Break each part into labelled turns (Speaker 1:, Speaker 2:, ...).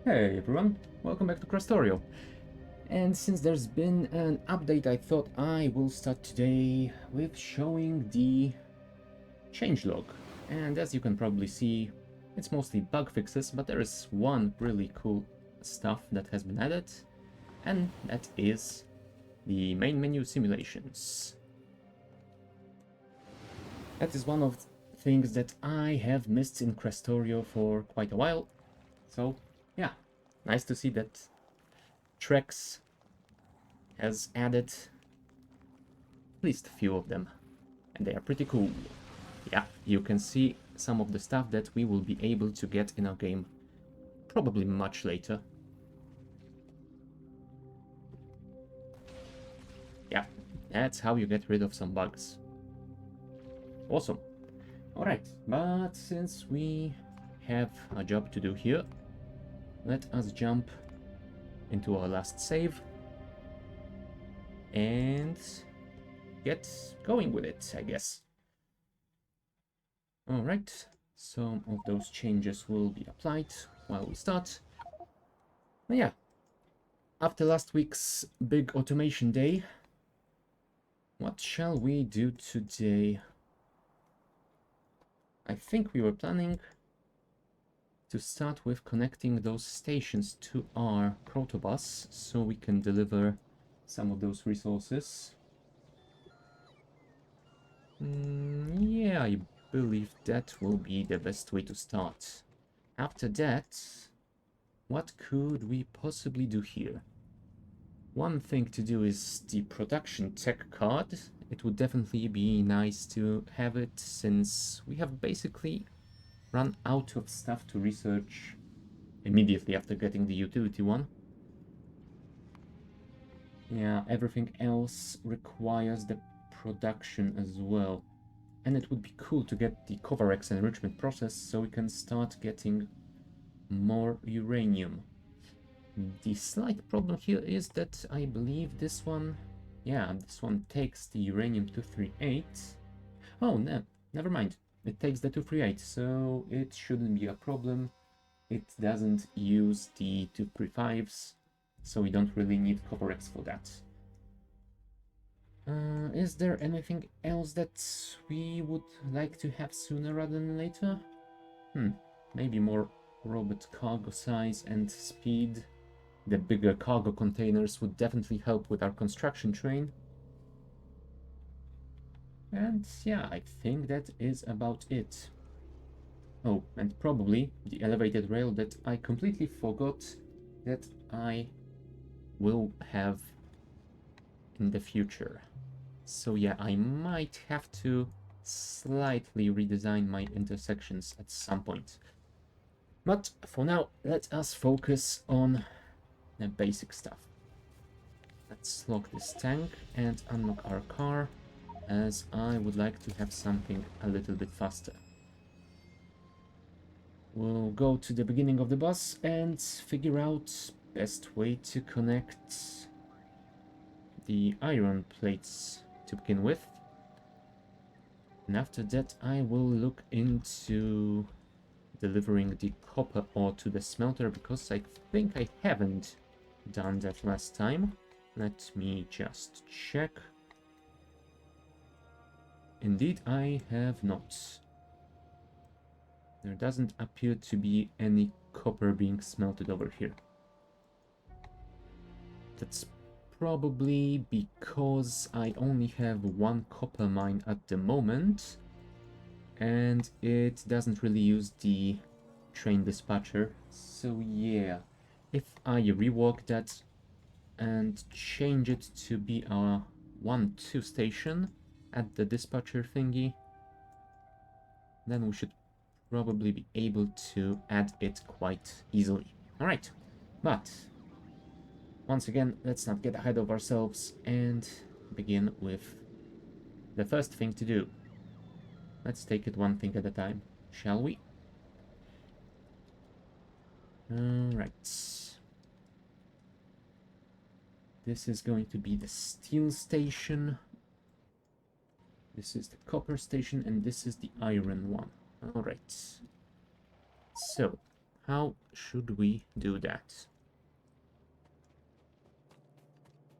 Speaker 1: Hey everyone, welcome back to Krastorio. And since there's been an update, I thought I will start today with showing the changelog. And as you can probably see, it's mostly bug fixes, but there is one really cool stuff that has been added, and that is the main menu simulations. That is one of the things that I have missed in Krastorio for quite a while. So yeah, nice to see that Trex has added at least a few of them, and they are pretty cool. Yeah, you can see some of the stuff that we will be able to get in our game probably much later. Yeah, that's how you get rid of some bugs. Awesome. Alright, but since we have a job to do here, let us jump into our last save and get going with it, I guess. Alright, some of those changes will be applied while we start. Yeah, after last week's big automation day, what shall we do today? I think we were planning to start with connecting those stations to our protobus so we can deliver some of those resources. Yeah, I believe that will be the best way to start. After that, what could we possibly do here? One thing to do is the production tech card. It would definitely be nice to have it since we have basically run out of stuff to research immediately after getting the utility one. Yeah, everything else requires the production as well. And it would be cool to get the Covarex enrichment process so we can start getting more uranium. The slight problem here is that I believe this one, yeah, this one takes the uranium-238. Oh, no, never mind. It takes the 238, so it shouldn't be a problem. It doesn't use the 235s, so we don't really need Covarex for that. Is there anything else that we would like to have sooner rather than later? Maybe more robot cargo size and speed. The bigger cargo containers would definitely help with our construction train. And yeah, I think that is about it. Oh, and probably the elevated rail that I completely forgot that I will have in the future. So yeah, I might have to slightly redesign my intersections at some point. But for now, let us focus on the basic stuff. Let's lock this tank and unlock our car, as I would like to have something a little bit faster. We'll go to the beginning of the bus and figure out best way to connect the iron plates to begin with. And after that I will look into delivering the copper ore to the smelter, because I think I haven't done that last time. Let me just check. Indeed, I have not. There doesn't appear to be any copper being smelted over here. That's probably because I only have one copper mine at the moment, and it doesn't really use the train dispatcher. So yeah, if I rework that and change it to be a 1-2 station at the dispatcher thingy, then we should probably be able to add it quite easily. Alright, but once again, let's not get ahead of ourselves and begin with the first thing to do. Let's take it one thing at a time, shall we? Alright. This is going to be the steel station. This is the copper station, and this is the iron one. Alright. So, how should we do that?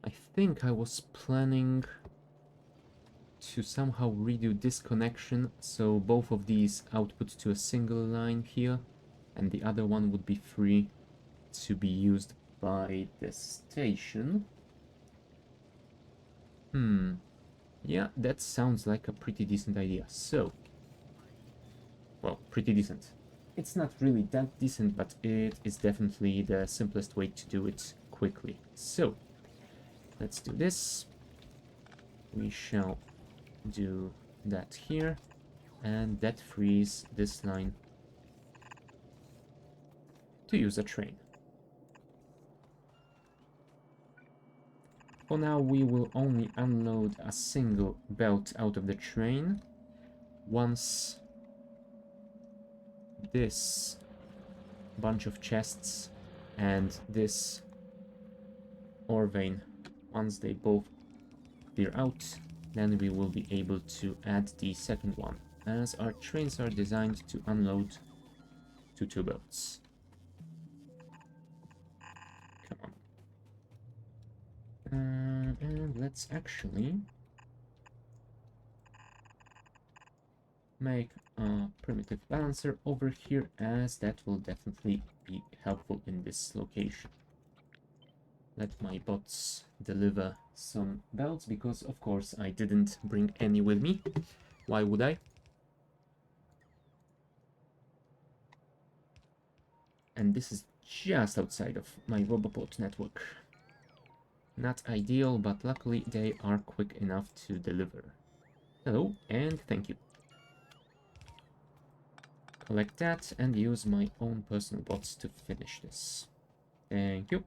Speaker 1: I think I was planning to somehow redo this connection, so both of these output to a single line here, and the other one would be free to be used by the station. Yeah, that sounds like a pretty decent idea. So, well, pretty decent. It's not really that decent, but it is definitely the simplest way to do it quickly. So, let's do this. We shall do that here, and that frees this line to use a train. For now, we will only unload a single belt out of the train. Once this bunch of chests and this ore vein, once they both clear out, then we will be able to add the second one, as our trains are designed to unload to 2 belts. Come on. And let's actually make a primitive balancer over here, as that will definitely be helpful in this location. Let my bots deliver some belts, because of course I didn't bring any with me. Why would I? And this is just outside of my Roboport network. Not ideal, but luckily they are quick enough to deliver. Hello, and thank you. Collect that and use my own personal bots to finish this. Thank you.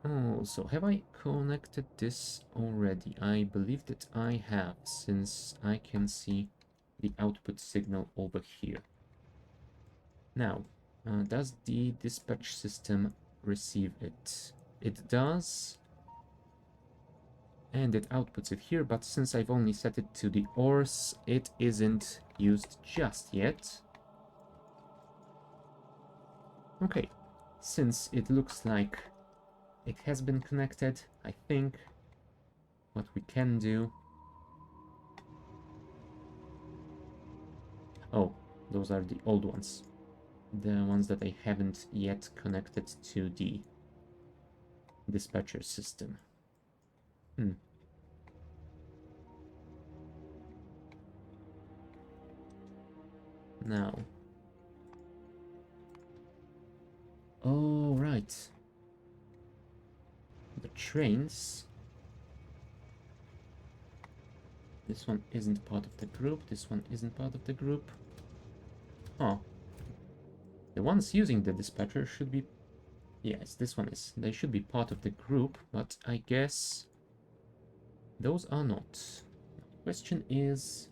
Speaker 1: Oh, so have I connected this already? I believe that I have, since I can see the output signal over here. Now, does the dispatch system receive it? It does. And it outputs it here, but since I've only set it to the ores, it isn't used just yet. Okay, since it looks like it has been connected, I think what we can do... Oh, those are the old ones. The ones that I haven't yet connected to the dispatcher system. Now. Oh, right. The trains. This one isn't part of the group. This one isn't part of the group. Huh. The ones using the dispatcher should be... Yes, this one is. They should be part of the group, but I guess those are not. Question is...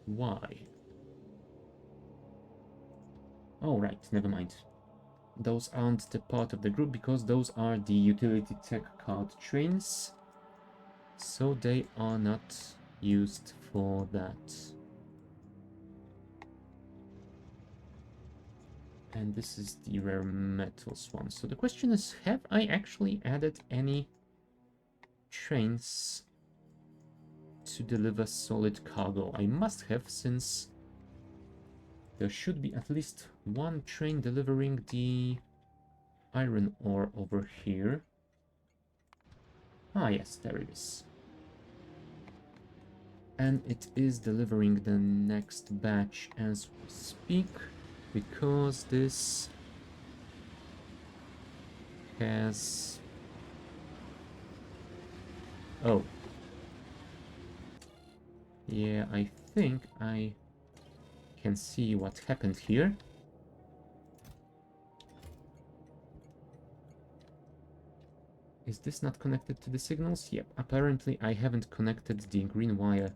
Speaker 1: why? Oh, right, never mind. Those aren't the part of the group because those are the utility tech card trains. So they are not used for that. And this is the rare metals one. So the question is, have I actually added any trains to deliver solid cargo? I must have, since there should be at least one train delivering the iron ore over here. Ah, yes, there it is. And it is delivering the next batch as we speak, because this has... Oh. Yeah, I think I can see what happened here. Is this not connected to the signals? Yep, apparently I haven't connected the green wire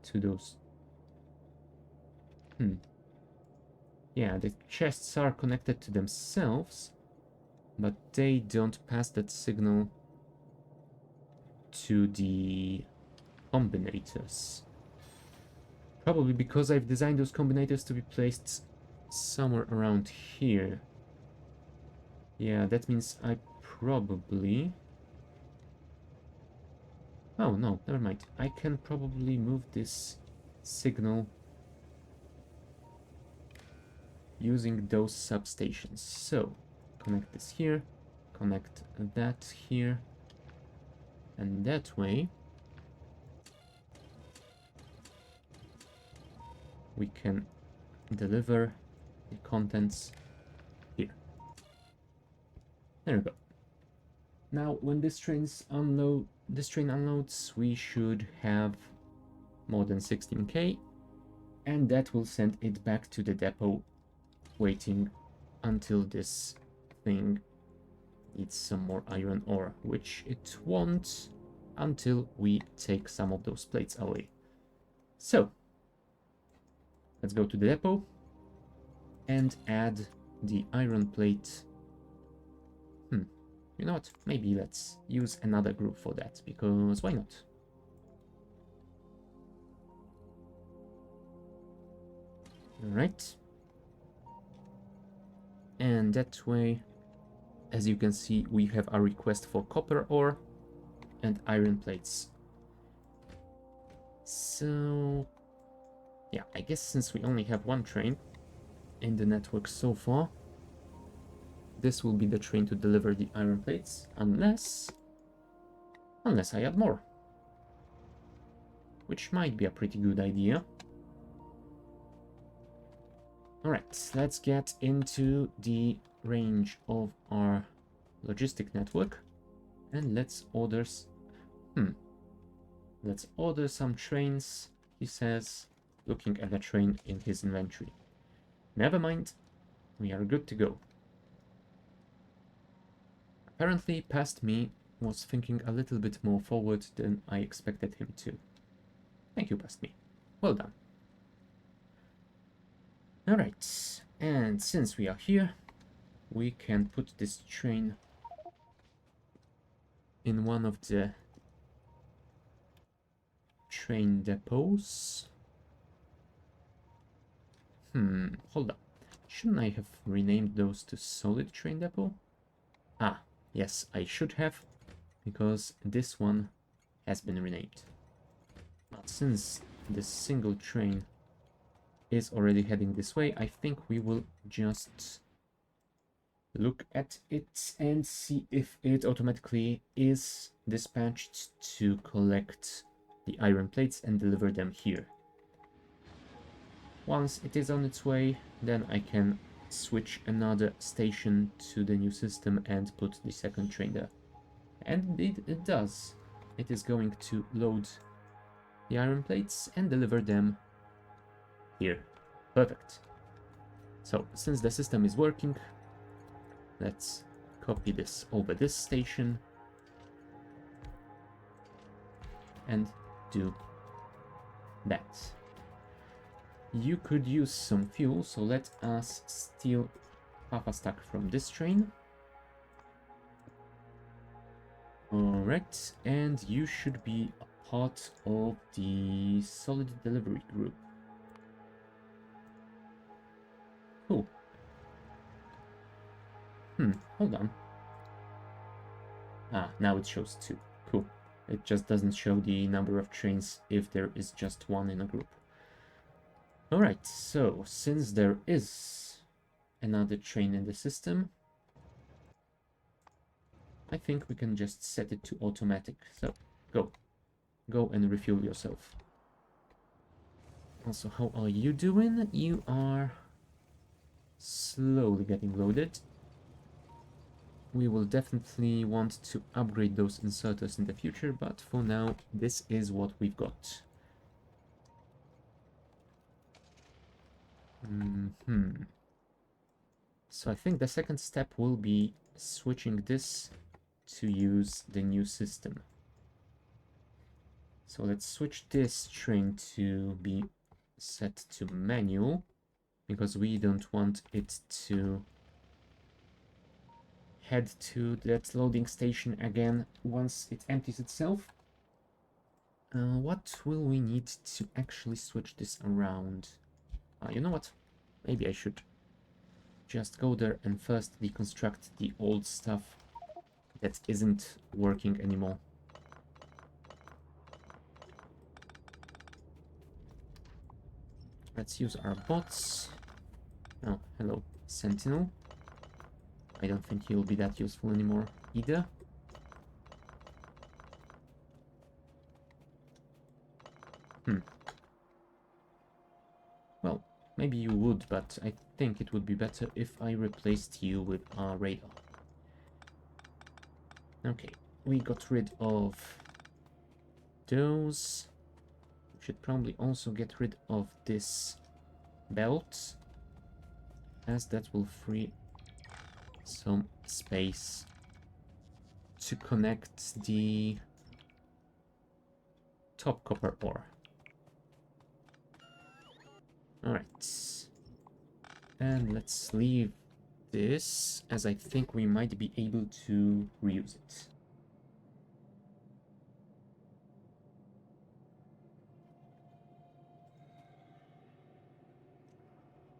Speaker 1: to those. Yeah, the chests are connected to themselves, but they don't pass that signal to the combinators. Probably because I've designed those combinators to be placed somewhere around here. Yeah, that means I probably... Oh, no, never mind. I can probably move this signal using those substations. So, connect this here, connect that here, and that way we can deliver the contents here. There we go. Now, when this train unloads, we should have more than 16k, and that will send it back to the depot, waiting until this thing needs some more iron ore, which it won't until we take some of those plates away. So, let's go to the depot and add the iron plate. You know what? Maybe let's use another group for that, because why not? Alright. And that way, as you can see, we have a request for copper ore and iron plates. So, yeah, I guess since we only have one train in the network so far, this will be the train to deliver the iron plates, unless I add more. Which might be a pretty good idea. Alright, let's get into the range of our logistic network. And let's order... Let's order some trains, he says, looking at a train in his inventory. Never mind, we are good to go. Apparently, past me was thinking a little bit more forward than I expected him to. Thank you, past me. Well done. Alright, and since we are here, we can put this train in one of the train depots. Hold up. Shouldn't I have renamed those to solid train depot? Ah, yes, I should have, because this one has been renamed. But since this single train is already heading this way, I think we will just look at it and see if it automatically is dispatched to collect the iron plates and deliver them here. Once it is on its way, then I can switch another station to the new system and put the second train there. And indeed it does. It is going to load the iron plates and deliver them here. Perfect. So, since the system is working, let's copy this over this station and do that. You could use some fuel, so let us steal half a stack from this train. Alright, and you should be a part of the solid delivery group. Cool. Hold on. Ah, now it shows 2. Cool. It just doesn't show the number of trains if there is just one in a group. Alright, so since there is another train in the system, I think we can just set it to automatic. So, go and refuel yourself. Also, how are you doing? You are slowly getting loaded. We will definitely want to upgrade those inserters in the future, but for now, this is what we've got. So I think the second step will be switching this to use the new system. So let's switch this train to be set to manual, because we don't want it to head to that loading station again once it empties itself. What will we need to actually switch this around? You know what? Maybe I should just go there and first deconstruct the old stuff that isn't working anymore. Let's use our bots. Oh, hello, Sentinel. I don't think he'll be that useful anymore either. Well, maybe you would, but I think it would be better if I replaced you with our radar. Okay, we got rid of those. We should probably also get rid of this belt, as that will free some space to connect the top copper ore. Alright. And let's leave this, as I think we might be able to reuse it.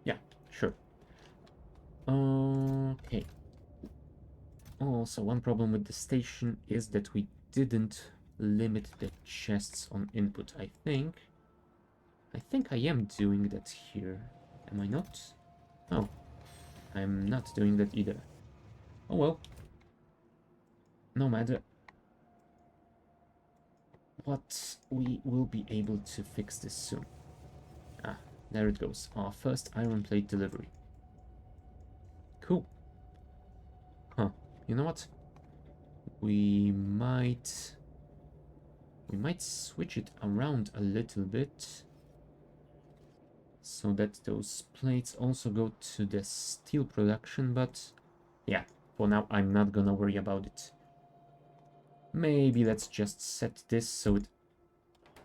Speaker 1: Yeah, sure. Okay. Also, one problem with the station is that we didn't limit the chests on input, I think. I think I am doing that here. Am I not? Oh, I'm not doing that either. Oh well. No matter. But we will be able to fix this soon. Ah, there it goes. Our first iron plate delivery. Cool. Huh. You know what? We might switch it around a little bit, so that those plates also go to the steel production, but yeah, for now I'm not gonna worry about it. Maybe let's just set this so it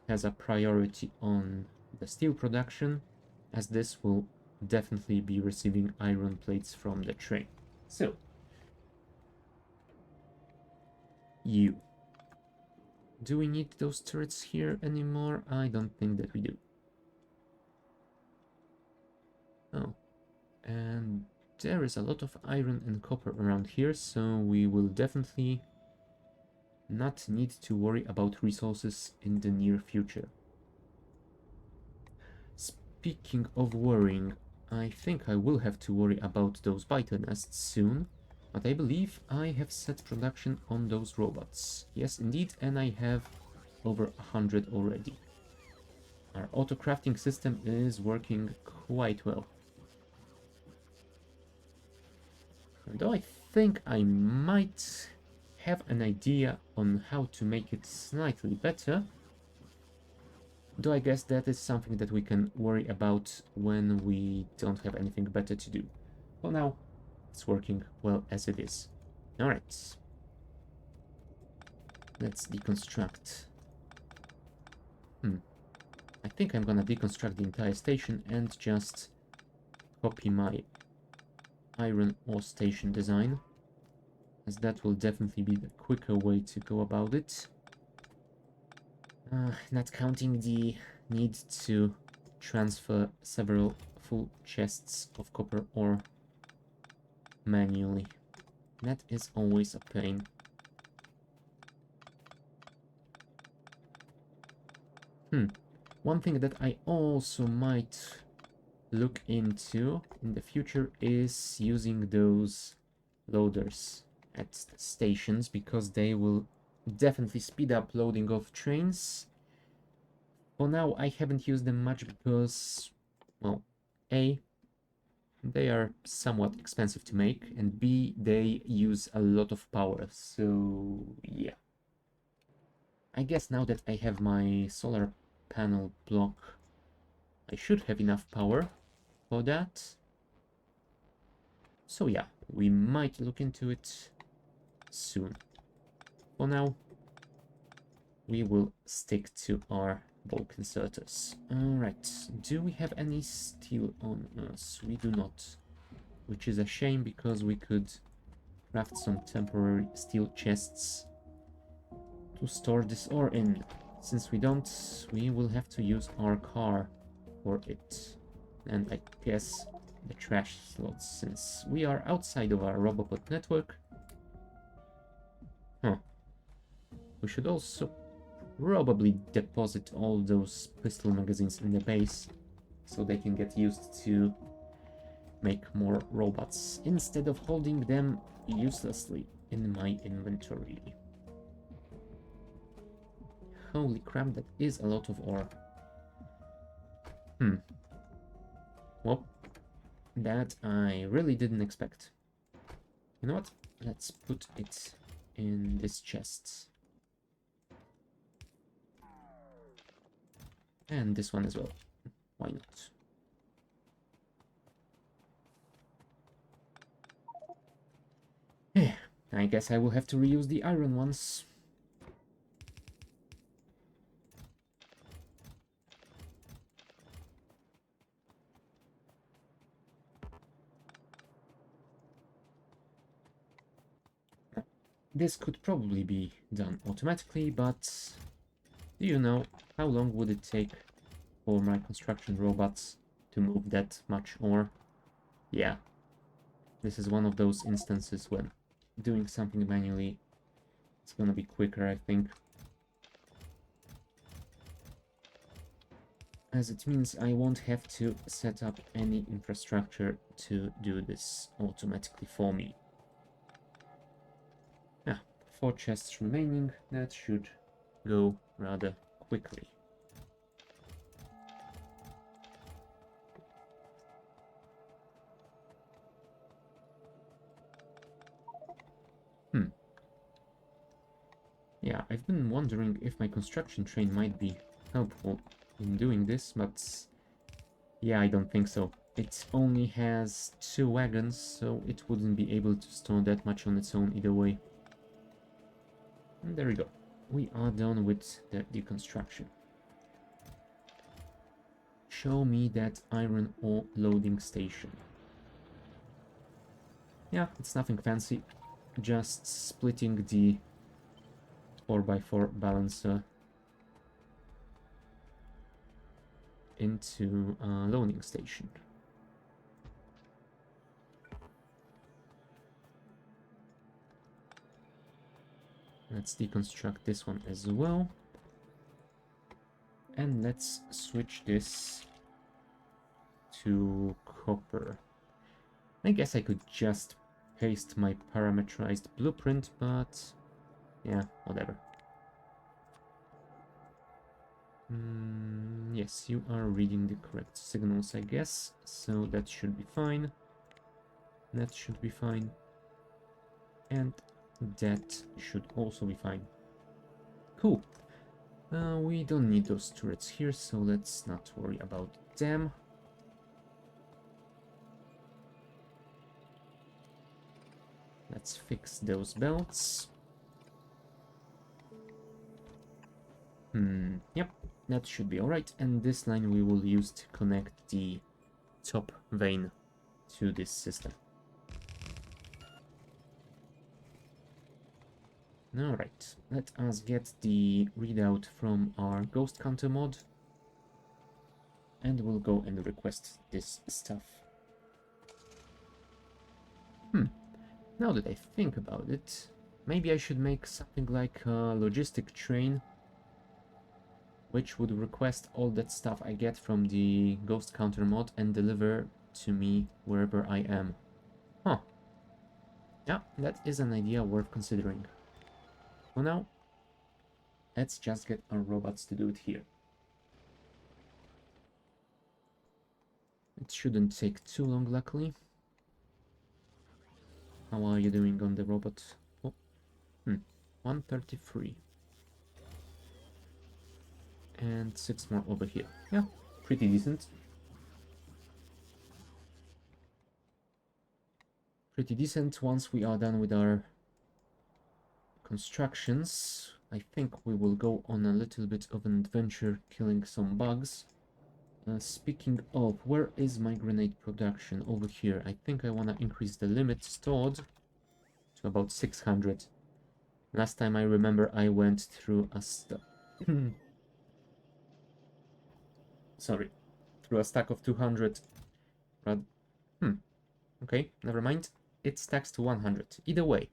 Speaker 1: has a priority on the steel production, as this will definitely be receiving iron plates from the train. So, you. Do we need those turrets here anymore? I don't think that we do. Oh, and there is a lot of iron and copper around here, so we will definitely not need to worry about resources in the near future. Speaking of worrying, I think I will have to worry about those biter nests soon, but I believe I have set production on those robots. Yes, indeed, and I have over 100 already. Our auto-crafting system is working quite well. Though I think I might have an idea on how to make it slightly better, though I guess that is something that we can worry about when we don't have anything better to do. For now, it's working well as it is. Alright. Let's deconstruct. I think I'm gonna deconstruct the entire station and just copy my iron ore station design, as that will definitely be the quicker way to go about it. Not counting the need to transfer several full chests of copper ore manually. That is always a pain. One thing that I also might look into in the future is using those loaders at stations, because they will definitely speed up loading of trains. For now, I haven't used them much because, well, A, they are somewhat expensive to make, and B, they use a lot of power, so yeah. I guess now that I have my solar panel block, I should have enough power for that. So yeah, we might look into it soon. For now, we will stick to our bulk inserters. Alright, do we have any steel on us? We do not, which is a shame because we could craft some temporary steel chests to store this ore in. since we don't, we will have to use our car for it. And I guess the trash slots, since we are outside of our Robobot network. Huh. We should also probably deposit all those pistol magazines in the base, so they can get used to make more robots, instead of holding them uselessly in my inventory. Holy crap, that is a lot of ore. Well, that I really didn't expect. You know what? Let's put it in this chest. And this one as well. Why not? Yeah, I guess I will have to reuse the iron ones. This could probably be done automatically, but do you know how long would it take for my construction robots to move that much ore? Yeah, this is one of those instances when doing something manually, it's gonna be quicker, I think. As it means I won't have to set up any infrastructure to do this automatically for me. 4 chests remaining, that should go rather quickly. Yeah, I've been wondering if my construction train might be helpful in doing this, but yeah, I don't think so. It only has 2 wagons, so it wouldn't be able to store that much on its own either way. And there we go. We are done with the deconstruction. Show me that iron ore loading station. Yeah, it's nothing fancy. Just splitting the 4x4 balancer into a loading station. Let's deconstruct this one as well. And let's switch this to copper. I guess I could just paste my parameterized blueprint, but yeah, whatever. Yes, you are reading the correct signals, I guess, so that should be fine. That should be fine. And that should also be fine. Cool. We don't need those turrets here, so let's not worry about them. Let's fix those belts. Yep, that should be alright. And this line we will use to connect the top vein to this system. Alright, let us get the readout from our ghost counter mod. And we'll go and request this stuff. Now that I think about it, maybe I should make something like a logistic train, which would request all that stuff I get from the ghost counter mod and deliver to me wherever I am. Huh. Yeah, that is an idea worth considering. For now, let's just get our robots to do it here. It shouldn't take too long, luckily. How are you doing on the robot? Oh, 133. And 6 more over here. Yeah, pretty decent. Pretty decent. Once we are done with our constructions, I think we will go on a little bit of an adventure killing some bugs. Speaking of, where is my grenade production? Over here. I think I want to increase the limit stored to about 600. Last time I remember I went through a Sorry, through a stack of 200. But, okay, never mind. It stacks to 100. Either way,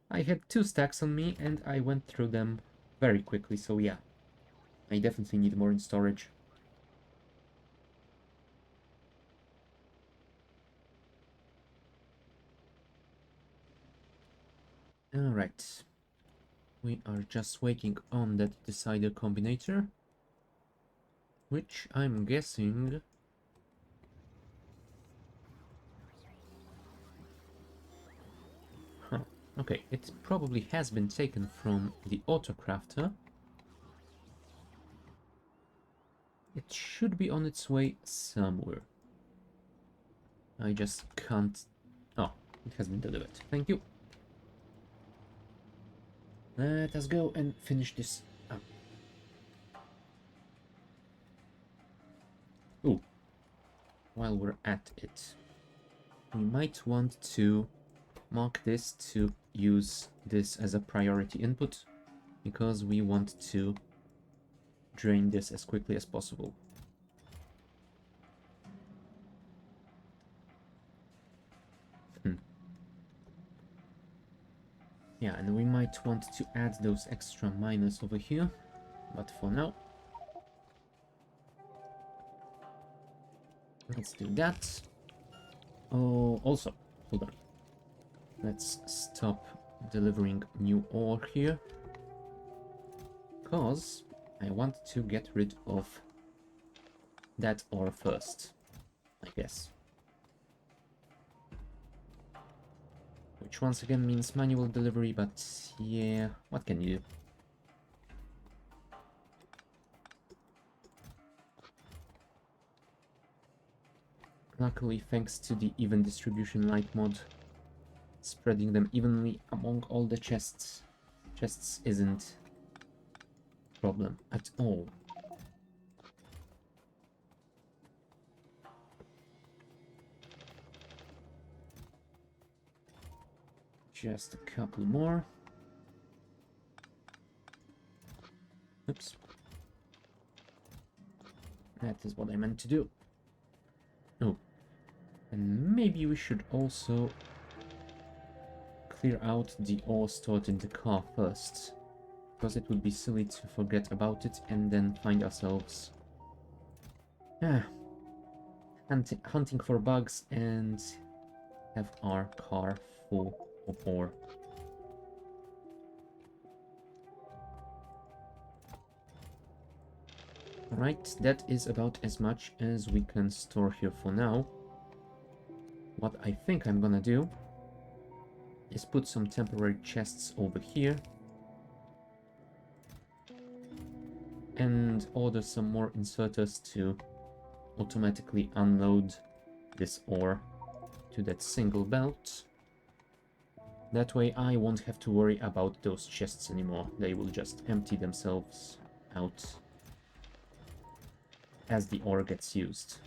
Speaker 1: I had 2 stacks on me and I went through them very quickly, so yeah. I definitely need more in storage. Alright. We are just waiting on that decider combinator, which I'm guessing... Huh. Okay, it probably has been taken from the autocrafter. It should be on its way somewhere. I just can't... Oh, it has been delivered. Thank you. Let us go and finish this up. Ooh. While we're at it, we might want to mark this to use this as a priority input, because we want to drain this as quickly as possible. Yeah, and we might want to add those extra miners over here, but for now, let's do that. Oh, also, hold on. Let's stop delivering new ore here, because I want to get rid of that ore first, I guess. Which once again means manual delivery, but yeah, what can you do? Luckily, thanks to the even distribution light mod, spreading them evenly among all the chests isn't a problem at all. Just a couple more. Oops. That is what I meant to do. Oh. And maybe we should also clear out the ore stored in the car first, because it would be silly to forget about it and then find ourselves hunting for bugs and have our car full of ore. Right, that is about as much as we can store here for now. What I think I'm gonna do is put some temporary chests over here and order some more inserters to automatically unload this ore to that single belt. That way I won't have to worry about those chests anymore. They will just empty themselves out as the ore gets used.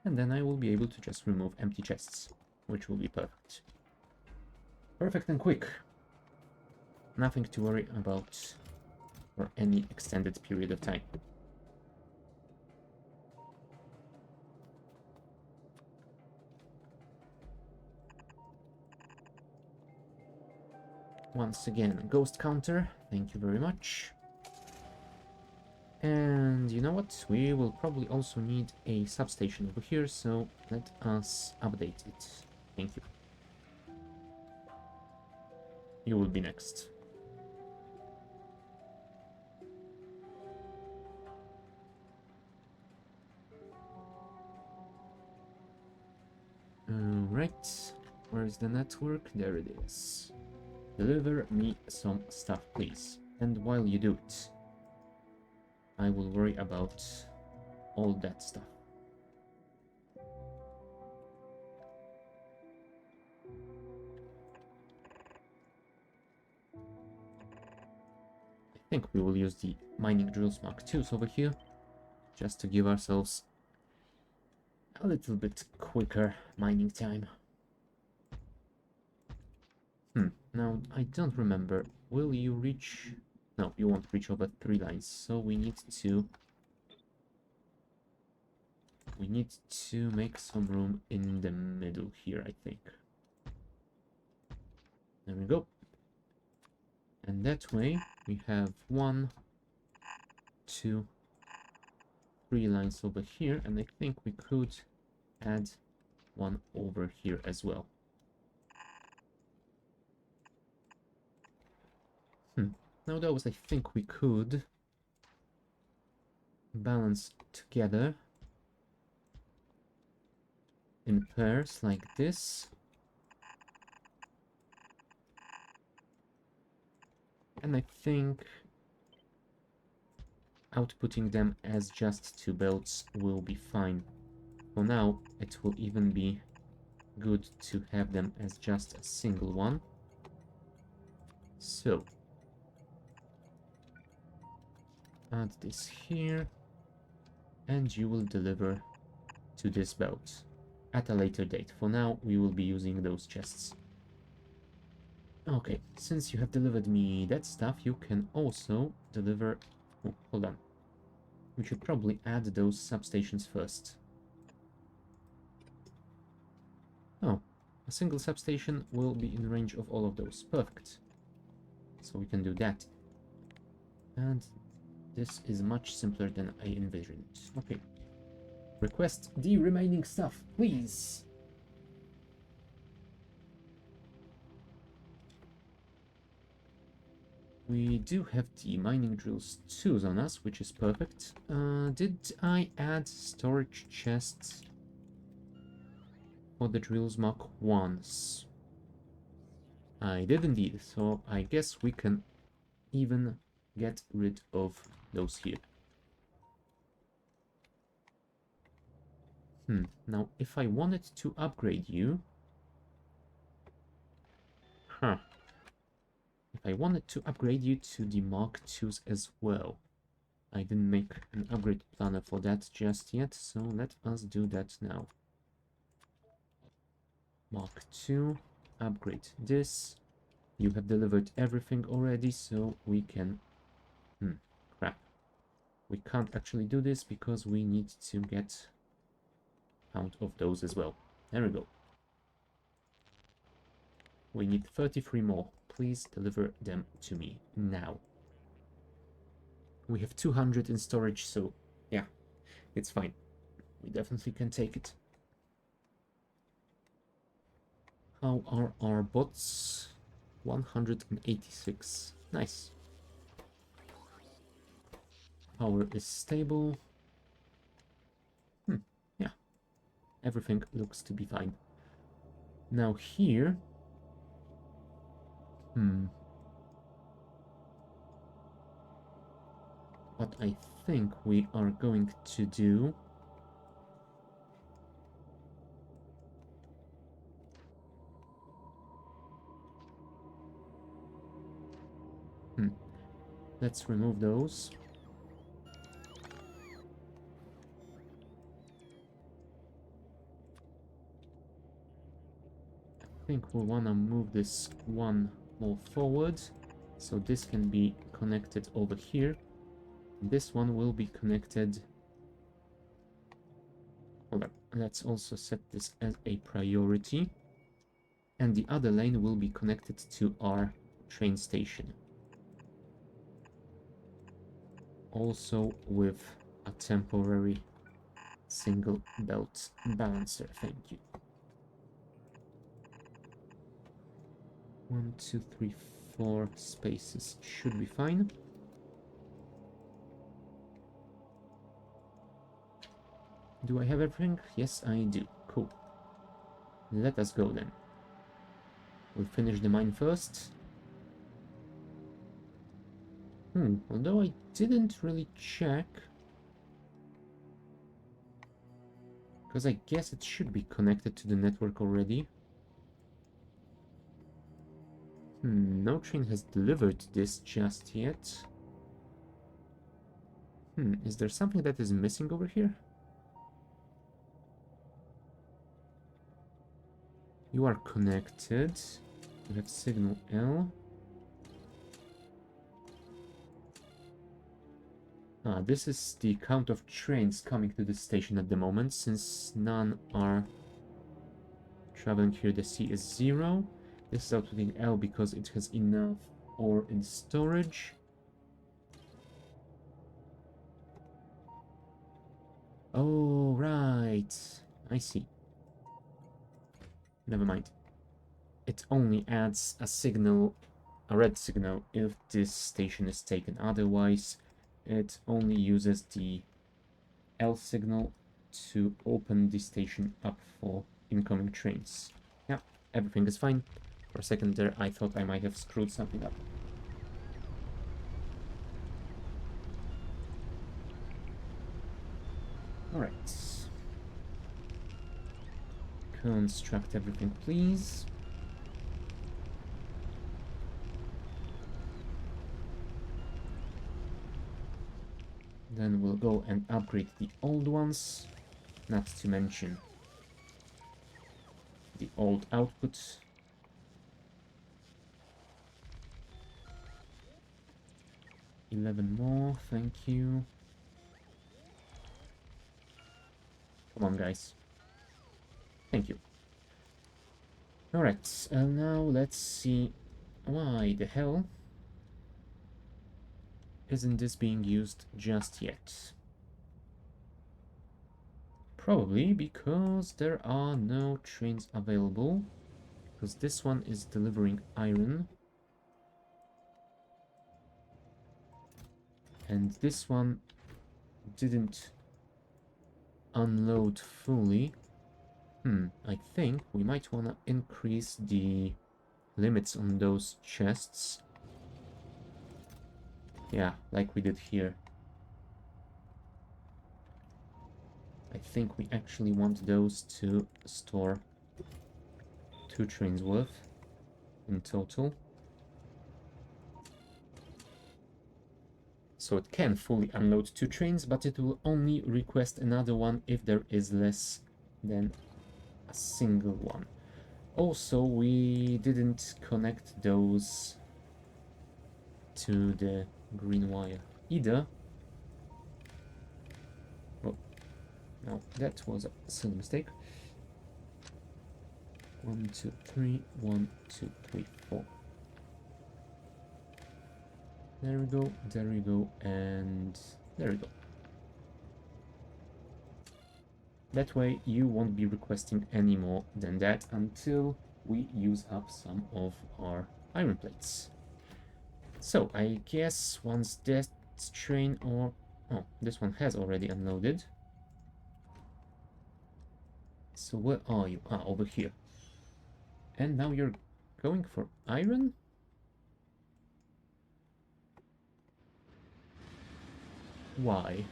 Speaker 1: And then I will be able to just remove empty chests, which will be perfect. Perfect and quick. Nothing to worry about for any extended period of time. Once again, ghost counter, thank you very much. And you know what? We will probably also need a substation over here, so let us update it. Thank you. You will be next. Alright, where is the network? There it is. Deliver me some stuff, please. And while you do it, I will worry about all that stuff. I think we will use the mining drills Mark IIs over here, just to give ourselves a little bit quicker mining time. Now, I don't remember. Will you reach... No, you won't reach over 3 lines, so we need to... We need to make some room in the middle here, I think. There we go. And that way, we have 1, 2, 3 lines over here, and I think we could add one over here as well. Now those I think we could balance together in pairs like this. And I think outputting them as just 2 belts will be fine. For now, it will even be good to have them as just a single one. So, add this here, and you will deliver to this belt at a later date. For now, we will be using those chests. Okay, since you have delivered me that stuff, you can also deliver... Oh, hold on. We should probably add those substations first. Oh, a single substation will be in range of all of those. Perfect. So we can do that. And this is much simpler than I envisioned. Okay. Request the remaining stuff, please. We do have the mining drills 2s on us, which is perfect. Did I add storage chests for the drills Mark 1s? I did indeed, so I guess we can even get rid of those here. Now if I wanted to upgrade you... If I wanted to upgrade you to the Mark 2s as well. I didn't make an upgrade planner for that just yet, so let us do that now. Mark 2, upgrade this. You have delivered everything already, so we can... crap. We can't actually do this because we need to get out of those as well. There we go. We need 33 more. Please deliver them to me now. We have 200 in storage, so yeah, it's fine. We definitely can take it. How are our bots? 186. Nice. Power is stable. Yeah. Everything looks to be fine. Now here... What I think we are going to do... Let's remove those. I think we want to move this one more forward, so this can be connected over here. This one will be connected... Hold on, let's also set this as a priority. And the other lane will be connected to our train station. Also with a temporary single belt balancer, thank you. 1, 2, 3, 4 spaces should be fine. Do I have everything? Yes, I do. Cool. Let us go then. We'll finish the mine first. Although I didn't really check. Because I guess it should be connected to the network already. No train has delivered this just yet. Is there something that is missing over here? You are connected. We have signal L. This is the count of trains coming to the station at the moment. Since none are traveling here, the C is 0. This is outputting L because it has enough ore in storage. Oh, right. I see. Never mind. It only adds a signal, a red signal, if this station is taken. Otherwise, it only uses the L signal to open the station up for incoming trains. Yeah, everything is fine. For a second there, I thought I might have screwed something up. Alright. Construct everything, please. Then we'll go and upgrade the old ones, not to mention the old output. $11 more, thank you. Come on, guys. Thank you. Alright, now let's see why the hell isn't this being used just yet. Probably because there are no trains available, because this one is delivering iron. And this one didn't unload fully. I think we might want to increase the limits on those chests. Yeah, like we did here. I think we actually want those to store 2 trains worth in total. So it can fully unload 2 trains, but it will only request another one if there is less than a single one. Also, we didn't connect those to the green wire either. Oh, no, that was a silly mistake. 1, 2, 3, 1, 2, 3, 4. There we go, and there we go. That way you won't be requesting any more than that until we use up some of our iron plates. So I guess once that train or... oh, this one has already unloaded. So where are you? Ah, over here. And now you're going for iron? Why?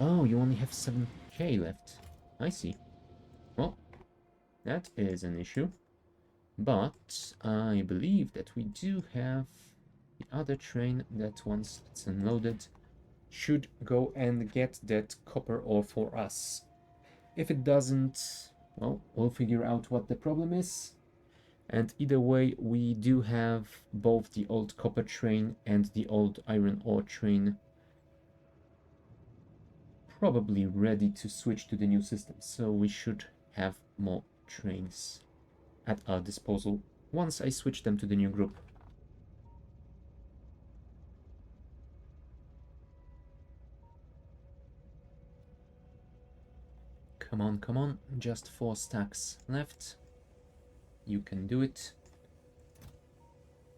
Speaker 1: Oh, you only have 7k left. I see. Well, that is an issue. But I believe that we do have the other train that once it's unloaded should go and get that copper ore for us. If it doesn't, well, we'll figure out what the problem is. And either way, we do have both the old copper train and the old iron ore train probably ready to switch to the new system. So we should have more trains at our disposal once I switch them to the new group. Come on, come on, just 4 stacks left. You can do it.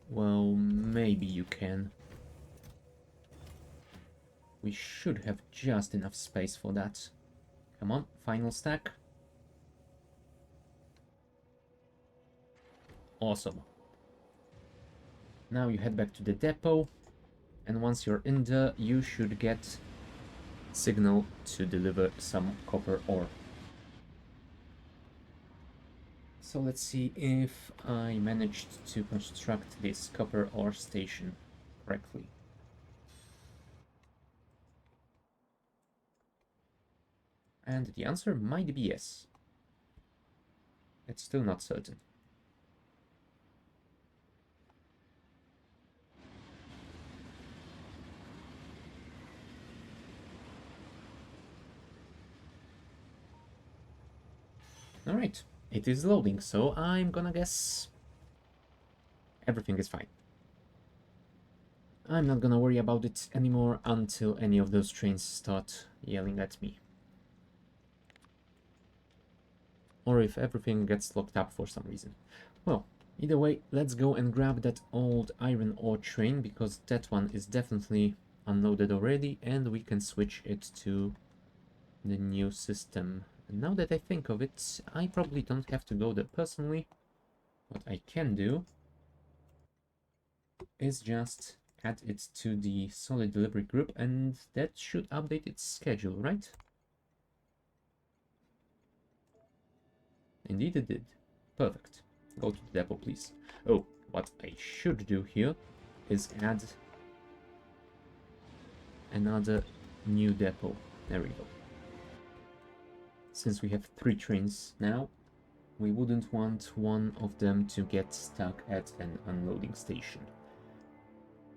Speaker 1: Well, maybe you can. We should have just enough space for that. Come on, final stack. Awesome. Now you head back to the depot, and once you're in there, you should get signal to deliver some copper ore. So let's see if I managed to construct this copper ore station correctly. And the answer might be yes. It's still not certain. Alright, it is loading, so I'm gonna guess everything is fine. I'm not gonna worry about it anymore until any of those trains start yelling at me. Or if everything gets locked up for some reason. Well, either way, let's go and grab that old iron ore train, because that one is definitely unloaded already, and we can switch it to the new system. And now that I think of it, I probably don't have to go there personally. What I can do is just add it to the solid delivery group, and that should update its schedule, right? Indeed it did. Perfect. Go to the depot, please. Oh, what I should do here is add another new depot. There we go. Since we have 3 trains now, we wouldn't want one of them to get stuck at an unloading station.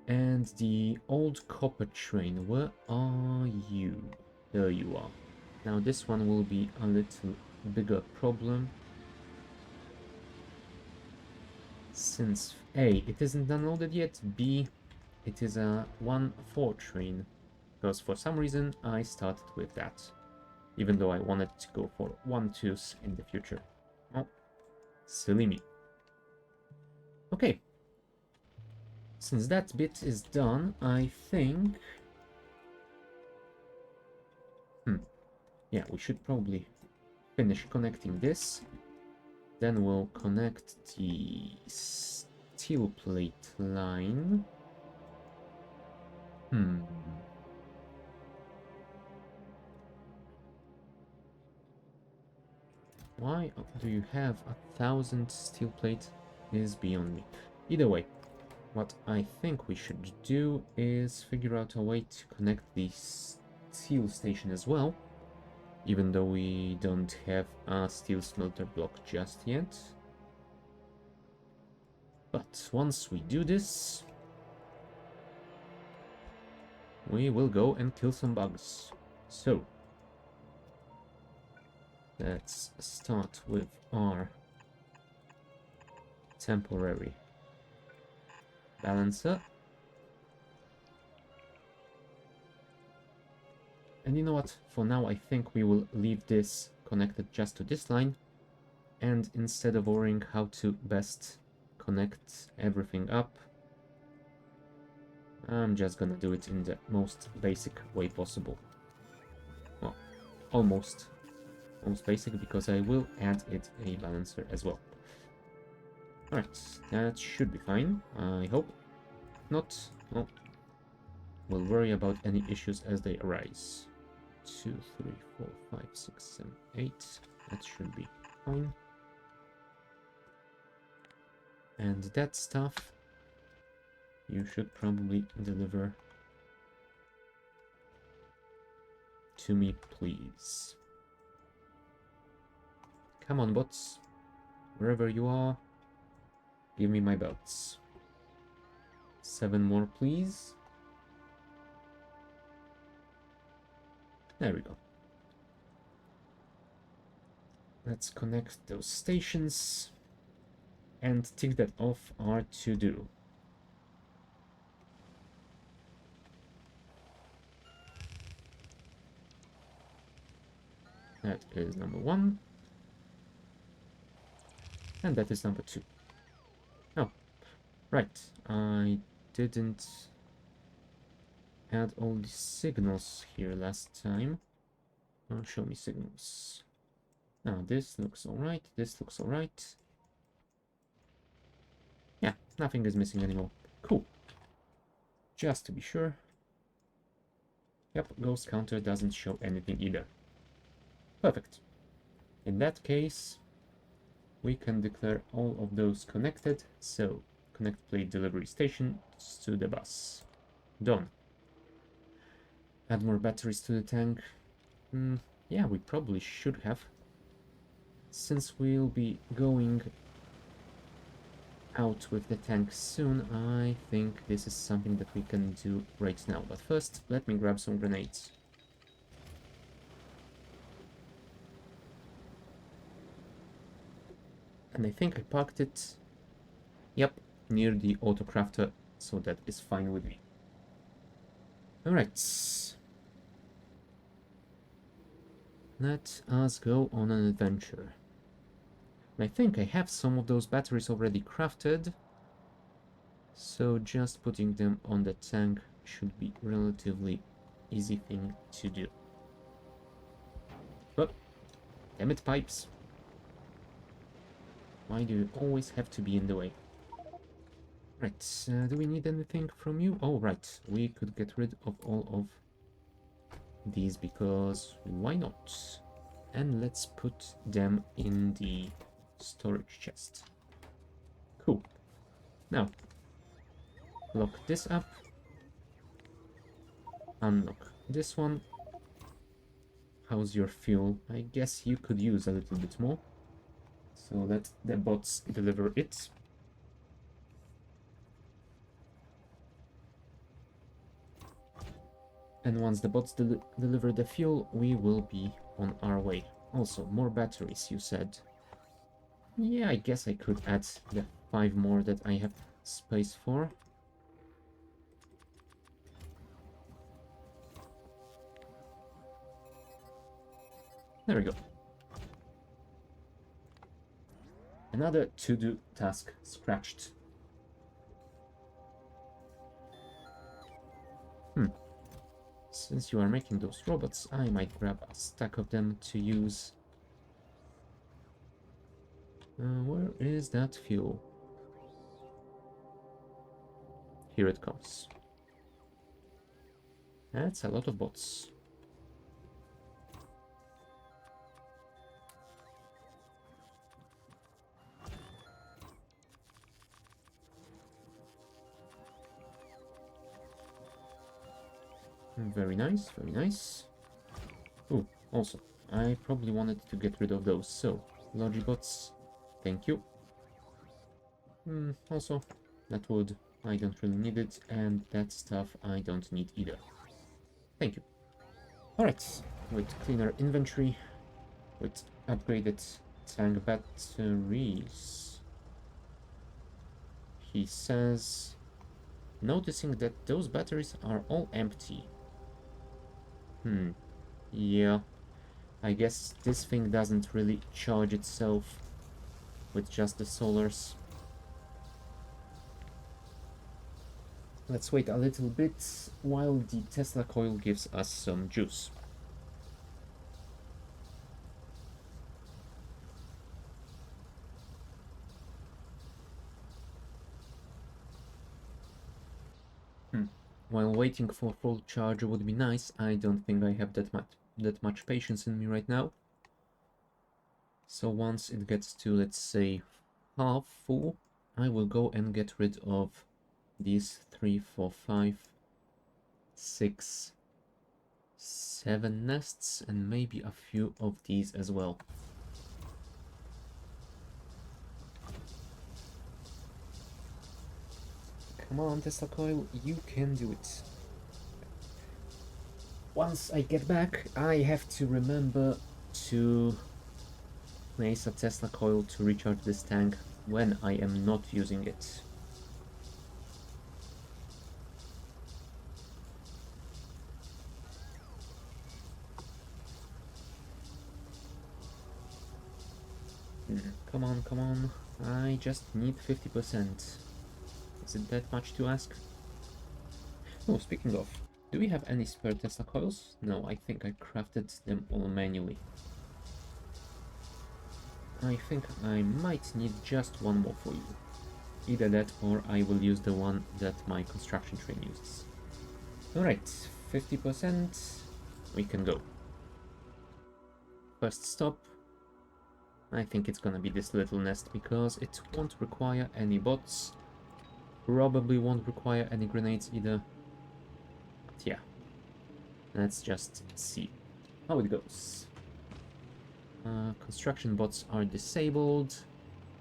Speaker 1: And the old copper train, where are you? There you are. Now this one will be a little bigger problem, since A, it isn't unloaded yet, B, it is a 1-4 train, because for some reason I started with that, even though I wanted to go for 1-2s in the future. Oh, silly me. Okay, since that bit is done, I think... yeah, we should probably finish connecting this. Then we'll connect the steel plate line. Why do you have 1,000 steel plate is beyond me. Either way, what I think we should do is figure out a way to connect the steel station as well, even though we don't have a steel smelter block just yet. But once we do this, we will go and kill some bugs. So, let's start with our temporary balancer. And you know what? For now, I think we will leave this connected just to this line. And instead of worrying how to best connect everything up, I'm just gonna do it in the most basic way possible. Well, almost basic, because I will add it a balancer as well. Alright, that should be fine, I hope. Not, well, we'll worry about any issues as they arise. 2, 3, 4, 5, 6, 7, 8. That should be fine. And that stuff you should probably deliver to me, please. Come on, bots. Wherever you are, give me my belts. 7 more, please. There we go. Let's connect those stations and tick that off our to-do. That is number 1. And that is number 2. Oh, right. I didn't add all the signals here last time. Show me signals. Now this looks alright, this looks alright. Yeah, nothing is missing anymore. Cool. Just to be sure. Yep, ghost counter doesn't show anything either. Perfect. In that case, we can declare all of those connected. So, connect plate delivery station to the bus. Done. Add more batteries to the tank. Yeah, we probably should have. Since we'll be going out with the tank soon, I think this is something that we can do right now. But first, let me grab some grenades. And I think I parked it, yep, near the autocrafter, so that is fine with me. Alright. Let us go on an adventure. I think I have some of those batteries already crafted, so just putting them on the tank should be relatively easy thing to do. But, damn it, pipes. Why do you always have to be in the way? Right, do we need anything from you? Oh, right, we could get rid of all of these because why not? And let's put them in the storage chest. Cool. Now, lock this up. Unlock this one. How's your fuel? I guess you could use a little bit more, so that the bots deliver it. And once the bots deliver the fuel, we will be on our way. Also, more batteries, you said. Yeah, I guess I could add the 5 more that I have space for. There we go. Another to-do task scratched. Since you are making those robots, I might grab a stack of them to use. Where is that fuel? Here it comes. That's a lot of bots. Very nice, very nice. Oh, also, I probably wanted to get rid of those, so, Logibots, thank you. Also, that wood, I don't really need it, and that stuff I don't need either. Thank you. Alright, with cleaner inventory, with upgraded tank batteries. He says, noticing that those batteries are all empty. Yeah, I guess this thing doesn't really charge itself with just the solars. Let's wait a little bit while the Tesla coil gives us some juice. While waiting for full charge would be nice, I don't think I have that much patience in me right now. So once it gets to, let's say, half full, I will go and get rid of these 3, 4, 5, 6, 7 nests, and maybe a few of these as well. Come on, Tesla coil, you can do it. Once I get back, I have to remember to place a Tesla coil to recharge this tank when I am not using it. Come on, come on. I just need 50%. Is it that much to ask? Oh, speaking of, do we have any spare Tesla coils? No, I think I crafted them all manually. I think I might need just one more for you. Either that or I will use the one that my construction train uses. Alright, 50%. We can go. First stop. I think it's gonna be this little nest because it won't require any bots. Probably won't require any grenades either. But yeah, let's just see how it goes. Construction bots are disabled,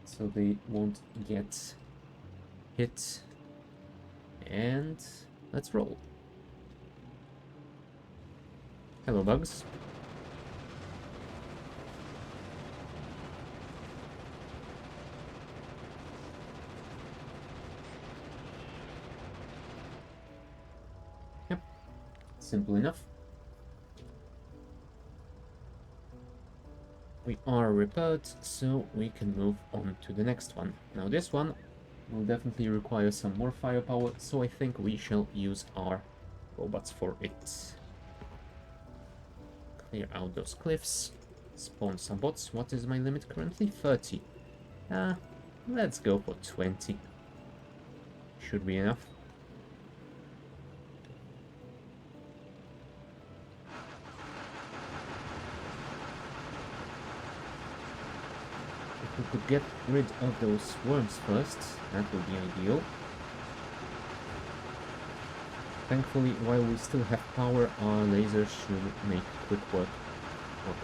Speaker 1: so they won't get hit. And let's roll. Hello, bugs. Simple enough. We are repaired, so we can move on to the next one. Now this one will definitely require some more firepower, so I think we shall use our robots for it. Clear out those cliffs, spawn some bots. What is my limit currently? 30. Let's go for 20. Should be enough. If we could get rid of those worms first, that would be ideal. Thankfully, while we still have power, our lasers should make quick work of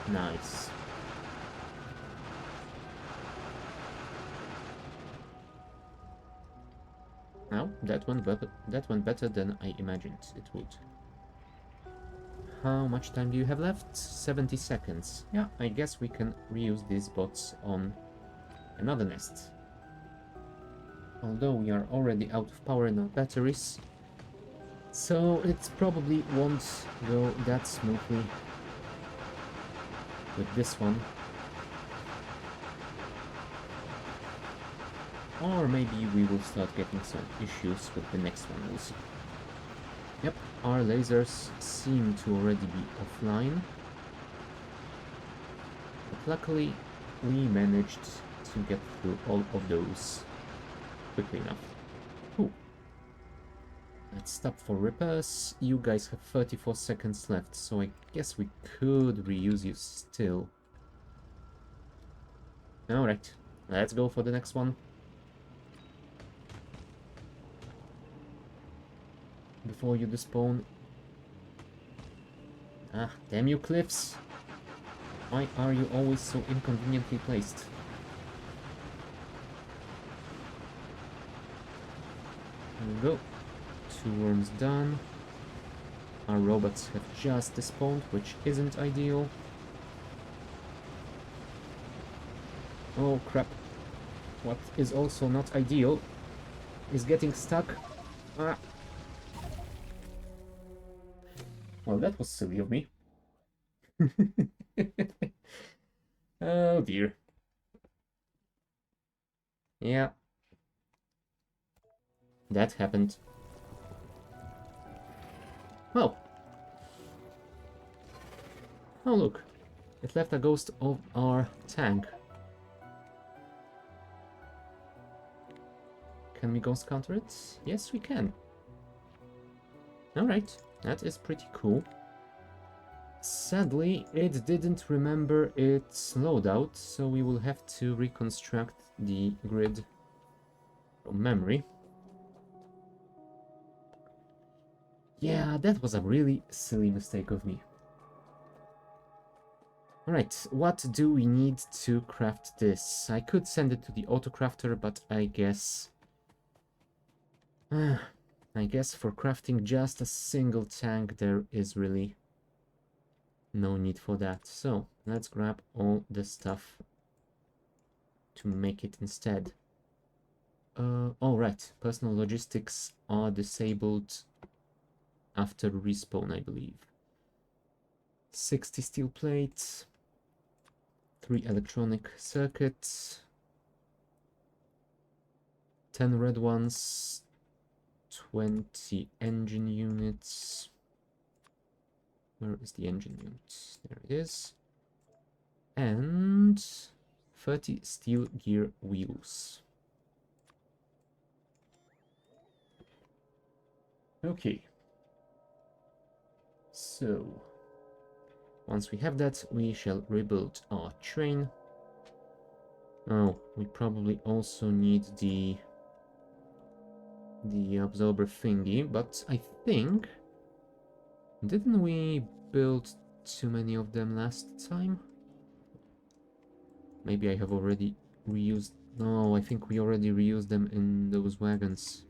Speaker 1: them. Nice. Now, that went better than I imagined it would. How much time do you have left? 70 seconds. Yeah, I guess we can reuse these bots on another nest. Although we are already out of power in our batteries, so it probably won't go that smoothly with this one. Or maybe we will start getting some issues with the next one, we'll see. Yep, our lasers seem to already be offline. But luckily, we managed to get through all of those quickly enough. Ooh. Let's stop for repairs. You guys have 34 seconds left, so I guess we could reuse you still. Alright, let's go for the next one. Before you despawn. Ah, damn you cliffs! Why are you always so inconveniently placed? There we go. 2 worms done. Our robots have just despawned, which isn't ideal. Oh crap. What is also not ideal is getting stuck. Ah. Well, that was silly of me. Oh dear. Yeah. That happened. Well. Oh look. It left a ghost of our tank. Can we ghost counter it? Yes, we can. Alright, that is pretty cool. Sadly, it didn't remember its loadout, so we will have to reconstruct the grid from memory. Yeah, that was a really silly mistake of me. Alright, what do we need to craft this? I could send it to the autocrafter, but I guess for crafting just a single tank there is really no need for that. So let's grab all the stuff to make it instead. Alright, personal logistics are disabled after respawn, I believe. 60 steel plates, 3 electronic circuits, 10 red ones, 20 engine units. Where is the engine unit? There it is. And 30 steel gear wheels. Okay. So, once we have that, we shall rebuild our train. Oh, we probably also need the absorber thingy, but I think... Didn't we build too many of them last time? Maybe I have already reused... No, I think we already reused them in those wagons.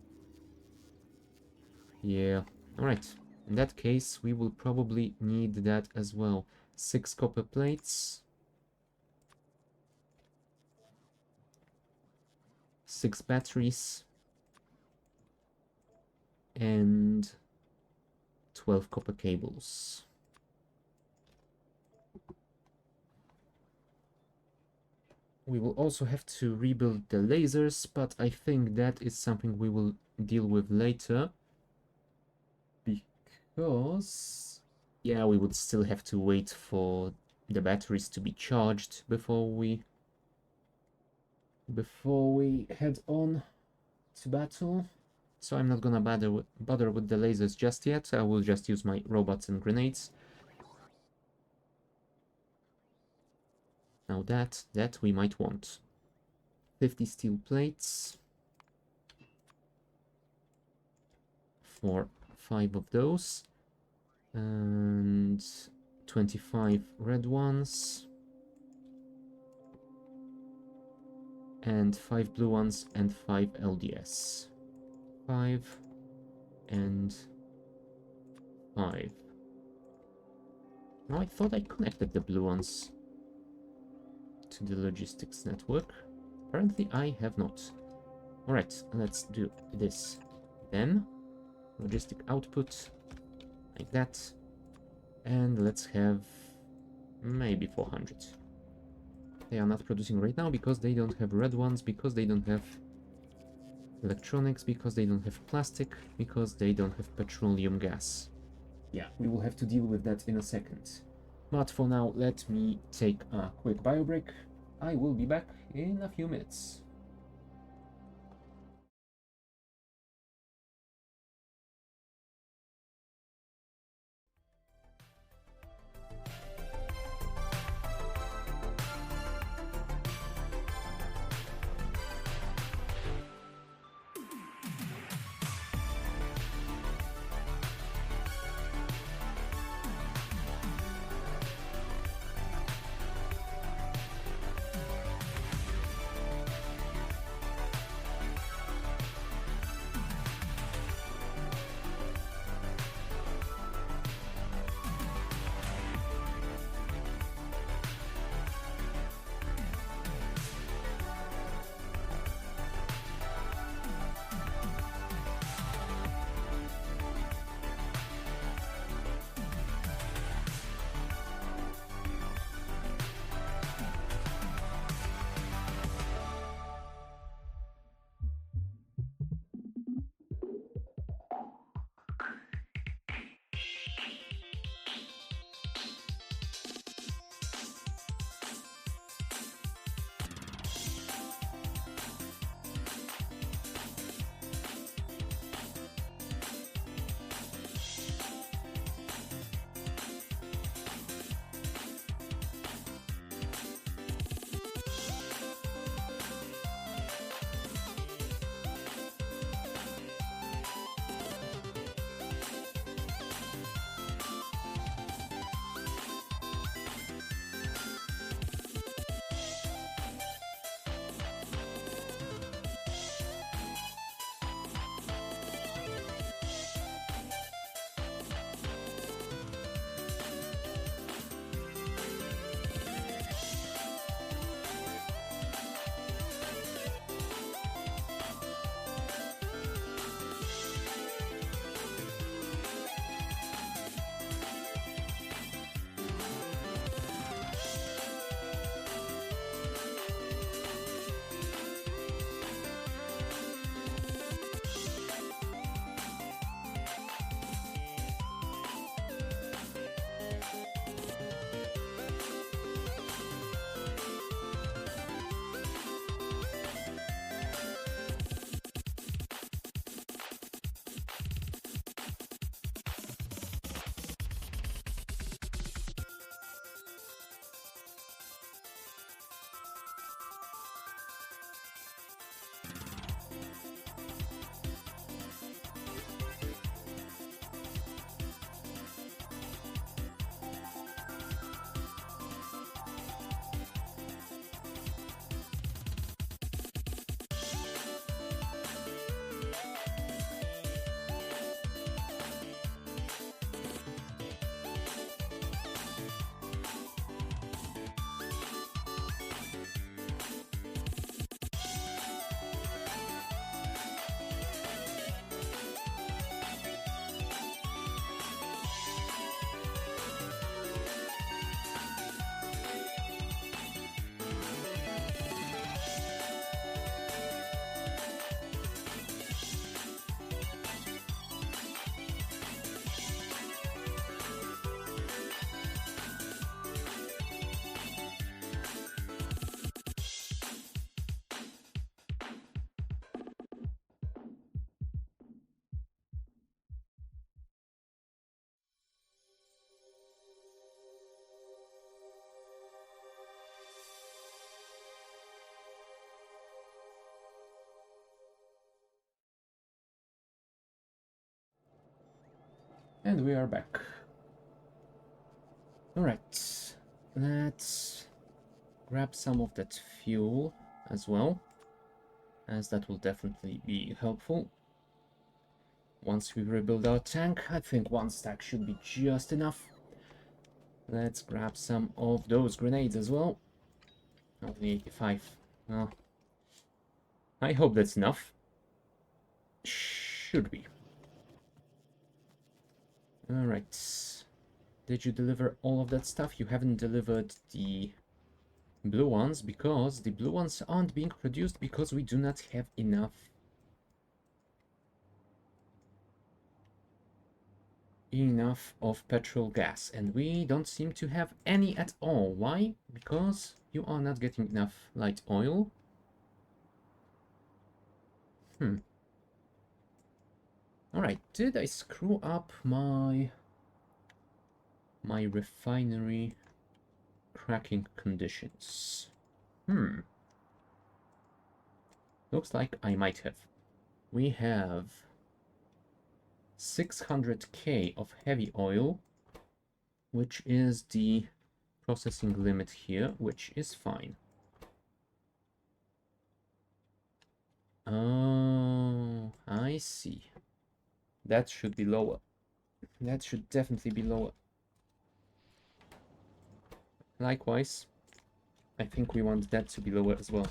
Speaker 1: Yeah, alright. In that case, we will probably need that as well. 6 copper plates. 6 batteries, and 12 copper cables. We will also have to rebuild the lasers, but I think that is something we will deal with later. Because, yeah, we would still have to wait for the batteries to be charged before we head on to battle. So I'm not gonna bother with the lasers just yet. I will just use my robots and grenades. Now that we might want. 50 steel plates for 5 of those, and 25 red ones, and 5 blue ones, and 5 LDS. 5 and 5. Now I thought I connected the blue ones to the logistics network. Apparently I have not. Alright, let's do this. Then, logistic output, like that. And let's have maybe 400. They are not producing right now because they don't have red ones, because they don't have electronics, because they don't have plastic, because they don't have petroleum gas. Yeah, we will have to deal with that in a second. But for now, let me take a quick bio break. I will be back in a few minutes. And we are back. Alright, let's grab some of that fuel as well, as that will definitely be helpful. Once we rebuild our tank, I think one stack should be just enough. Let's grab some of those grenades as well. Only 85. Well, I hope that's enough. Should be. Alright. Did you deliver all of that stuff? You haven't delivered the blue ones, because the blue ones aren't being produced because we do not have enough of petrol gas, and we don't seem to have any at all. Why? Because you are not getting enough light oil. Alright, did I screw up my refinery cracking conditions? Looks like I might have. We have 600k of heavy oil, which is the processing limit here, which is fine. Oh, I see. That should be lower. That should definitely be lower. Likewise, I think we want that to be lower as well.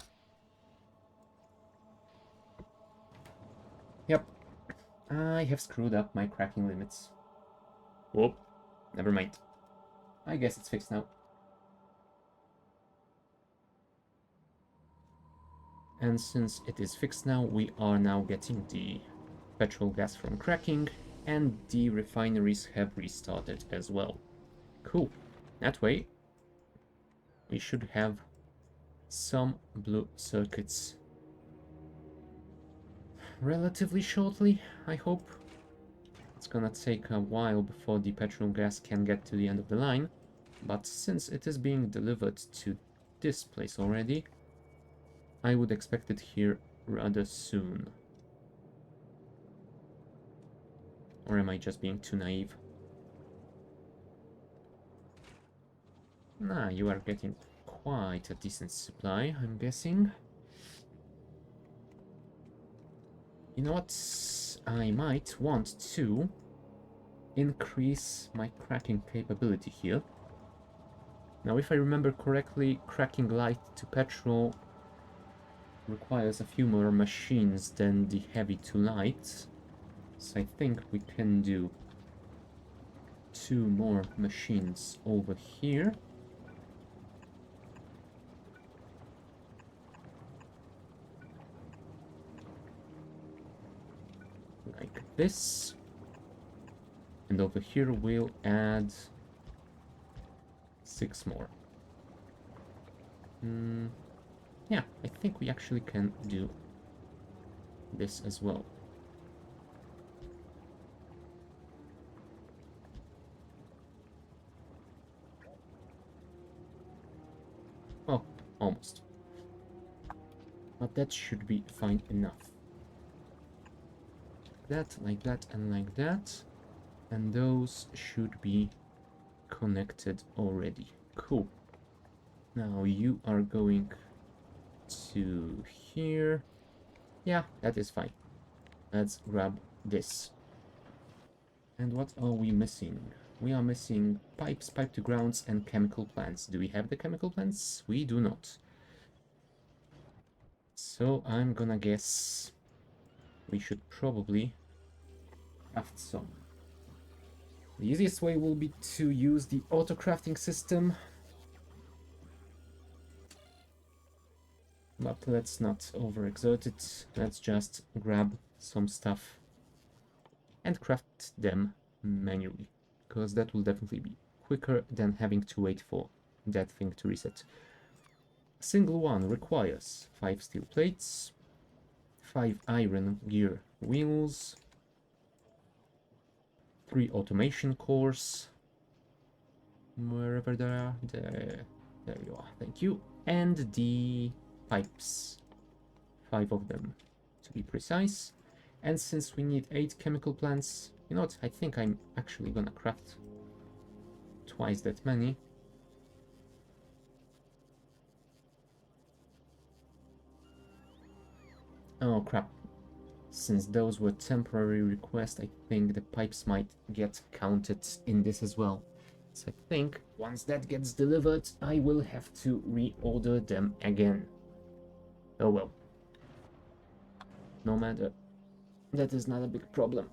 Speaker 1: Yep, I have screwed up my cracking limits. Whoop, never mind. I guess it's fixed now. And since it is fixed now, we are now getting the petrol gas from cracking, and the refineries have restarted as well. Cool. That way, we should have some blue circuits relatively shortly, I hope. It's gonna take a while before the petrol gas can get to the end of the line, but since it is being delivered to this place already, I would expect it here rather soon. Or am I just being too naive? Nah, you are getting quite a decent supply, I'm guessing. You know what? I might want to increase my cracking capability here. Now, if I remember correctly, cracking light to petrol requires a few more machines than the heavy to light. So I think we can do 2 more machines over here. Like this. And over here we'll add 6 more. Yeah, I think we actually can do this as well. Oh, almost. But that should be fine enough. That, like that, and like that. And those should be connected already. Cool. Now you are going to here. Yeah, that is fine. Let's grab this. And what are we missing? We are missing pipes, pipe to grounds, and chemical plants. Do we have the chemical plants? We do not. So I'm gonna guess we should probably craft some. The easiest way will be to use the auto crafting system. But let's not overexert it. Let's just grab some stuff and craft them manually, because that will definitely be quicker than having to wait for that thing to reset. A single one requires 5 steel plates, 5 iron gear wheels, 3 automation cores, wherever they are, there you are, thank you, and the pipes, 5 of them to be precise. And since we need 8 chemical plants, You know what? I think I'm actually gonna craft twice that many. Oh crap. Since those were temporary requests, I think the pipes might get counted in this as well. So I think once that gets delivered, I will have to reorder them again. Oh well. No matter. That is not a big problem.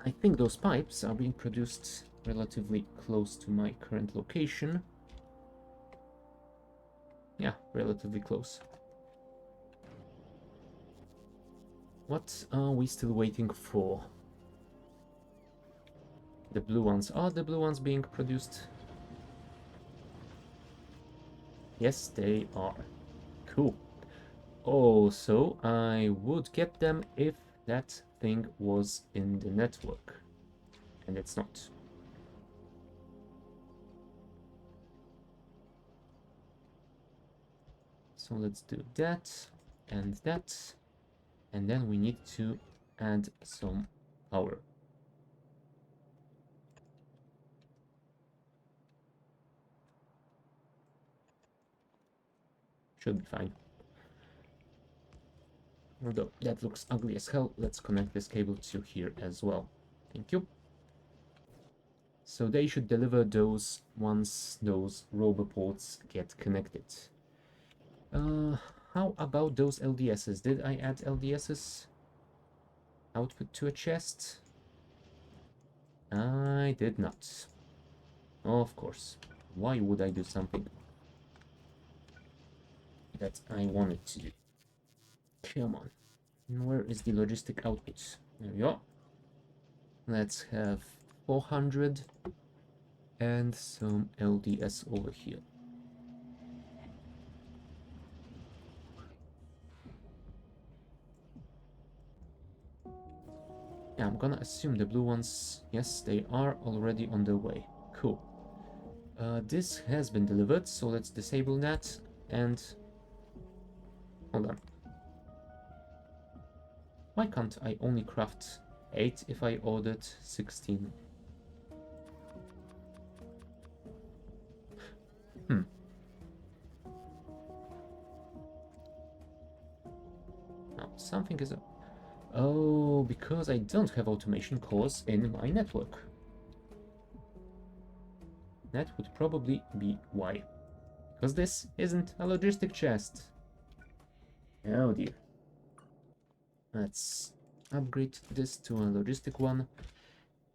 Speaker 1: I think those pipes are being produced relatively close to my current location. Yeah, relatively close. What are we still waiting for? The blue ones. Are the blue ones being produced? Yes, they are. Cool. Oh, so I would get them if that thing was in the network. And it's not. So let's do that, and then we need to add some power. Should be fine. Although that looks ugly as hell, let's connect this cable to here as well. Thank you. So they should deliver those once those roboports get connected. How about those LDSs? Did I add LDSs? Output to a chest? I did not. Of course. Why would I do something that I wanted to do? Come on. Where is the logistic output? There we go. Let's have 400 and some LDS over here. Yeah, I'm gonna assume the blue ones, yes, they are already on their way. Cool. This has been delivered, so let's disable that and... Hold on. Why can't I only craft 8 if I ordered 16? Now, something is up. Oh, because I don't have automation cores in my network. That would probably be why. Because this isn't a logistic chest. Oh dear. Let's upgrade this to a logistic one.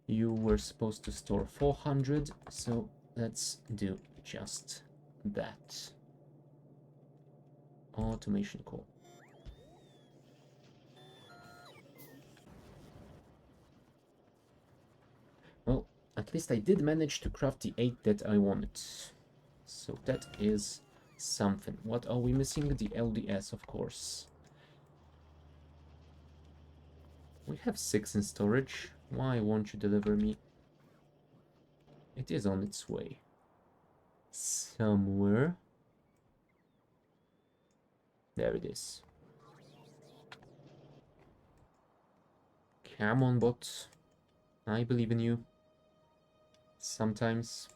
Speaker 1: You were supposed to store 400, so let's do just that. Automation core. Well, at least I did manage to craft the 8 that I wanted. So that is something. What are we missing? The LDS, of course. We have 6 in storage. Why won't you deliver me? It is on its way. Somewhere. There it is. Come on, bot. I believe in you. Sometimes.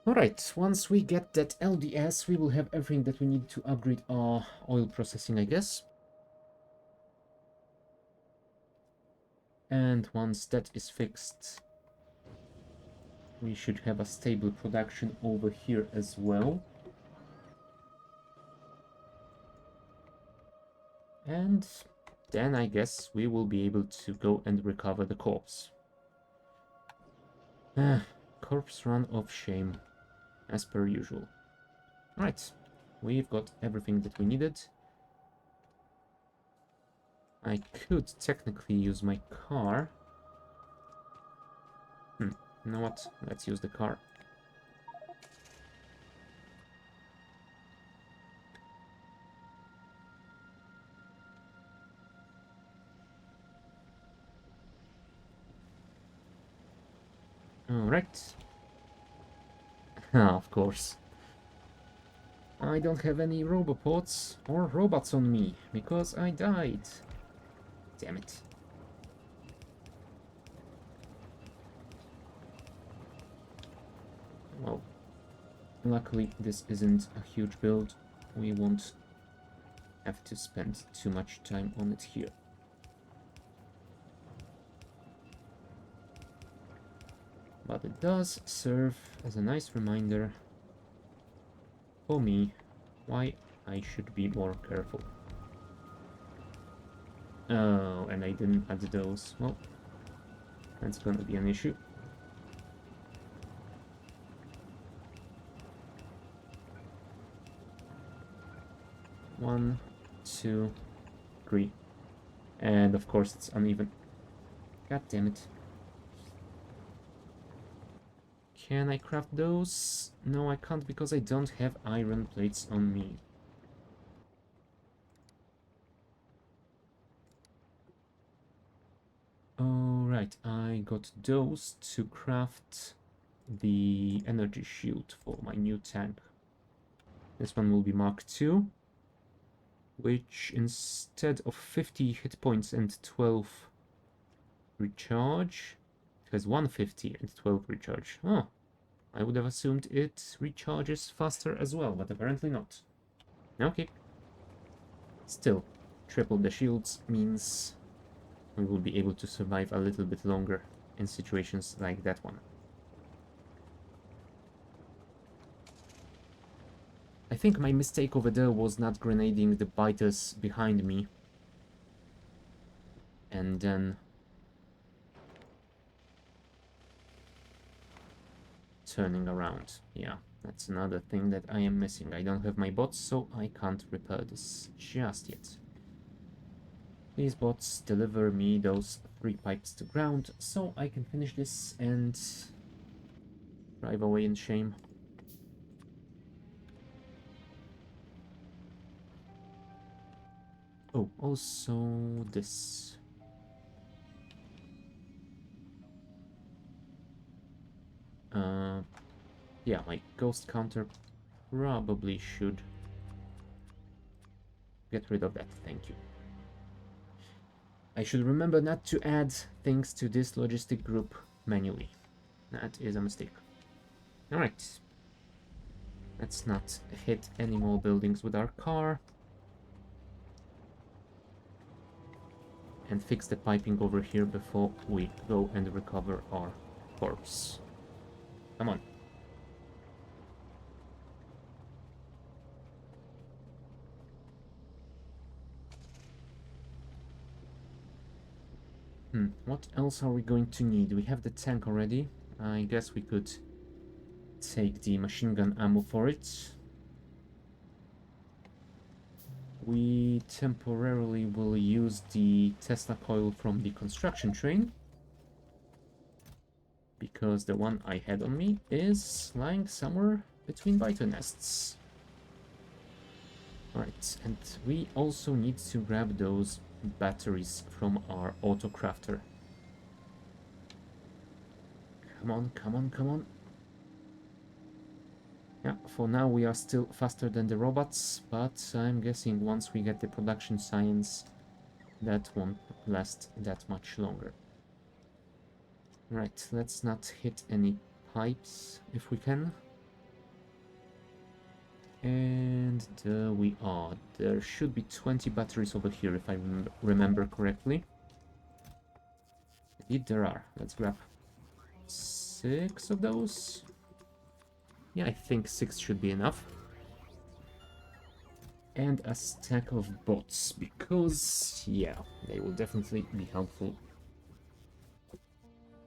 Speaker 1: Alright, once we get that LDS, we will have everything that we need to upgrade our oil processing, I guess. And once that is fixed, we should have a stable production over here as well. And then I guess we will be able to go and recover the corpse. Corpse run of shame, as per usual. Right, we've got everything that we needed. I could technically use my car. You know what? Let's use the car. Alright. Of course. I don't have any roboports or robots on me, because I died. Damn it. Well, luckily this isn't a huge build. We won't have to spend too much time on it here. But it does serve as a nice reminder for me why I should be more careful. Oh, and I didn't add those. Well, that's gonna be an issue. One, two, three. And of course it's uneven. God damn it. Can I craft those? No, I can't because I don't have iron plates on me. Alright, I got those to craft the energy shield for my new tank. This one will be Mark II, which instead of 50 hit points and 12 recharge, it has 150 and 12 recharge. Oh, I would have assumed it recharges faster as well, but apparently not. Okay. Still, triple the shields means we will be able to survive a little bit longer in situations like that one. I think my mistake over there was not grenading the biters behind me and then turning around. Yeah, that's another thing that I am missing. I don't have my bots, so I can't repair this just yet. Please, bots, deliver me those 3 pipes to ground so I can finish this and drive away in shame. Oh, also this. Yeah, my ghost counter probably should get rid of that, thank you. I should remember not to add things to this logistic group manually. That is a mistake. Alright. Let's not hit any more buildings with our car. And fix the piping over here before we go and recover our corpse. Come on. What else are we going to need? We have the tank already. I guess we could take the machine gun ammo for it. We temporarily will use the Tesla coil from the construction train, because the one I had on me is lying somewhere between biter nests. Alright, and we also need to grab those batteries from our auto crafter. Come on, come on, come on. Yeah, for now we are still faster than the robots, but I'm guessing once we get the production science, that won't last that much longer. Right, let's not hit any pipes if we can. And there we are. There should be 20 batteries over here if I remember correctly. Indeed there are. Let's grab 6 of those. Yeah, I think 6 should be enough. And a stack of bots, because, yeah, they will definitely be helpful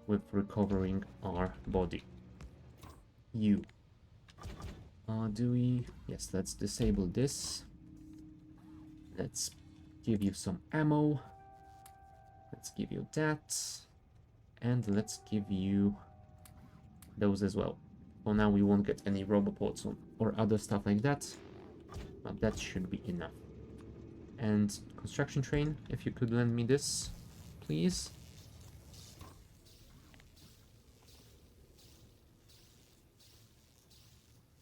Speaker 1: with recovering our body. You. Do we... Yes, let's disable this. Let's give you some ammo. Let's give you that. And let's give you those as well. For now, we won't get any roboports or other stuff like that. But that should be enough. And construction train, if you could lend me this, please.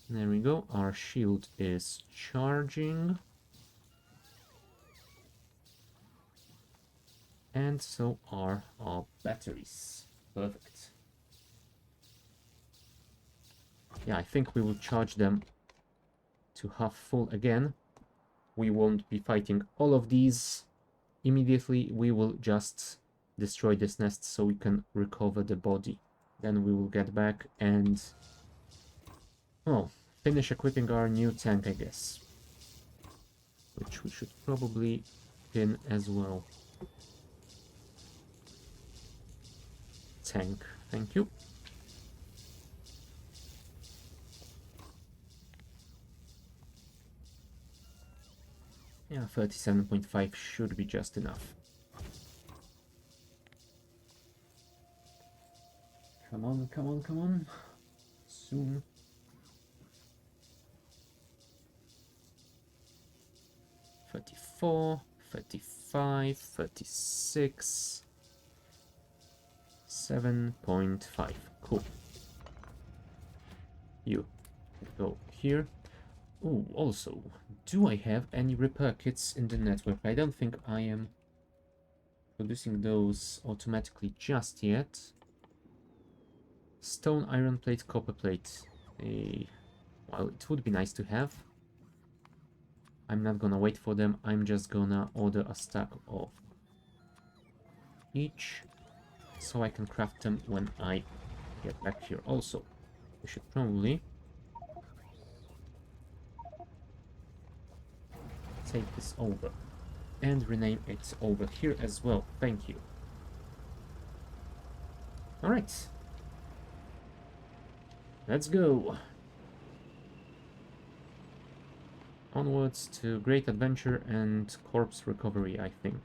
Speaker 1: There we go. Our shield is charging. And so are our batteries. Perfect. Yeah, I think we will charge them to half full again. We won't be fighting all of these immediately. We will just destroy this nest so we can recover the body. Then we will get back and... oh, finish equipping our new tank, I guess. Which we should probably pin as well. Tank, thank you. Yeah, 37.5 should be just enough. Come on, come on, come on. Soon. $34, $35, $36, 7.5. Cool. You go here. Oh, also, do I have any repair kits in the network? I don't think I am producing those automatically just yet. Stone, iron plate, copper plate. Well, it would be nice to have. I'm not gonna wait for them. I'm just gonna order a stack of each so I can craft them when I get back here. Also, we should probably take this over and rename it over here as well. Thank you. All right. Let's go. Onwards to great adventure and corpse recovery, I think.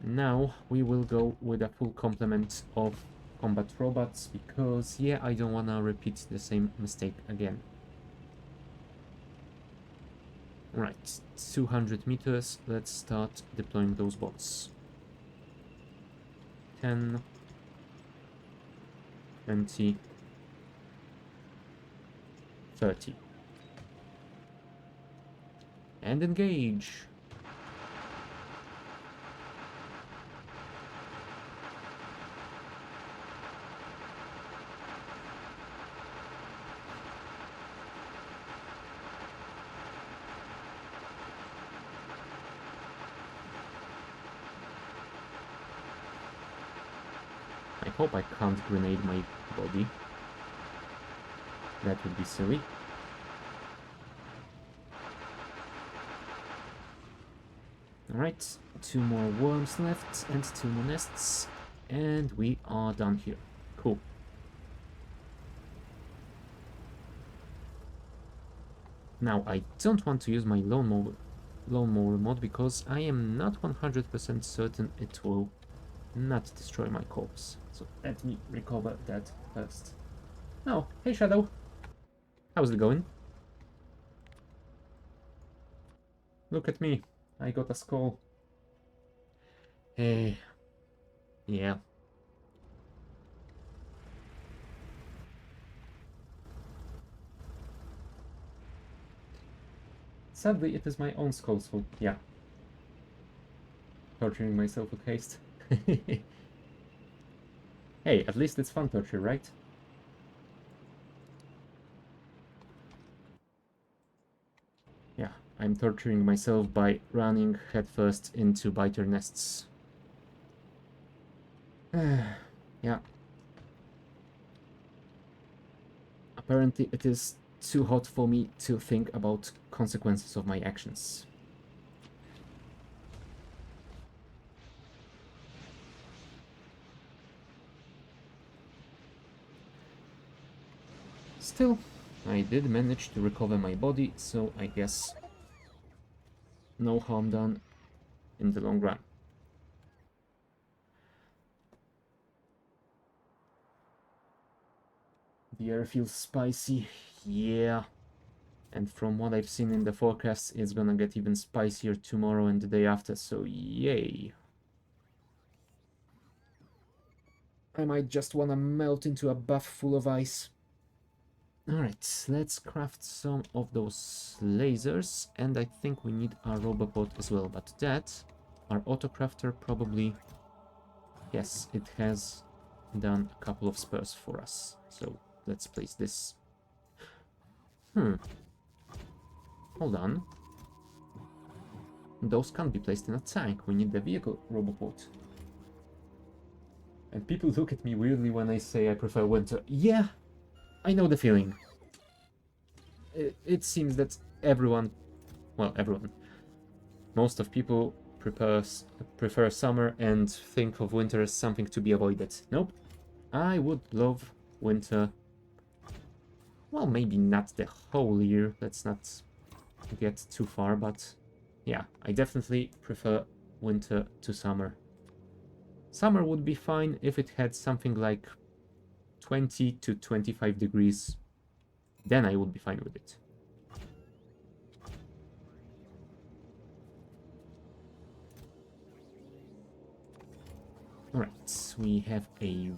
Speaker 1: Now we will go with a full complement of combat robots because, yeah, I don't want to repeat the same mistake again. Right, 200 meters. Let's start deploying those bots. 10, 20, 30. And engage. I hope I can't grenade my body. That would be silly. Alright, 2 more worms left and 2 more nests, and we are done here. Cool. Now, I don't want to use my lawnmower mod because I am not 100% certain it will not destroy my corpse. So let me recover that first. Oh, hey Shadow. How's it going? Look at me. I got a skull. Hey. Yeah. Sadly, it is my own skull, so yeah. Torturing myself with haste. Hey, at least it's fun torture, right? Yeah, I'm torturing myself by running headfirst into biter nests. Yeah. Apparently it is too hot for me to think about consequences of my actions. Still, I did manage to recover my body, so I guess no harm done in the long run. The air feels spicy, yeah. And from what I've seen in the forecast, it's gonna get even spicier tomorrow and the day after, so yay. I might just wanna melt into a bath full of ice. Alright, let's craft some of those lasers, and I think we need a robopod as well, but that our autocrafter probably... Yes, it has done a couple of spurs for us. So let's place this. Hold on. Those can't be placed in a tank. We need the vehicle roboport. And people look at me weirdly when I say I prefer winter. Yeah, I know the feeling. It seems that everyone, well, everyone, most of people prefer summer and think of winter as something to be avoided. Nope. I would love winter. Well, maybe not the whole year. Let's not get too far, but yeah, I definitely prefer winter to summer. Summer would be fine if it had something like 20 to 25 degrees. Then I would be fine with it. Alright, we have a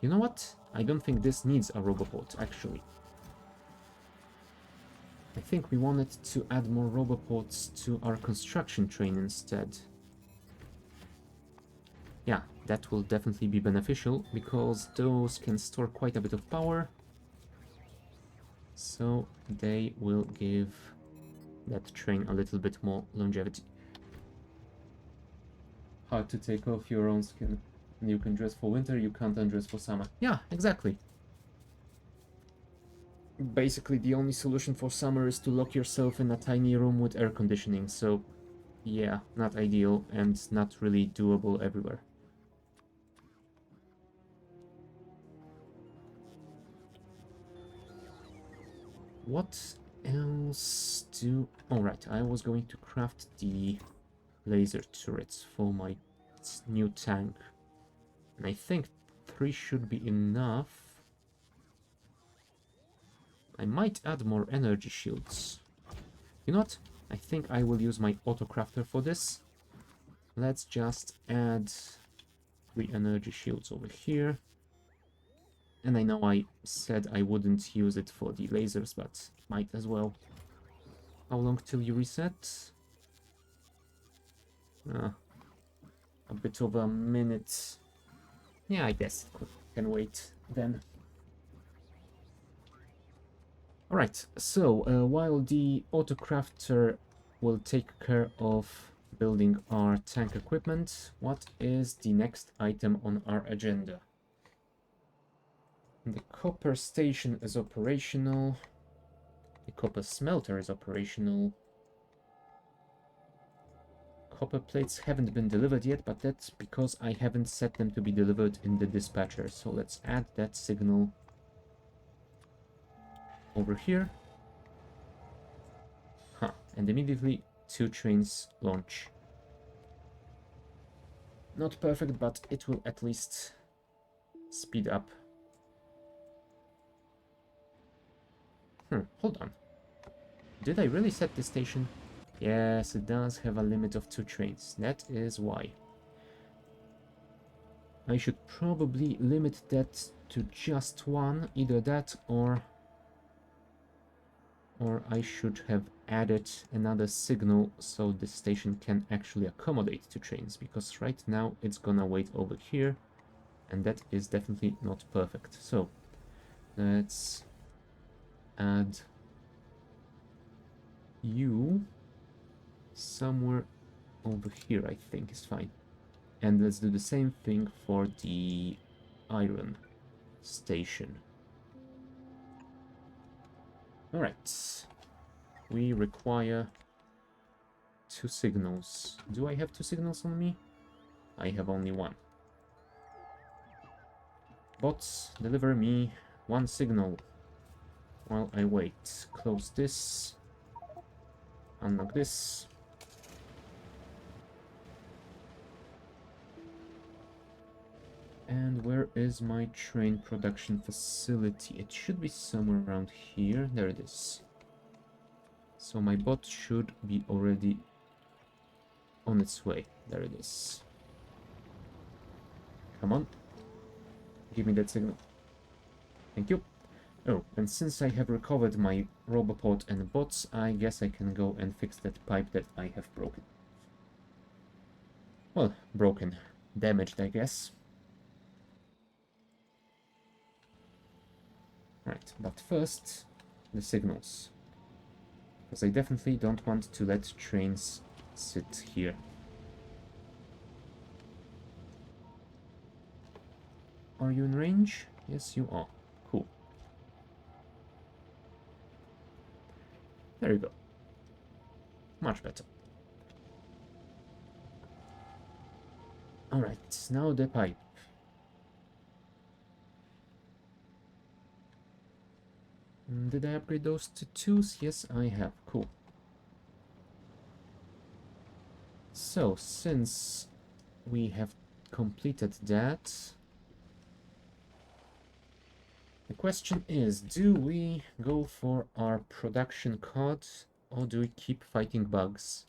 Speaker 1: You know what? I don't think this needs a roboport, actually. I think we wanted to add more roboports to our construction train instead. Yeah, that will definitely be beneficial, because those can store quite a bit of power. So they will give that train a little bit more longevity. Hard to take off your own skin. You can dress for winter, you can't undress for summer. Yeah, exactly. Basically, the only solution for summer is to lock yourself in a tiny room with air conditioning, so yeah, not ideal and not really doable everywhere. What else do... Alright, I was going to craft the laser turrets for my new tank. And I think 3 should be enough. I might add more energy shields. You know what? I think I will use my autocrafter for this. Let's just add 3 energy shields over here. And I know I said I wouldn't use it for the lasers, but might as well. How long till you reset? A bit over a minute. Yeah, I guess it can wait then. Alright, so while the autocrafter will take care of building our tank equipment, what is the next item on our agenda? The copper station is operational. The copper smelter is operational. Copper plates haven't been delivered yet, but that's because I haven't set them to be delivered in the dispatcher. So let's add that signal over here. And immediately 2 trains launch. Not perfect, but it will at least speed up. Hold on. Did I really set the station? Yes, it does have a limit of 2 trains. That is why. I should probably limit that to just 1, either that or I should have added another signal so the station can actually accommodate 2 trains, because right now it's gonna wait over here, and that is definitely not perfect. So let's add you somewhere over here, I think is fine. And let's do the same thing for the iron station. Alright. We require 2 signals. Do I have 2 signals on me? I have only 1. Bots, deliver me 1 signal while I wait. Close this. Unlock this. And where is my train production facility? It should be somewhere around here. There it is. So my bot should be already on its way. There it is. Come on. Give me that signal. Thank you. Oh, and since I have recovered my Robopod and bots, I guess I can go and fix that pipe that I have broken. Well, broken. Damaged, I guess. Right, but first, the signals. Because I definitely don't want to let trains sit here. Are you in range? Yes, you are. Cool. There you go. Much better. Alright, now the pipe. Did I upgrade those to 2s? Yes, I have. Cool. So, since we have completed that, the question is, do we go for our production card or do we keep fighting bugs?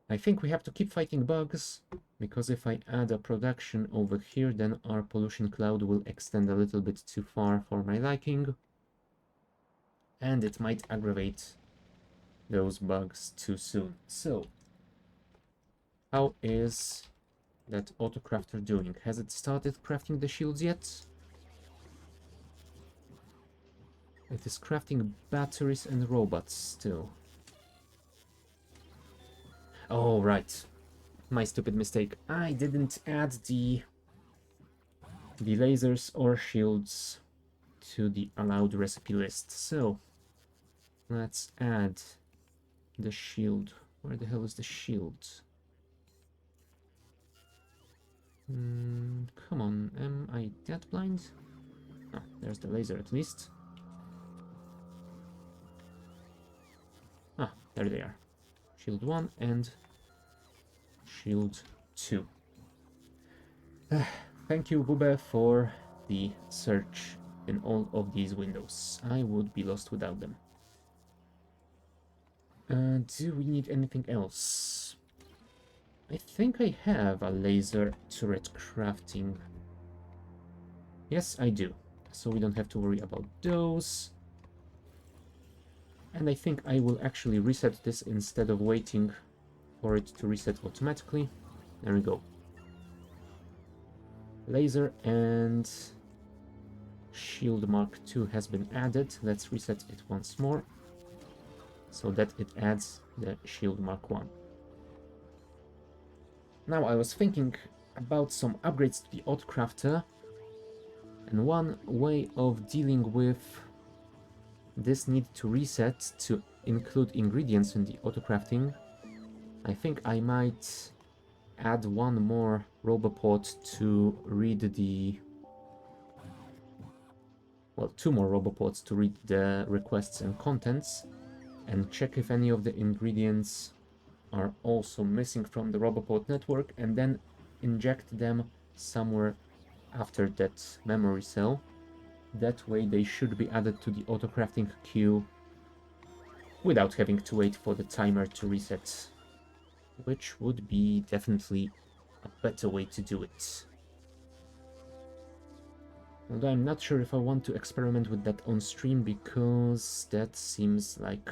Speaker 1: I think we have to keep fighting bugs, because if I add a production over here, then our pollution cloud will extend a little bit too far for my liking, and it might aggravate those bugs too soon. So, how is that autocrafter doing? Has it started crafting the shields yet? It is crafting batteries and robots still. Oh, right. My stupid mistake. I didn't add the lasers or shields to the allowed recipe list. So, let's add the shield. Where the hell is the shield? Come on, am I that blind? Ah, there's the laser at least. Ah, there they are. Shield 1 and shield 2. Thank you, Bube, for the search in all of these windows. I would be lost without them. Do we need anything else? I think I have a laser turret crafting. Yes, I do. So we don't have to worry about those. And I think I will actually reset this instead of waiting for it to reset automatically. There we go. Laser and shield mark 2 has been added. Let's reset it once more so that it adds the shield mark 1. Now I was thinking about some upgrades to the autocrafter, and one way of dealing with this need to reset to include ingredients in the autocrafting, I think I might add one more Robopod to read the... well, 2 more Robopods to read the requests and contents, and check if any of the ingredients are also missing from the Robopod network, and then inject them somewhere after that memory cell. That way they should be added to the autocrafting queue without having to wait for the timer to reset, which would be definitely a better way to do it. Although I'm not sure if I want to experiment with that on stream, because that seems like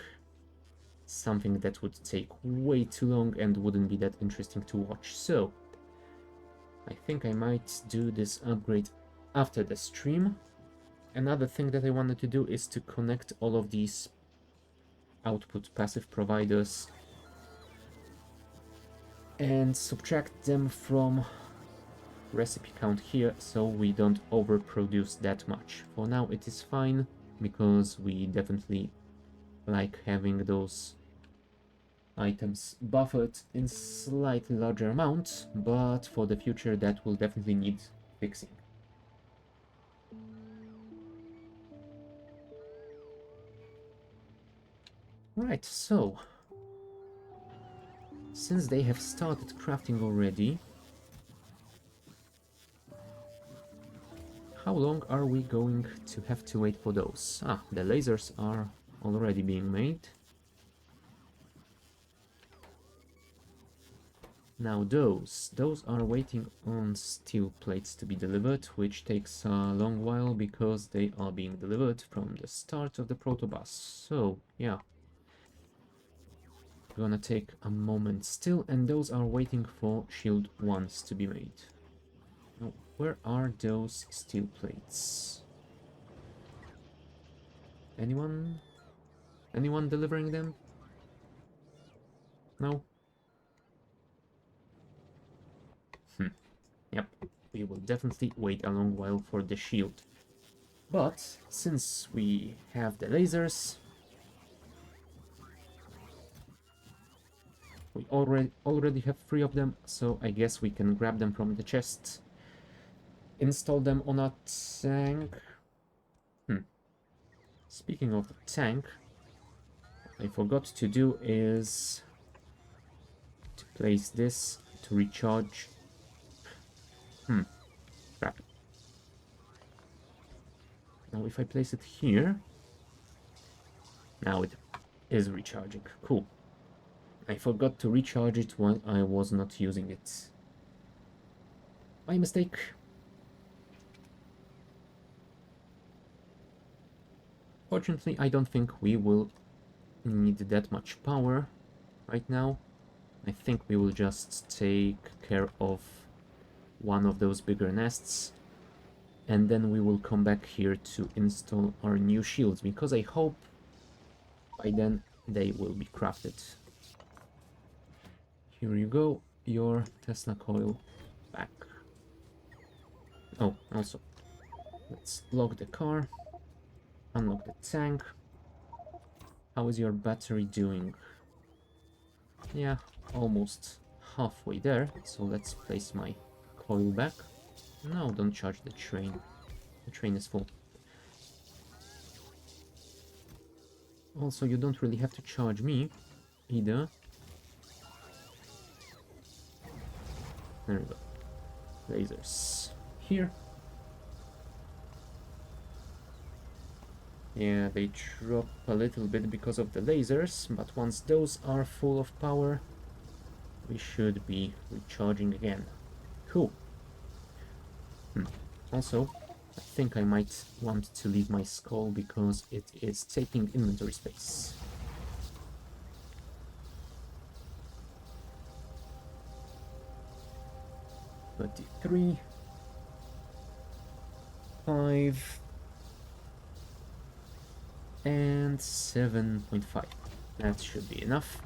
Speaker 1: something that would take way too long and wouldn't be that interesting to watch. So I think I might do this upgrade after the stream. Another thing that I wanted to do is to connect all of these output passive providers and subtract them from recipe count here, so we don't overproduce that much. For now it is fine, because we definitely like having those items buffered in slightly larger amounts, but for the future that will definitely need fixing. Right, so since they have started crafting already, how long are we going to have to wait for those? Ah, the lasers are already being made. Now those are waiting on steel plates to be delivered, which takes a long while because they are being delivered from the start of the protobus. So yeah, gonna take a moment still, and those are waiting for shield ones to be made. Now, where are those steel plates? Anyone? Anyone delivering them? No? Yep, we will definitely wait a long while for the shield. But since we have the lasers, we already have 3 of them, so I guess we can grab them from the chest, install them on a tank. Speaking of the tank, what I forgot to do is to place this to recharge. Crap. Now if I place it here, now it is recharging. Cool. I forgot to recharge it while I was not using it. My mistake. Fortunately, I don't think we will need that much power right now. I think we will just take care of one of those bigger nests, and then we will come back here to install our new shields, because I hope by then they will be crafted. Here you go, your Tesla coil back. Oh, also, let's lock the car, unlock the tank. How is your battery doing? Yeah, almost halfway there, so let's place my coil back. No, don't charge the train. The train is full. Also, you don't really have to charge me either. There we go. Lasers here. Yeah, they drop a little bit because of the lasers, but once those are full of power, we should be recharging again. Cool. Also, I think I might want to leave my skull because it is taking inventory space. But 3, 5, and 7.5. That should be enough.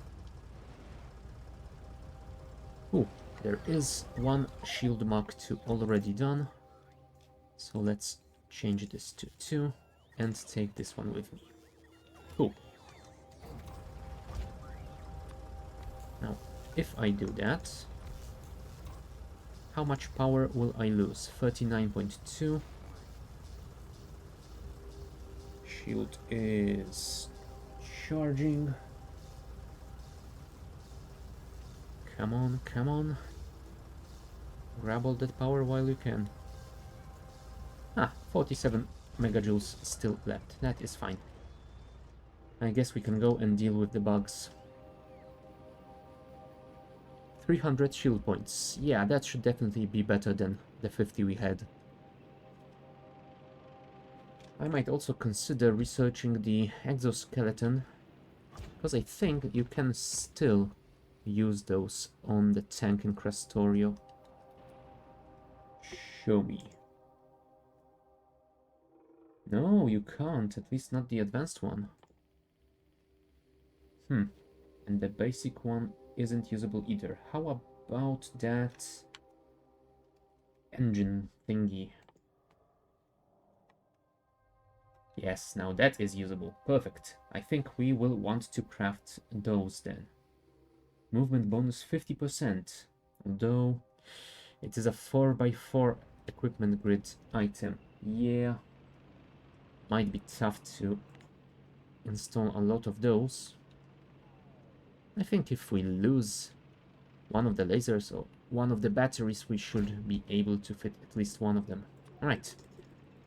Speaker 1: Ooh, there is one shield mark 2 already done. So let's change this to 2 and take this one with me. Cool. Now, if I do that, how much power will I lose? 39.2. Shield is charging. Come on, come on. Grab all that power while you can. 47 megajoules still left. That is fine. I guess we can go and deal with the bugs. 300 shield points. Yeah, that should definitely be better than the 50 we had. I might also consider researching the exoskeleton, because I think you can still use those on the tank in Krastorio. Show me. No, you can't, at least not the advanced one. And the basic one isn't usable either. How about that engine thingy? Yes, now that is usable. Perfect. I think we will want to craft those then. Movement bonus 50%. Although it is a 4x4 equipment grid item. Yeah. Might be tough to install a lot of those. I think if we lose one of the lasers or one of the batteries, we should be able to fit at least one of them. Alright.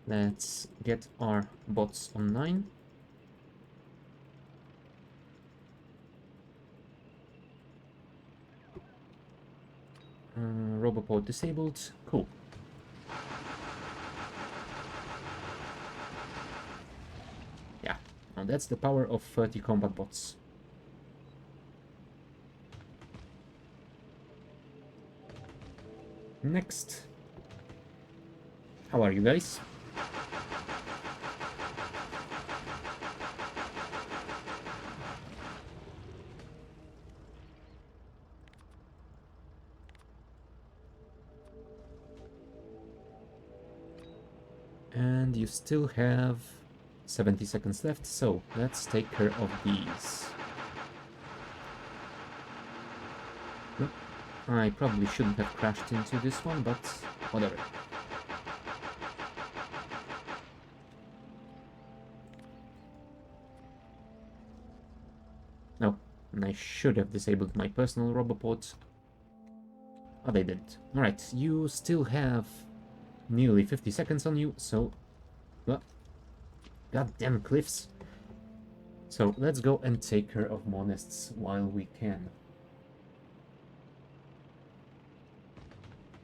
Speaker 1: Let's get our bots online. Roboport disabled. Cool. Yeah, now that's the power of 30 combat bots. Next. How are you guys? And you still have 70 seconds left, so let's take care of these. I probably shouldn't have crashed into this one, but whatever. No, I should have disabled my personal Roboport. Oh, they didn't. Alright, you still have nearly 50 seconds on you, so... Well, goddamn cliffs. So let's go and take care of more nests while we can.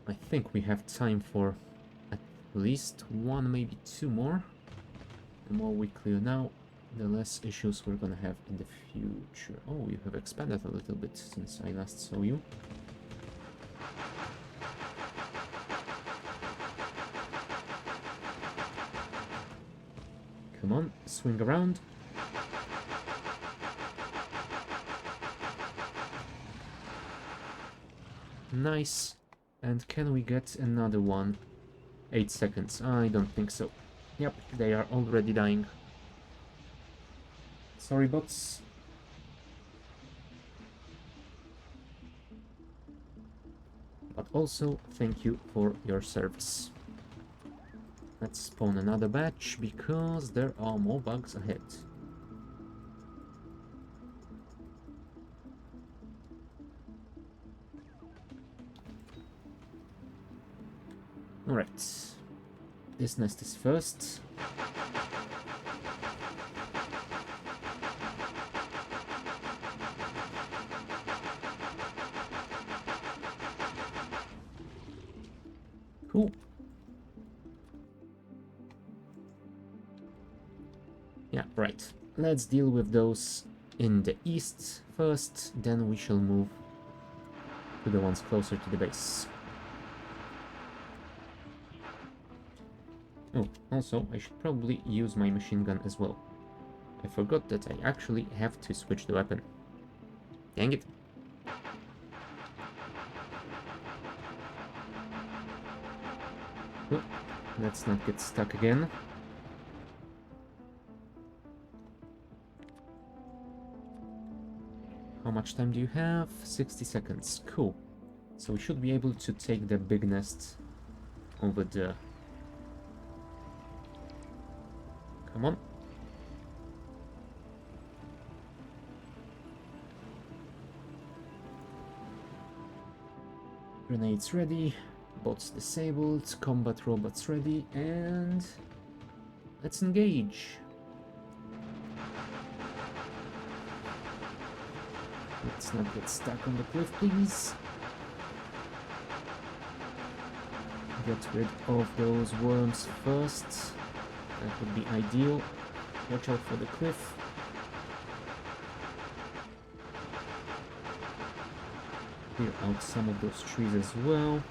Speaker 1: I think we have time for at least one, maybe two more. The more we clear now, the less issues we're gonna have in the future. Oh, you have expanded a little bit since I last saw you. Come on, swing around. Nice. And can we get another one? 8 seconds. I don't think so. Yep, they are already dying. Sorry, bots. But also, thank you for your service. Let's spawn another batch, because there are more bugs ahead. Alright. This nest is first. Cool. Yeah, right. Let's deal with those in the east first, then we shall move to the ones closer to the base. Oh, also, I should probably use my machine gun as well. I forgot that I actually have to switch the weapon. Dang it. Oh, let's not get stuck again. How much time do you have? 60 seconds. Cool. So we should be able to take the big nest over there. Come on. Grenades ready. Bots disabled. Combat robots ready. And... let's engage. Let's not get stuck on the cliff, please. Get rid of those worms first. That would be ideal. Watch out for the cliff. Clear out some of those trees as well.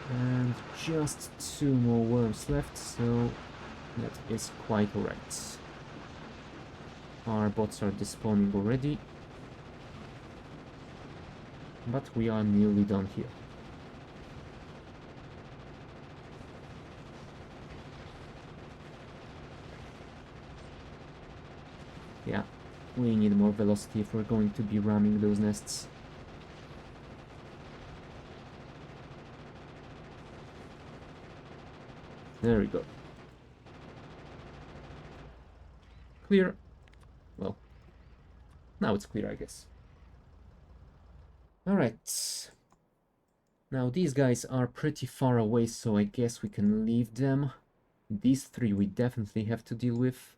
Speaker 1: And just 2 more worms left, so that is quite alright. Our bots are despawning already, but we are nearly done here. Yeah, we need more velocity if we're going to be ramming those nests. There we go. Clear. Well, now it's clear, I guess. Alright. Now these guys are pretty far away, so I guess we can leave them. These 3 we definitely have to deal with.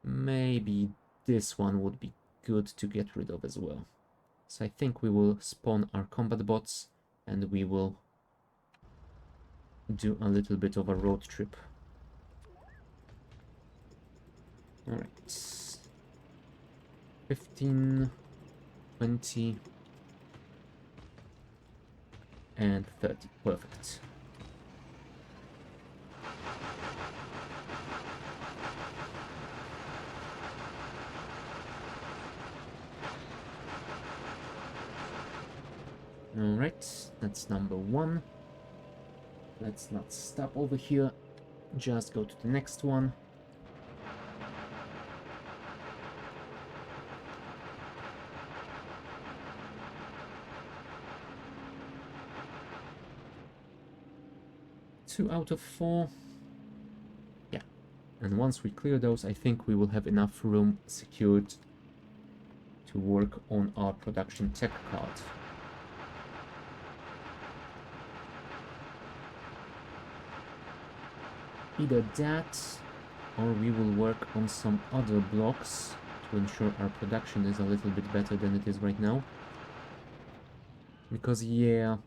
Speaker 1: Maybe this one would be good to get rid of as well. So I think we will spawn our combat bots and we will do a little bit of a road trip. Alright. 15, 20, and 30. Perfect. Alright, that's number 1. Let's not stop over here. Just go to the next one. Two out of 4. Yeah. And once we clear those, I think we will have enough room secured to work on our production tech card. Either that, or we will work on some other blocks to ensure our production is a little bit better than it is right now. Because, yeah,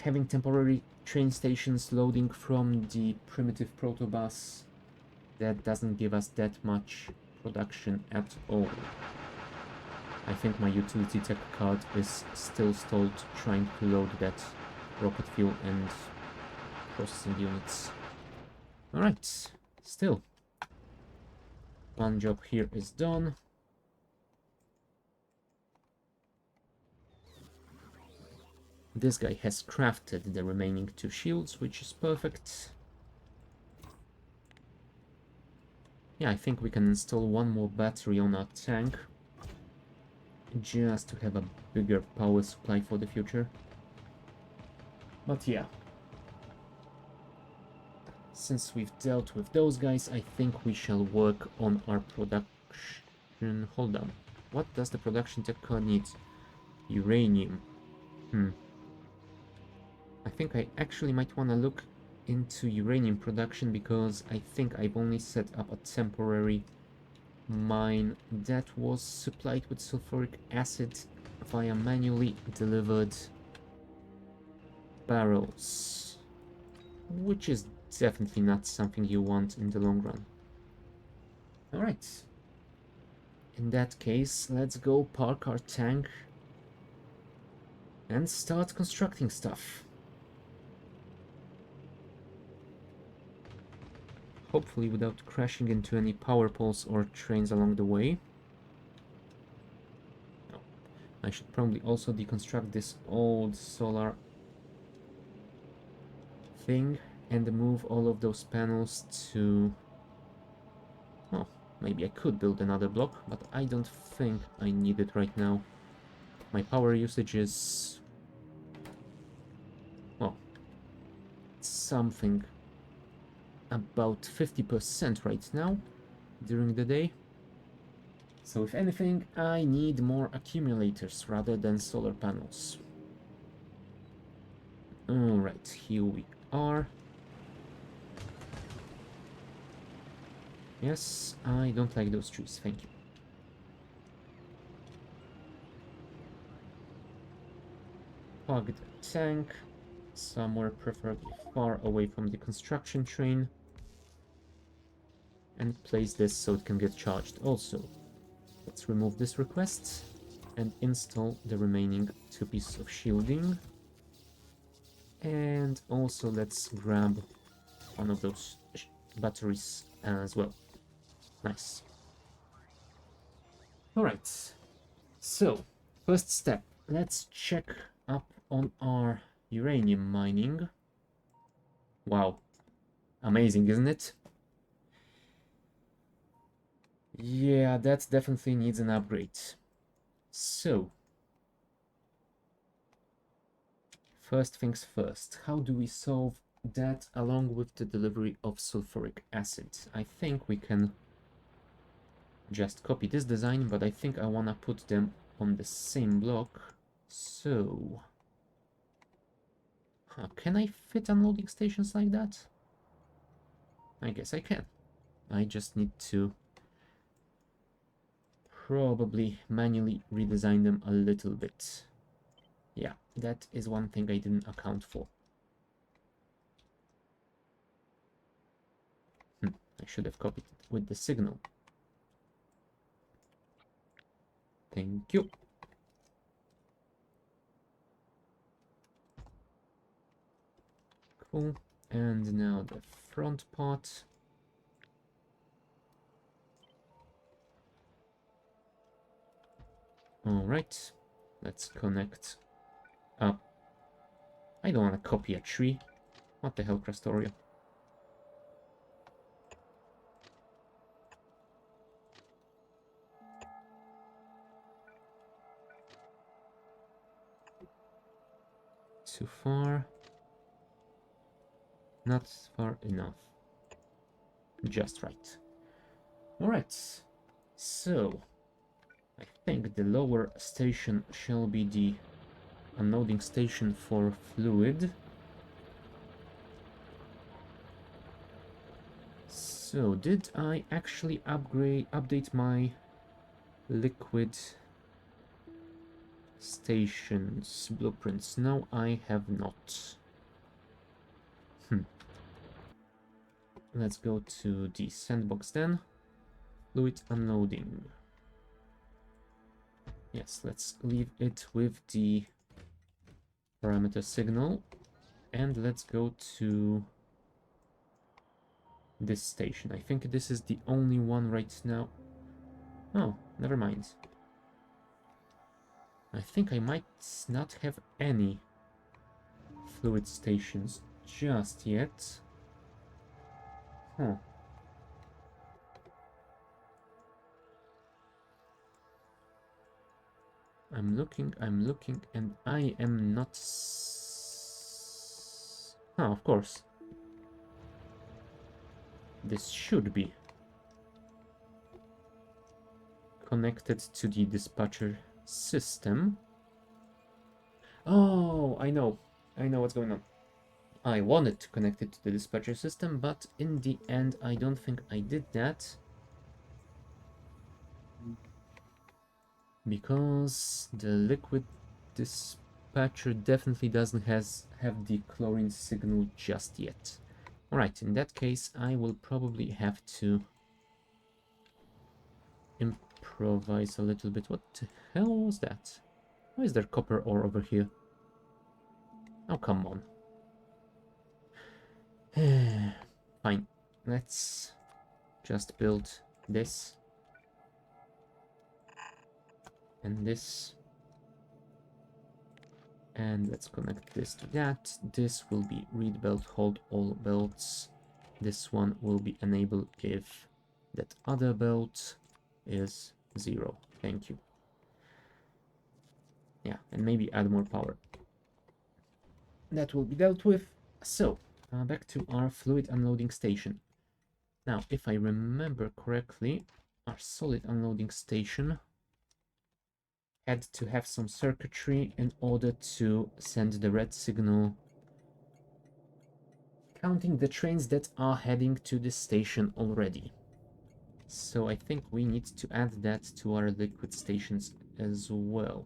Speaker 1: having temporary train stations loading from the primitive protobus, that doesn't give us that much production at all. I think my utility tech card is still stalled trying to load that rocket fuel and processing units. Alright, still. One job here is done. This guy has crafted the remaining 2 shields, which is perfect. Yeah, I think we can install one more battery on our tank, just to have a bigger power supply for the future. But yeah, since we've dealt with those guys, I think we shall work on our production. Hold on. What does the production tech card need? Uranium. I think I actually might want to look into uranium production, because I think I've only set up a temporary mine that was supplied with sulfuric acid via manually delivered barrels, which is definitely not something you want in the long run. Alright. In that case, let's go park our tank and start constructing stuff. Hopefully without crashing into any power poles or trains along the way. Oh, I should probably also deconstruct this old solar thing and move all of those panels to... Oh, maybe I could build another block, but I don't think I need it right now. My power usage is... well, something about 50% right now during the day. So if anything, I need more accumulators rather than solar panels. Alright, here we are. Yes, I don't like those trees, thank you. Park the tank somewhere preferably far away from the construction train, and place this so it can get charged also. Let's remove this request and install the remaining 2 pieces of shielding. And also let's grab one of those batteries as well. Nice. Alright, so first step, let's check up on our uranium mining. Wow, amazing, isn't it? Yeah, that definitely needs an upgrade. So, first things first, how do we solve that along with the delivery of sulfuric acid? I think we can just copy this design, but I think I want to put them on the same block. So, can I fit unloading stations like that? I guess I can. I just need to probably manually redesign them a little bit. Yeah, that is one thing I didn't account for. I should have copied it with the signal. Thank you. Cool. And now the front part. Alright, let's connect up. I don't want to copy a tree. What the hell, Krastorio? Too far. Not far enough. Just right. Alright, so I think the lower station shall be the unloading station for fluid. So, did I actually update my liquid stations blueprints? No, I have not. Let's go to the sandbox then. Fluid unloading. Yes, let's leave it with the parameter signal. And let's go to this station. I think this is the only one right now. Oh, never mind. I think I might not have any fluid stations just yet. Huh. I'm looking, and I am not... Oh, of course. This should be connected to the dispatcher system. Oh, I know what's going on. I wanted to connect it to the dispatcher system, but in the end, I don't think I did that. Because the liquid dispatcher definitely doesn't have the chlorine signal just yet. Alright, in that case, I will probably have to improvise a little bit. What the hell was that? Why is there copper ore over here? Oh, come on. Fine, let's just build this. And this. And let's connect this to that. This will be read belt, hold all belts. This one will be enabled if that other belt is 0. Thank you. Yeah, and maybe add more power. That will be dealt with. So, back to our fluid unloading station. Now, if I remember correctly, our solid unloading station had to have some circuitry in order to send the red signal, counting the trains that are heading to the station already. So I think we need to add that to our liquid stations as well.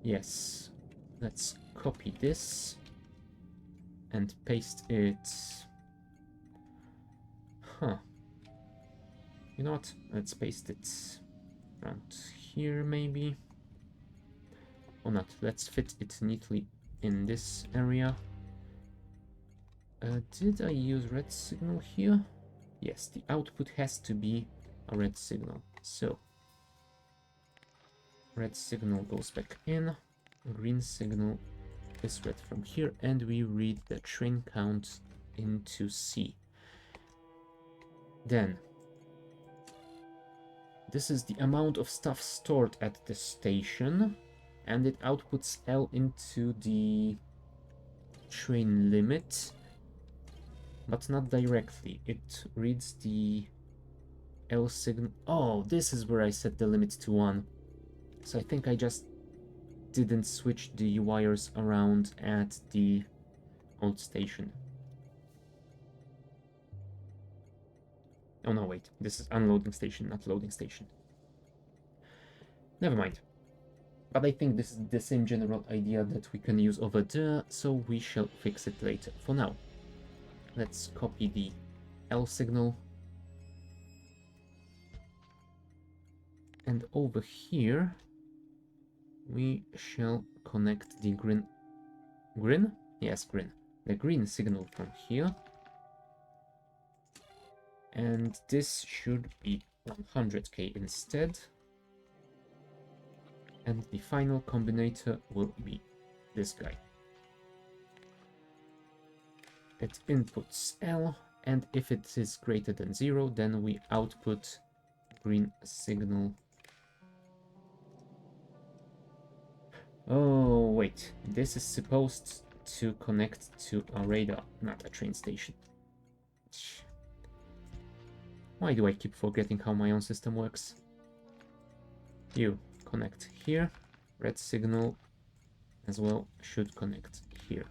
Speaker 1: Yes, let's copy this and paste it. Huh. You know what? Let's paste it around here maybe. Or not. Let's fit it neatly in this area. Did I use red signal here? Yes, the output has to be a red signal. So, red signal goes back in. Green signal is read from here, and we read the train count into C. Then, this is the amount of stuff stored at the station, and it outputs L into the train limit, but not directly. It reads the L signal. Oh, this is where I set the limit to 1. So I think I just didn't switch the wires around at the old station. Oh no, wait, this is unloading station, not loading station. Never mind. But I think this is the same general idea that we can use over there, so we shall fix it later. For now, let's copy the L signal. And over here, we shall connect the green... Green? Yes, green. The green signal from here. And this should be 100k instead. And the final combinator will be this guy. It inputs L, and if it is greater than 0, then we output green signal. Oh, wait. This is supposed to connect to a radar, not a train station. Why do I keep forgetting how my own system works? You connect here. Red signal as well should connect here.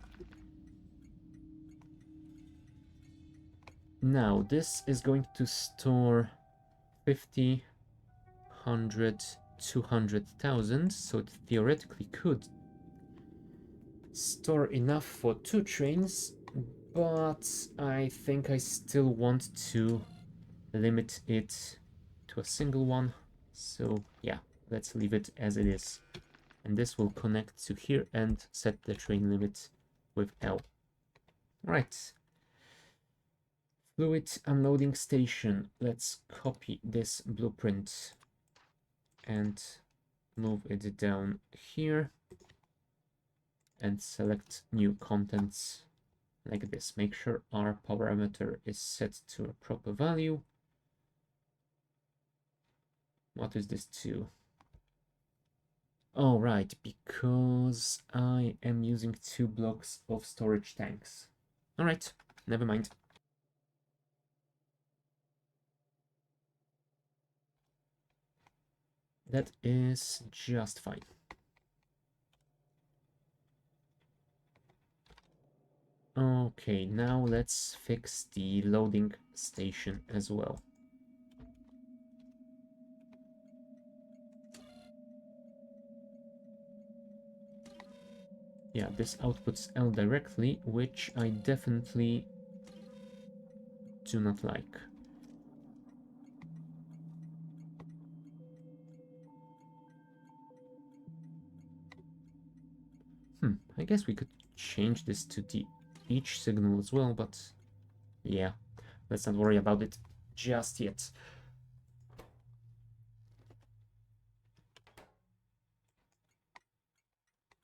Speaker 1: Now, this is going to store 50, 100, 200,000, so it theoretically could store enough for 2 trains, but I think I still want to limit it to a single one, so yeah, let's leave it as it is. And this will connect to here and set the train limit with L. Right. Fluid unloading station. Let's copy this blueprint and move it down here and select new contents like this. Make sure our parameter is set to a proper value. What is this to? Oh, right, because I am using 2 blocks of storage tanks. All right, never mind. That is just fine. Okay, now let's fix the loading station as well. Yeah, this outputs L directly, which I definitely do not like. I guess we could change this to the each signal as well, but yeah, let's not worry about it just yet.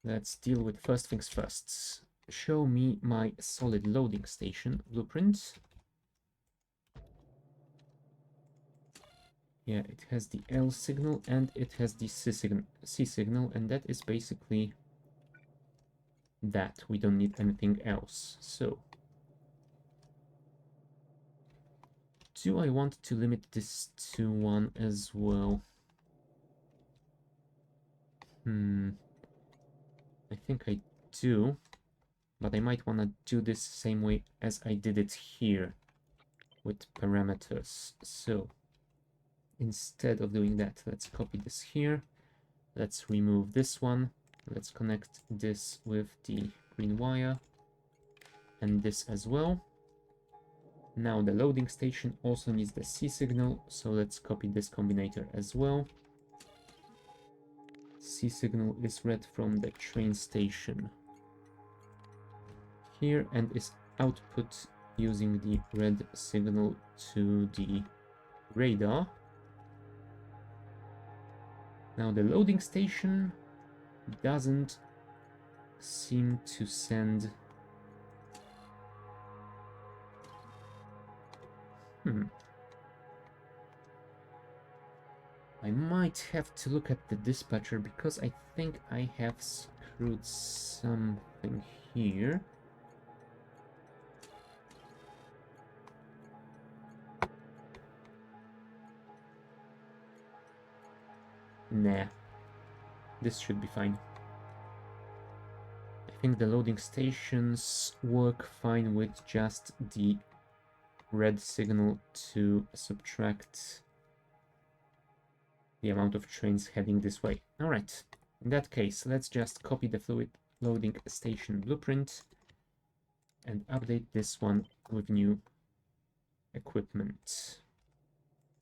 Speaker 1: Let's deal with first things first. Show me my solid loading station blueprint. Yeah, it has the L signal and it has the C signal, and that is basically that. We don't need anything else. So, do I want to limit this to 1 as well? I think I do, but I might want to do this same way as I did it here with parameters. So, instead of doing that, let's copy this here. Let's remove this one. Let's connect this with the green wire and this as well. Now the loading station also needs the C signal, so let's copy this combinator as well. C signal is read from the train station here and is output using the red signal to the radar. Now the loading station doesn't seem to send... I might have to look at the dispatcher because I think I have screwed something here. Nah, this should be fine. I think the loading stations work fine with just the red signal to subtract the amount of trains heading this way. Alright, in that case, let's just copy the fluid loading station blueprint and update this one with new equipment.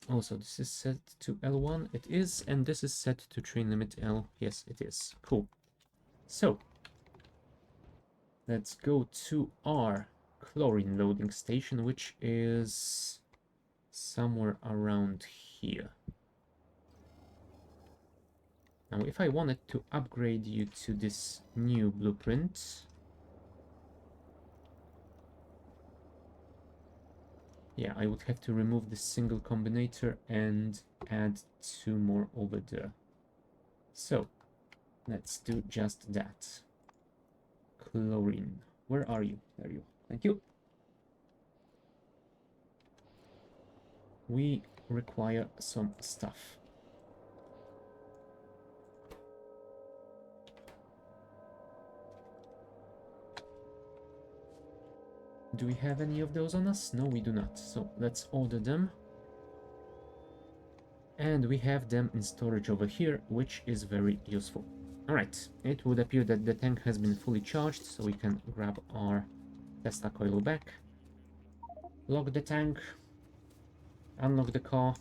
Speaker 1: Also, this is set to L1, it is, and this is set to train limit L, yes, it is. Cool. So, let's go to our chlorine loading station, which is somewhere around here. Now, if I wanted to upgrade you to this new blueprint, yeah, I would have to remove this single combinator and add 2 more over there. So, let's do just that. Chlorine. Where are you? There you are. Thank you. We require some stuff. Do we have any of those on us? No, we do not. So let's order them. And we have them in storage over here, which is very useful. Alright, it would appear that the tank has been fully charged, so we can grab our Tesla coil back. Lock the tank. Unlock the car.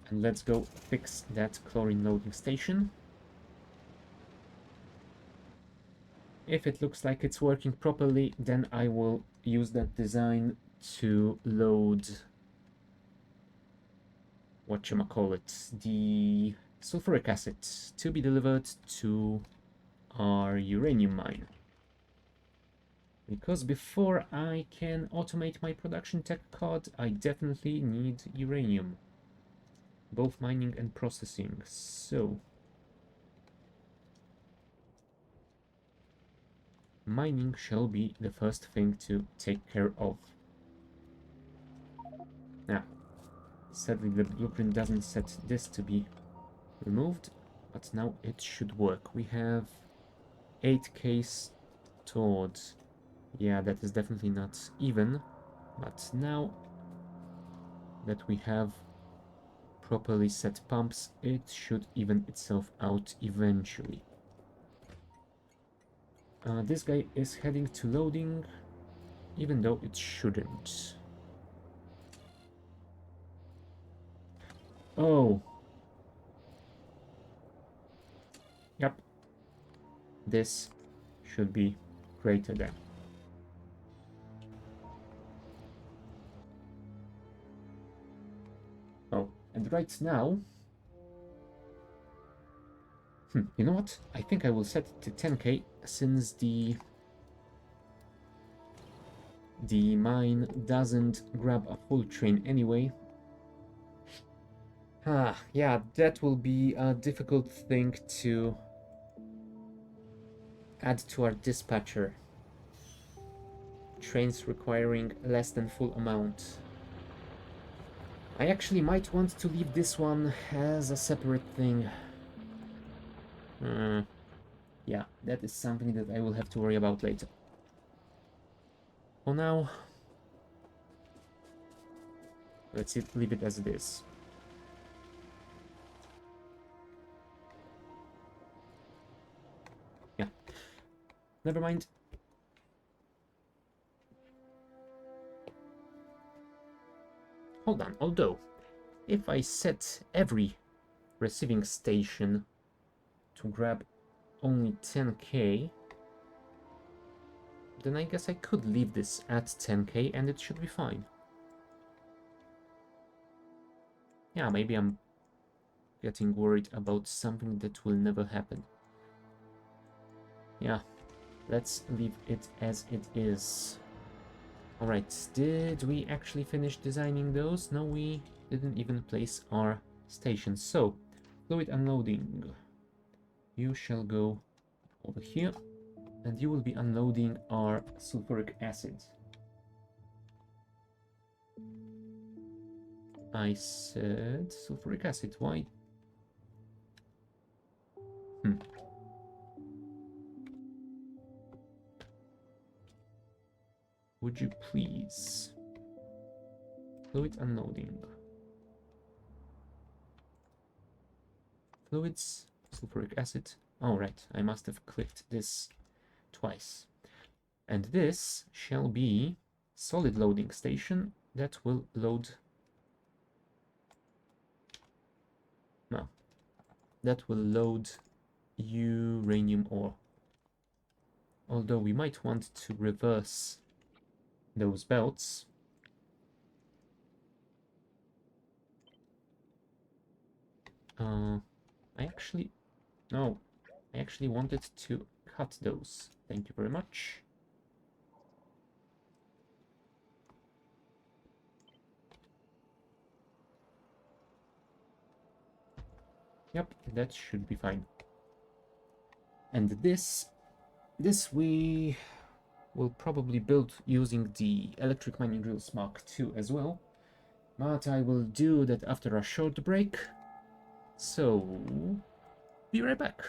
Speaker 1: And let's go fix that chlorine loading station. If it looks like it's working properly, then I will use that design to load whatchamacallit, the sulfuric acid to be delivered to our uranium mine. Because before I can automate my production tech card, I definitely need uranium. Both mining and processing. So mining shall be the first thing to take care of. Now, sadly the blueprint doesn't set this to be removed, but now it should work. We have 8k stored. Yeah, that is definitely not even, but now that we have properly set pumps, it should even itself out eventually. This guy is heading to loading, even though it shouldn't. Oh. Yep. This should be greater than. Oh, and right now... you know what? I think I will set it to 10k, since the mine doesn't grab a full train anyway. Yeah, that will be a difficult thing to add to our dispatcher. Trains requiring less than full amount. I actually might want to leave this one as a separate thing. Yeah, that is something that I will have to worry about later. For now, let's leave it as it is. Yeah, never mind. Hold on, although, if I set every receiving station to grab only 10k, then I guess I could leave this at 10k and it should be fine. Yeah, maybe I'm getting worried about something that will never happen. Yeah, let's leave it as it is. Alright, did we actually finish designing those? No, we didn't even place our stations. So, fluid unloading. You shall go over here, and you will be unloading our sulfuric acid. I said sulfuric acid, why? Would you please? Fluid unloading. Fluids, sulfuric acid. Oh, right, I must have clicked this twice. And this shall be solid loading station that will load. No, that will load uranium ore. Although we might want to reverse those belts. I actually wanted to cut those. Thank you very much. Yep, that should be fine. And this we will probably build using the electric mining drills Mark II as well. But I will do that after a short break. So, be right back.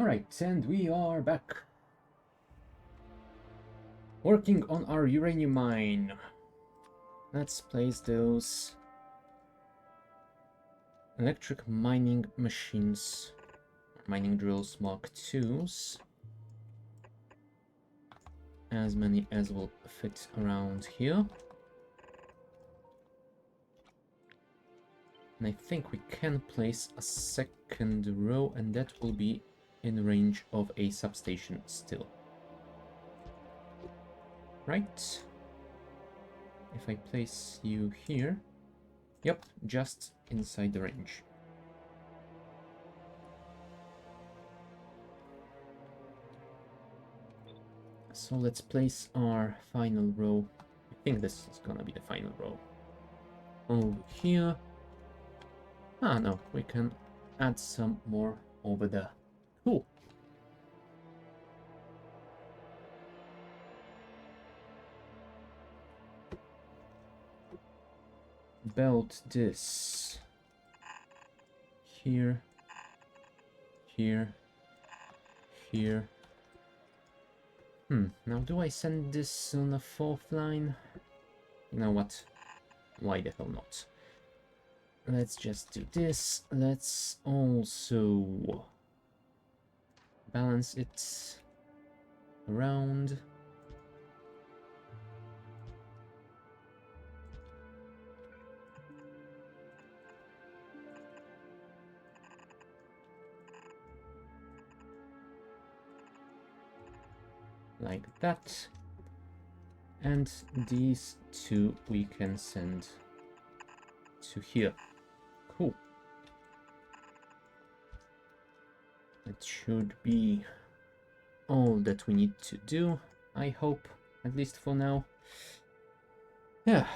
Speaker 1: Alright, and we are back. Working on our uranium mine. Let's place those electric mining machines, mining drills Mark IIs. As many as will fit around here. And I think we can place a second row, and that will be in range of a substation still. Right? If I place you here, yep, just inside the range. So let's place our final row. I think this is gonna be the final row. Over here. Ah, no, we can add some more over there. Cool. Belt this here, here, here. Now do I send this on a 4th line? You know what? Why the hell not? Let's just do this. Let's also balance it around. Like that. And these two we can send to here. Cool. That should be all that we need to do, I hope, at least for now. Yeah.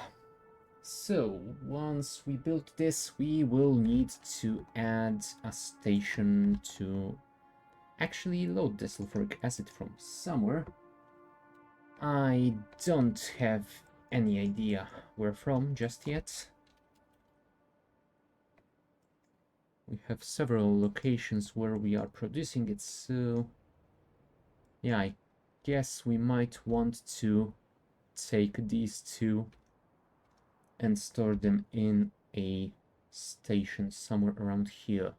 Speaker 1: So, once we build this, we will need to add a station to actually load the sulfuric acid from somewhere. I don't have any idea where from just yet. We have several locations where we are producing it, so yeah, I guess we might want to take these two and store them in a station somewhere around here.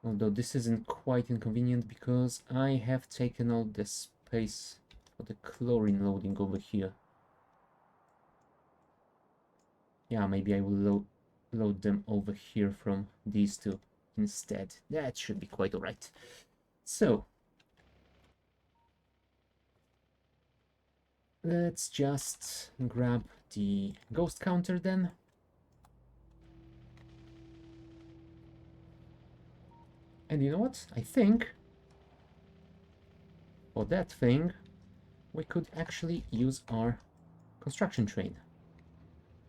Speaker 1: Although this isn't quite inconvenient because I have taken all the space for the chlorine loading over here. Yeah, maybe I will load them over here from these two instead. That should be quite alright. So, let's just grab the ghost counter then. And you know what? I think for that thing we could actually use our construction train.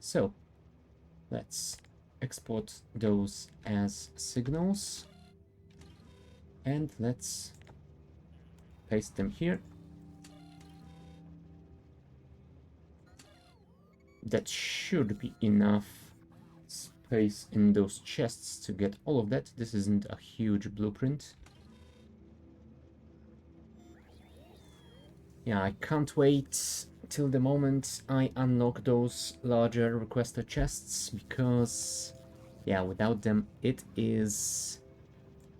Speaker 1: So let's export those as signals and let's paste them here. That should be enough space in those chests to get all of that. This isn't a huge blueprint. Yeah, I can't wait till the moment I unlock those larger requester chests, because, yeah, without them it is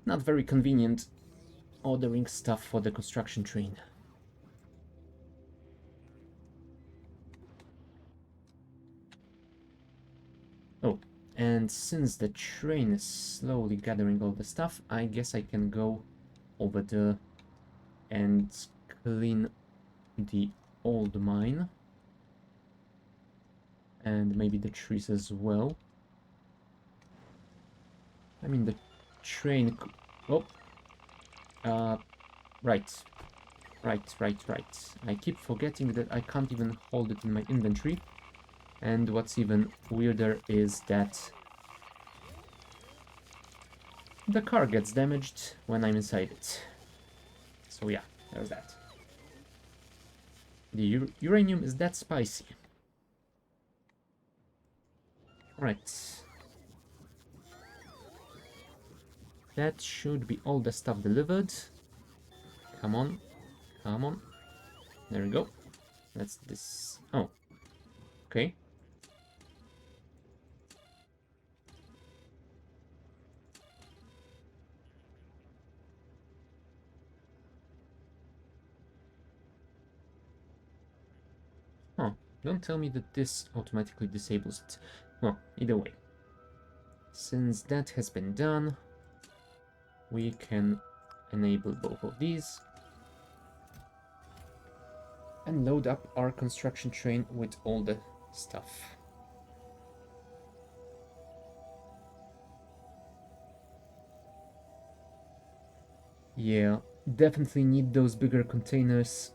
Speaker 1: not very convenient ordering stuff for the construction train. Oh, and since the train is slowly gathering all the stuff, I guess I can go over there and clean the old mine. And maybe the trees as well. I mean, the train... Oh! Right. Right. I keep forgetting that I can't even hold it in my inventory. And what's even weirder is that the car gets damaged when I'm inside it. So yeah, there's that. The uranium is that spicy. Right. That should be all the stuff delivered. Come on, come on. There we go. That's this. Oh, okay. Huh. Don't tell me that this automatically disables it. Well, either way. Since that has been done, we can enable both of these and load up our construction train with all the stuff. Yeah, definitely need those bigger containers,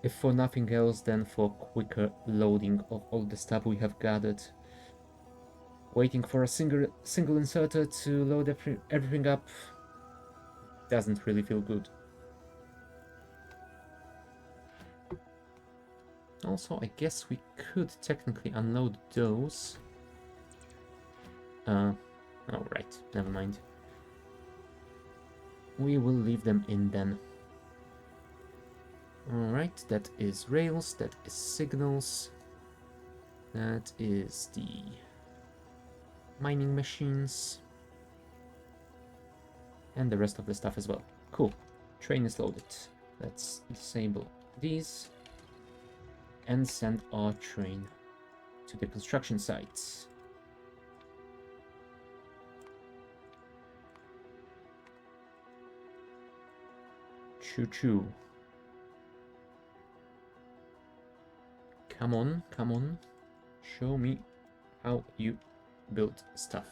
Speaker 1: if for nothing else than for quicker loading of all the stuff we have gathered. Waiting for a single inserter to load everything up doesn't really feel good. Also, I guess we could technically unload those. Oh right, never mind. We will leave them in then. Alright, that is rails, that is signals, that is the mining machines, and the rest of the stuff as well. Cool, train is loaded. Let's disable these and send our train to the construction sites. Choo-choo. Come on, come on. Show me how you build stuff.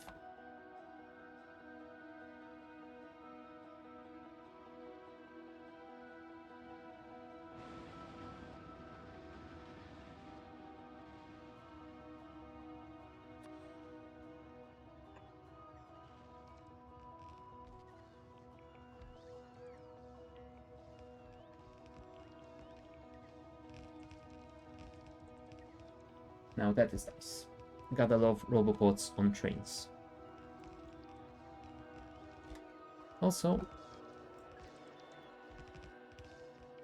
Speaker 1: Now that is nice. Gotta love roboports on trains. Also,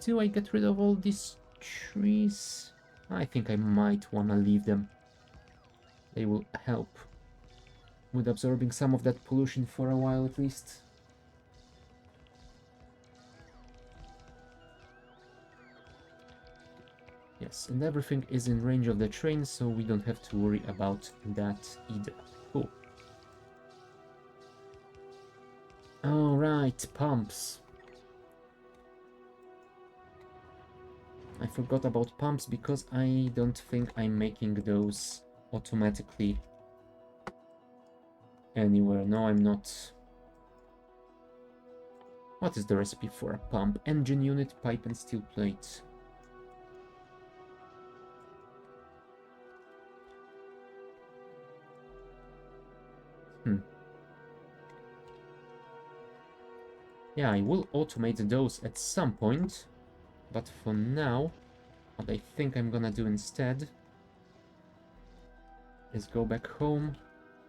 Speaker 1: do I get rid of all these trees? I think I might wanna leave them. They will help with absorbing some of that pollution for a while at least. Yes, and everything is in range of the train, so we don't have to worry about that either. Cool. Alright, pumps. I forgot about pumps because I don't think I'm making those automatically anywhere. No, I'm not. What is the recipe for a pump? Engine unit, pipe, and steel plate. Yeah, I will automate those at some point, but for now, what I think I'm gonna do instead is go back home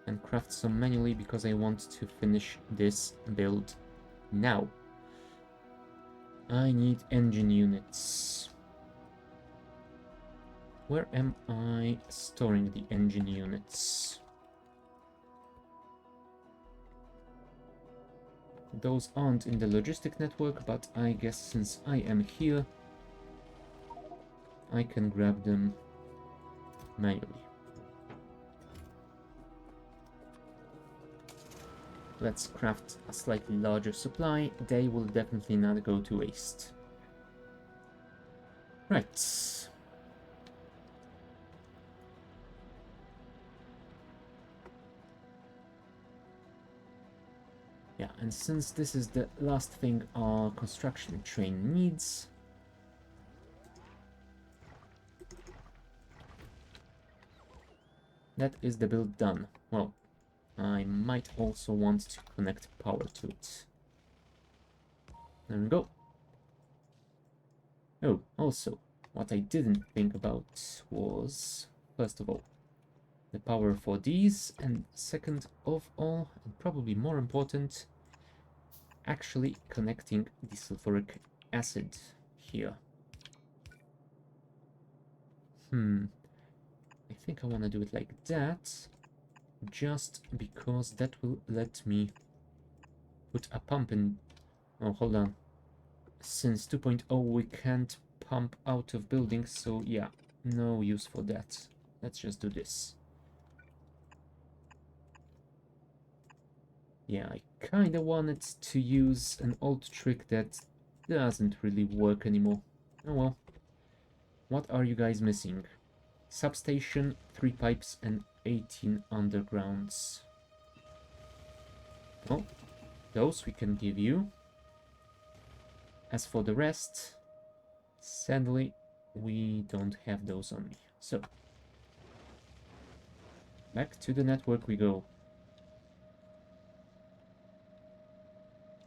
Speaker 1: and craft some manually because I want to finish this build now. I need engine units. Where am I storing the engine units? Those aren't in the logistic network, but I guess since I am here, I can grab them manually. Let's craft a slightly larger supply. They will definitely not go to waste. Right. Yeah, and since this is the last thing our construction train needs, that is the build done. Well, I might also want to connect power to it. There we go. Oh, also, what I didn't think about was, first of all, the power for these, and second of all, and probably more important, actually connecting the sulfuric acid here. I think I want to do it like that, just because that will let me put a pump in. Oh, hold on. Since 2.0 we can't pump out of buildings, so yeah, no use for that. Let's just do this. Yeah, I kinda wanted to use an old trick that doesn't really work anymore. Oh well. What are you guys missing? Substation, 3 pipes, and 18 undergrounds. Oh, those we can give you. As for the rest, sadly, we don't have those on me. So, back to the network we go.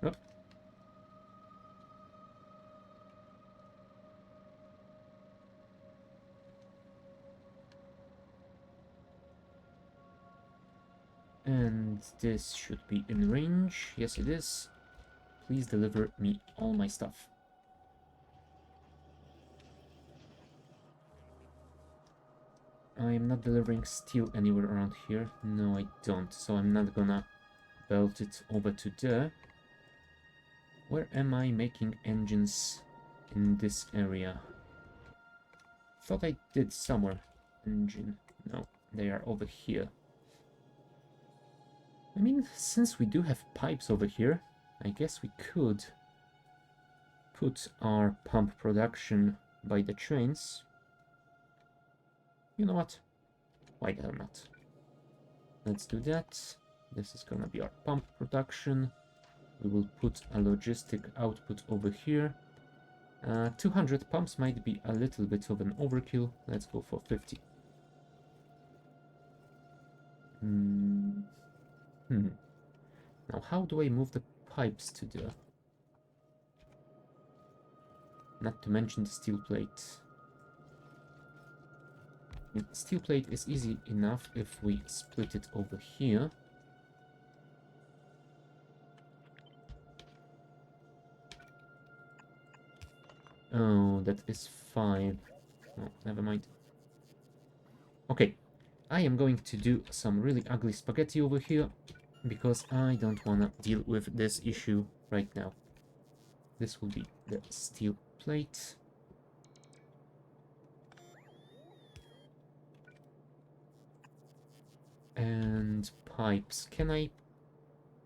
Speaker 1: Oh. And this should be in range. Yes, it is. Please deliver me all my stuff. I am not delivering steel anywhere around here. No, I don't. So I'm not gonna belt it over to there. Where am I making engines in this area? Thought I did somewhere. Engine. No, they are over here. I mean, since we do have pipes over here, I guess we could put our pump production by the trains. You know what? Why the hell not? Let's do that. This is gonna be our pump production. We will put a logistic output over here. 200 pumps might be a little bit of an overkill. Let's go for 50. Now, how do I move the pipes to the... Not to mention the steel plate. Steel plate is easy enough if we split it over here. Oh, that is 5. Oh, never mind. Okay, I am going to do some really ugly spaghetti over here because I don't want to deal with this issue right now. This will be the steel plate. And pipes. Can I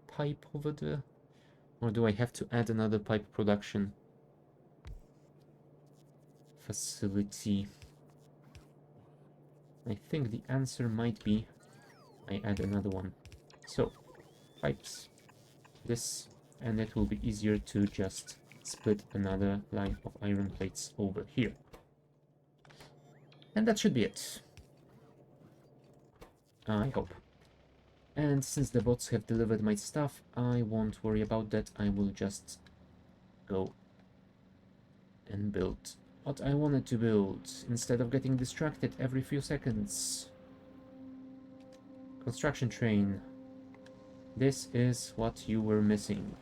Speaker 1: pipe over there? Or do I have to add another pipe production facility? I think the answer might be I add another one. So, pipes. This, and it will be easier to just split another line of iron plates over here. And that should be it. I hope. And since the bots have delivered my stuff, I won't worry about that. I will just go and build what I wanted to build, instead of getting distracted every few seconds. Construction train. This is what you were missing.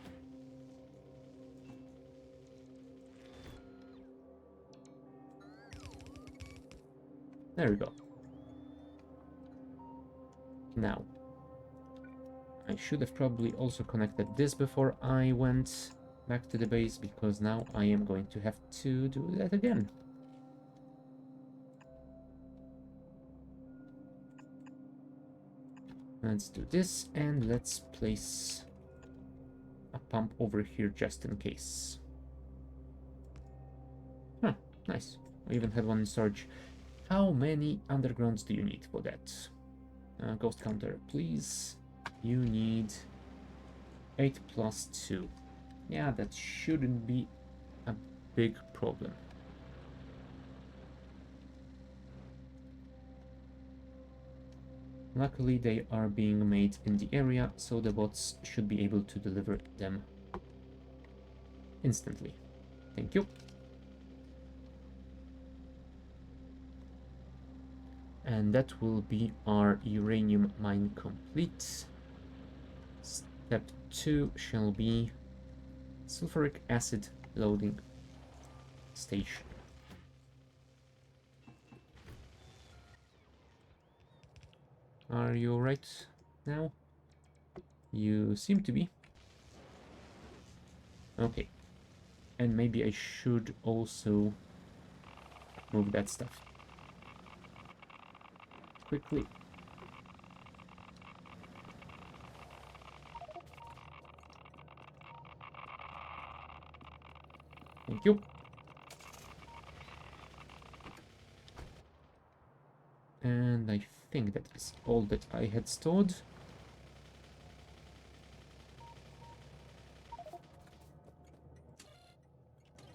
Speaker 1: There we go. Now, I should have probably also connected this before I went back to the base, because now I am going to have to do that again. Let's do this, and let's place a pump over here just in case. Huh, nice. I even had one in storage. How many undergrounds do you need for that? Ghost counter, please. You need 8 plus 2. Yeah, that shouldn't be a big problem. Luckily, they are being made in the area, so the bots should be able to deliver them instantly. Thank you. And that will be our uranium mine complete. Step 2 shall be sulfuric acid loading station. Are you alright now? You seem to be. Okay. And maybe I should also move that stuff quickly. Thank you. And I think that is all that I had stored.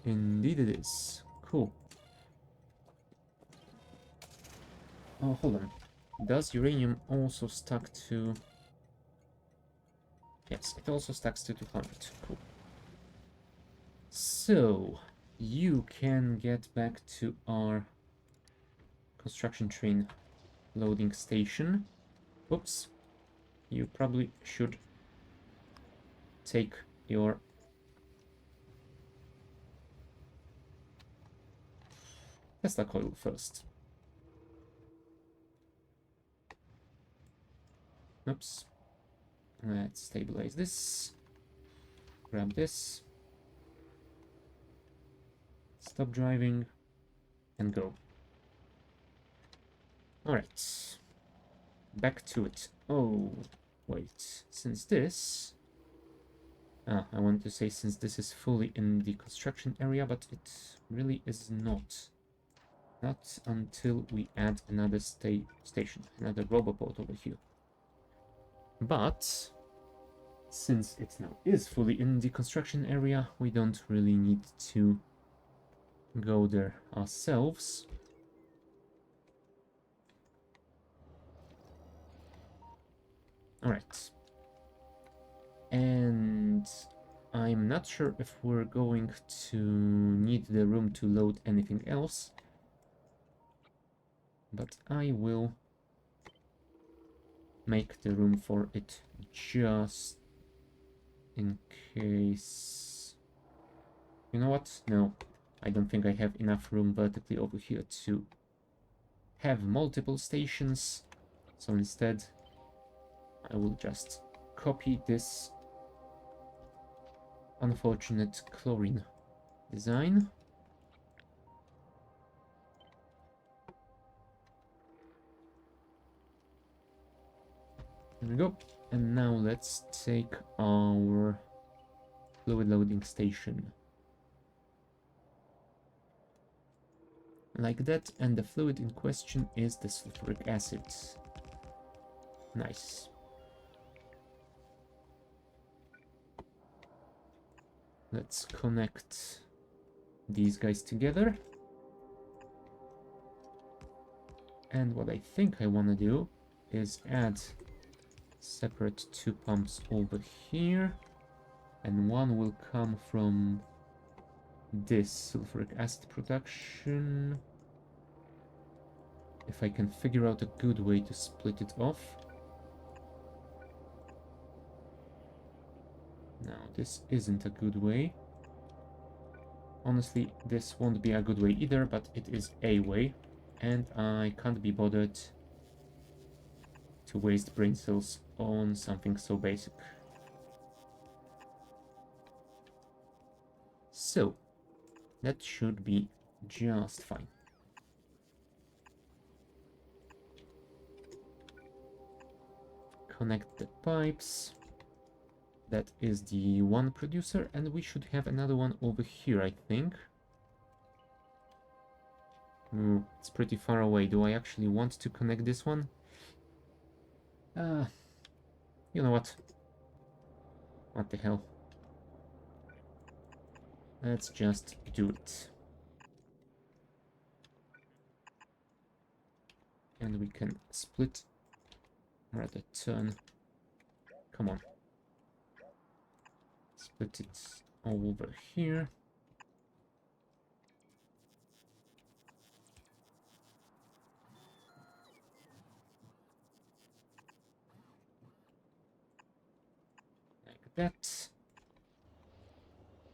Speaker 1: Indeed it is. Cool. Oh, hold on. Does uranium also stack to... Yes, it also stacks to 200. Cool. So, you can get back to our construction train loading station. Oops. You probably should take your Tesla coil first. Oops. Let's stabilize this. Grab this. Stop driving. And go. Alright. Back to it. Oh, wait. Since this... I want to say since this is fully in the construction area, but it really is not. Not until we add another station, another roboport over here. But since it now is fully in the construction area, we don't really need to go there ourselves. Alright. And I'm not sure if we're going to need the room to load anything else. But I will make the room for it just in case... You know what? No, I don't think I have enough room vertically over here to have multiple stations. So instead, I will just copy this unfortunate chlorine design. There we go. And now let's take our fluid loading station. Like that, and the fluid in question is the sulfuric acid. Nice. Let's connect these guys together. And what I think I want to do is add separate 2 pumps over here. And one will come from this sulfuric acid production. If I can figure out a good way to split it off. No, this isn't a good way. Honestly, this won't be a good way either, but it is a way. And I can't be bothered to waste brain cells on something so basic. So, that should be just fine. Connect the pipes. That is the one producer, and we should have another one over here, I think. It's pretty far away. Do I actually want to connect this one? You know what? What the hell? Let's just do it. And we can split, rather turn. Come on. Split it over here. that.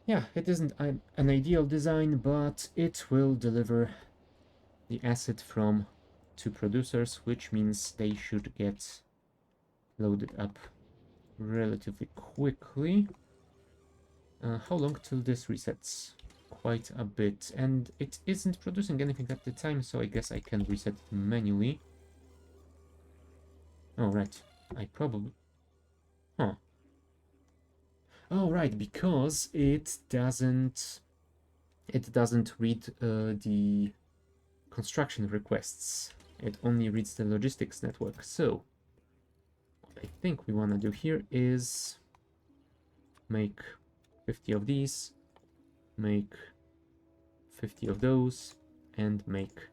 Speaker 1: Yeah, it isn't an ideal design, but it will deliver the acid from two producers, which means they should get loaded up relatively quickly. How long till this resets? Quite a bit, and it isn't producing anything at the time, so I guess I can reset it manually. Oh, right. I probably... Huh. Oh, right, because it doesn't read the construction requests. It only reads the logistics network. So what I think we want to do here is make 50 of these, make 50 of those, and make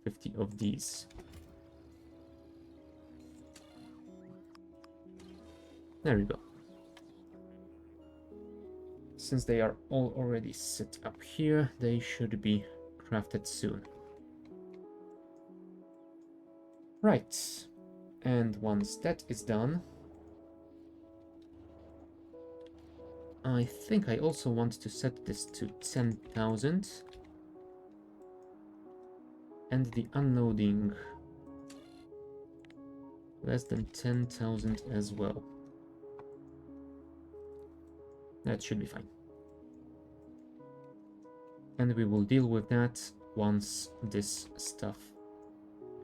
Speaker 1: 50 of these. There we go. Since they are all already set up here, they should be crafted soon. Right, and once that is done, I think I also want to set this to 10,000 and the unloading less than 10,000 as well. That should be fine. And we will deal with that once this stuff,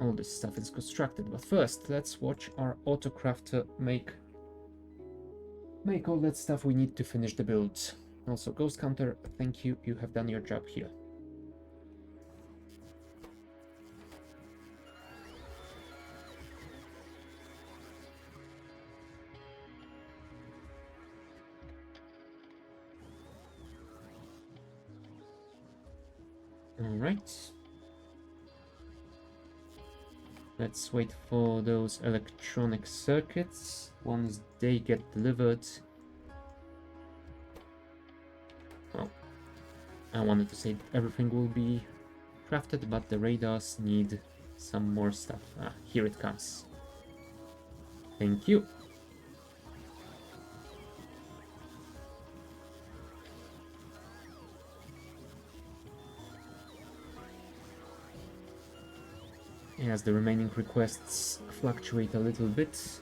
Speaker 1: all this stuff is constructed. But first, let's watch our autocrafter make all that stuff we need to finish the build. Also, Ghost Counter, thank you, you have done your job here. Alright. Let's wait for those electronic circuits. Once they get delivered... Well, I wanted to say everything will be crafted, but the radars need some more stuff. Ah, here it comes. Thank you. As the remaining requests fluctuate a little bit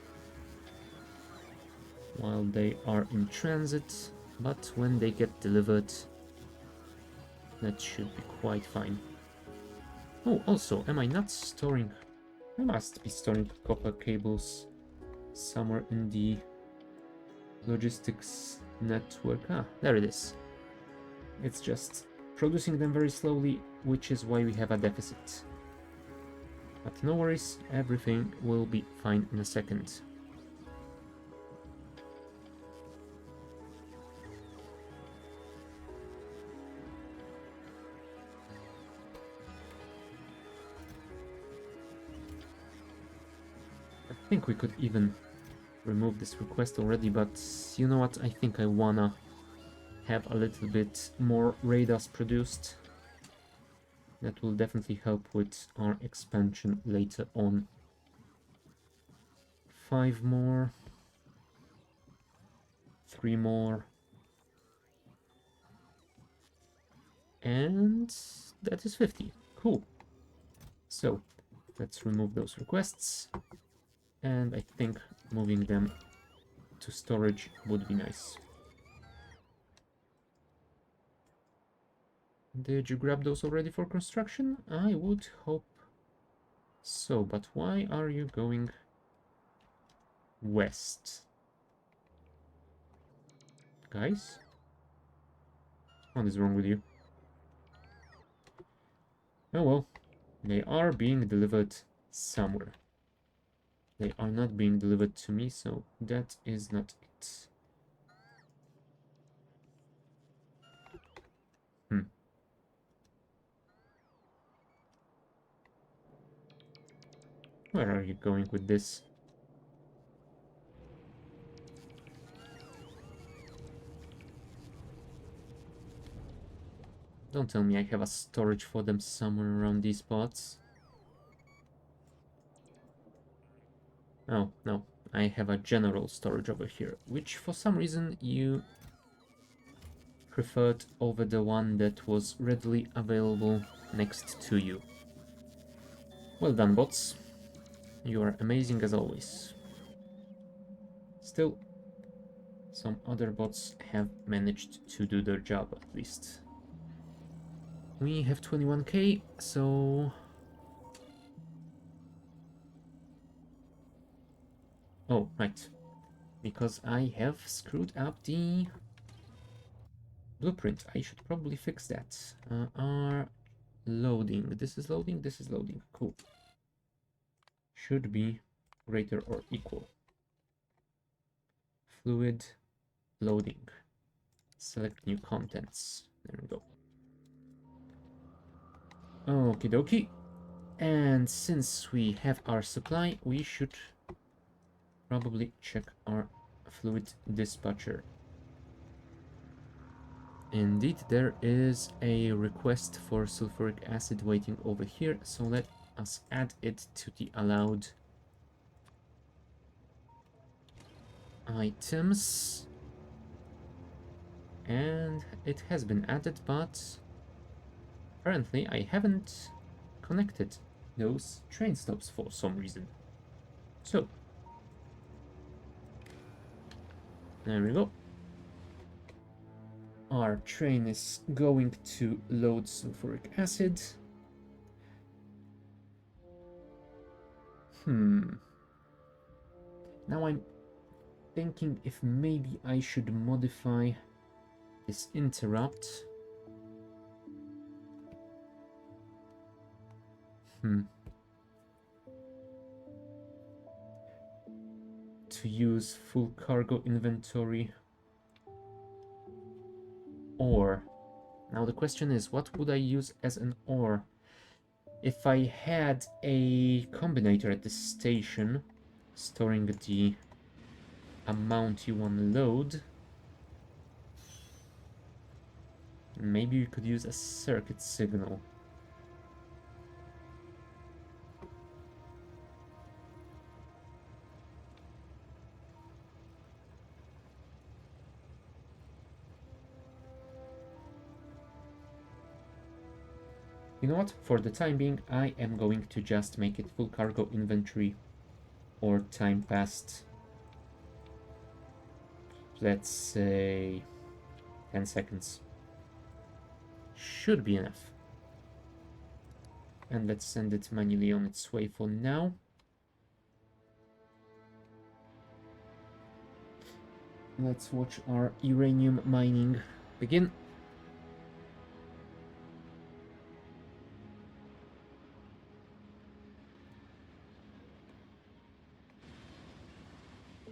Speaker 1: while they are in transit, but when they get delivered, that should be quite fine. Oh, also, am I not storing... I must be storing copper cables somewhere in the logistics network. Ah, there it is. It's just producing them very slowly, which is why we have a deficit. But no worries, everything will be fine in a second. I think we could even remove this request already, but you know what, I think I wanna have a little bit more radars produced. That will definitely help with our expansion later on. 5 more. 3 more. And that is 50. Cool. So, let's remove those requests. And I think moving them to storage would be nice. Did you grab those already for construction? I would hope so, but why are you going west? Guys? What is wrong with you? Oh well, they are being delivered somewhere. They are not being delivered to me, so that is not it. Where are you going with this? Don't tell me I have a storage for them somewhere around these spots. Oh, no. I have a general storage over here, which for some reason you preferred over the one that was readily available next to you. Well done, bots. You are amazing as always. Still, some other bots have managed to do their job at least. We have 21k, so... Oh, right. Because I have screwed up the blueprint. I should probably fix that. Are loading. This is loading, this is loading. Cool. Should be greater or equal. Fluid loading. Select new contents. There we go. Okie dokie. And since we have our supply, we should probably check our fluid dispatcher. Indeed, there is a request for sulfuric acid waiting over here, so let us add it to the allowed items. And it has been added, but apparently I haven't connected those train stops for some reason. So, there we go. Our train is going to load sulfuric acid. Now I'm thinking if maybe I should modify this interrupt. To use full cargo inventory. Ore. Now the question is, what would I use as an ore? If I had a combinator at this station, storing the amount you want to load, maybe you could use a circuit signal. You know what? For the time being, I am going to just make it full cargo inventory or time passed. Let's say 10 seconds. Should be enough. And let's send it manually on its way for now. Let's watch our uranium mining begin.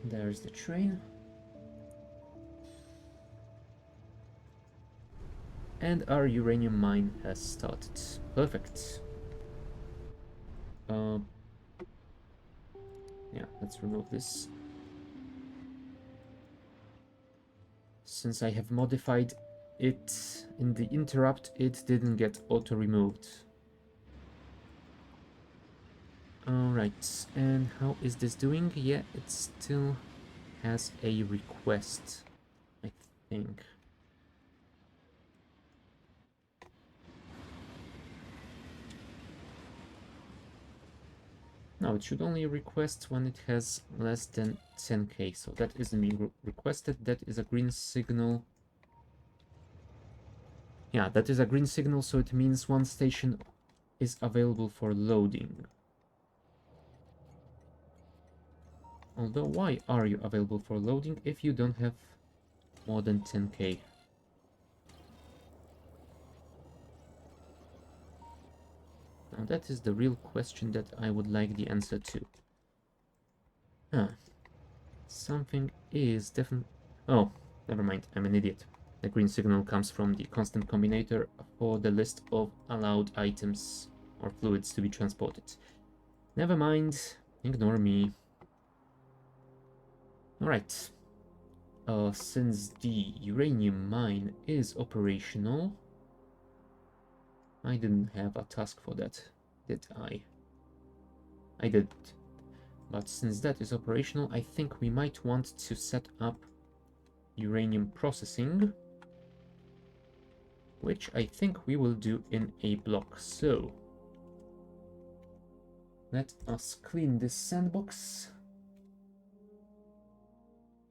Speaker 1: There's the train. And our uranium mine has started. Perfect. Yeah, let's remove this. Since I have modified it in the interrupt, it didn't get auto-removed. Alright, and how is this doing? Yeah, it still has a request, I think. No, it should only request when it has less than 10k, so that isn't being requested. That is a green signal. Yeah, that is a green signal, so it means one station is available for loading. Although, why are you available for loading if you don't have more than 10k? Now that is the real question that I would like the answer to. Huh. Something is definitely... Oh, never mind, I'm an idiot. The green signal comes from the constant combinator for the list of allowed items or fluids to be transported. Never mind, ignore me. Alright. Since the uranium mine is operational... I didn't have a task for that, did I? I did. But since that is operational, I think we might want to set up uranium processing, which I think we will do in a block. So let us clean this sandbox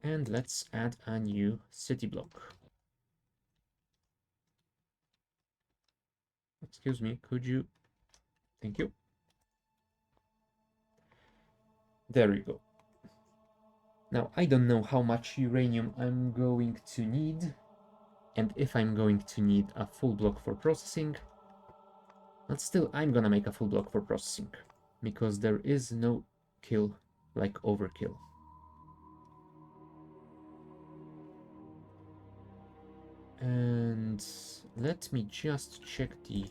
Speaker 1: and let's add a new city block. Excuse me, could you? Thank you. There we go. Now, I don't know how much uranium I'm going to need, and if I'm going to need a full block for processing, but still, I'm gonna make a full block for processing, because there is no kill like overkill. And let me just check the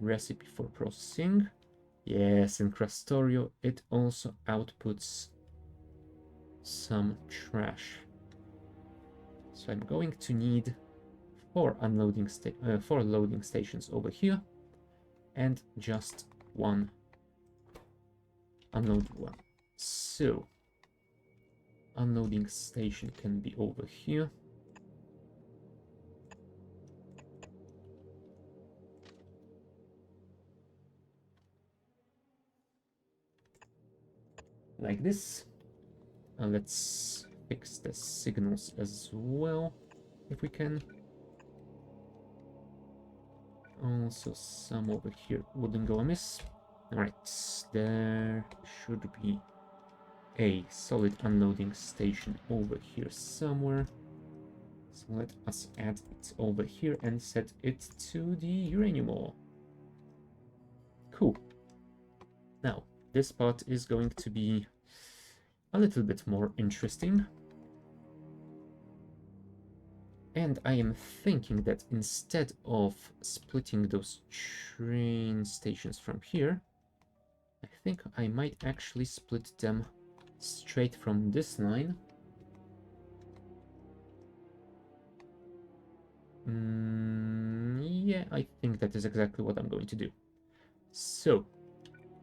Speaker 1: recipe for processing. Yes, in Krastorio it also outputs some trash. So I'm going to need four loading stations over here and just one unloaded one. So unloading station can be over here. Like this. Let's fix the signals as well, if we can. Also, some over here wouldn't go amiss. Alright, there should be a solid unloading station over here somewhere. So let us add it over here and set it to the uranium ore. Cool. Now, this part is going to be a little bit more interesting. And I am thinking that instead of splitting those train stations from here, I think I might actually split them straight from this line. Yeah, I think that is exactly what I'm going to do. So,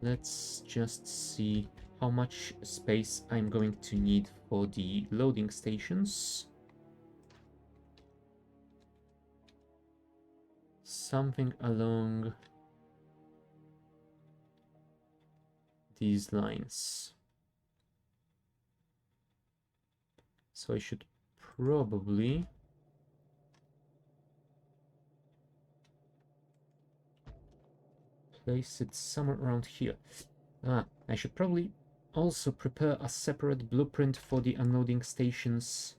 Speaker 1: let's just see how much space I'm going to need for the loading stations. Something along these lines. So I should probably place it somewhere around here. I should probably also prepare a separate blueprint for the unloading stations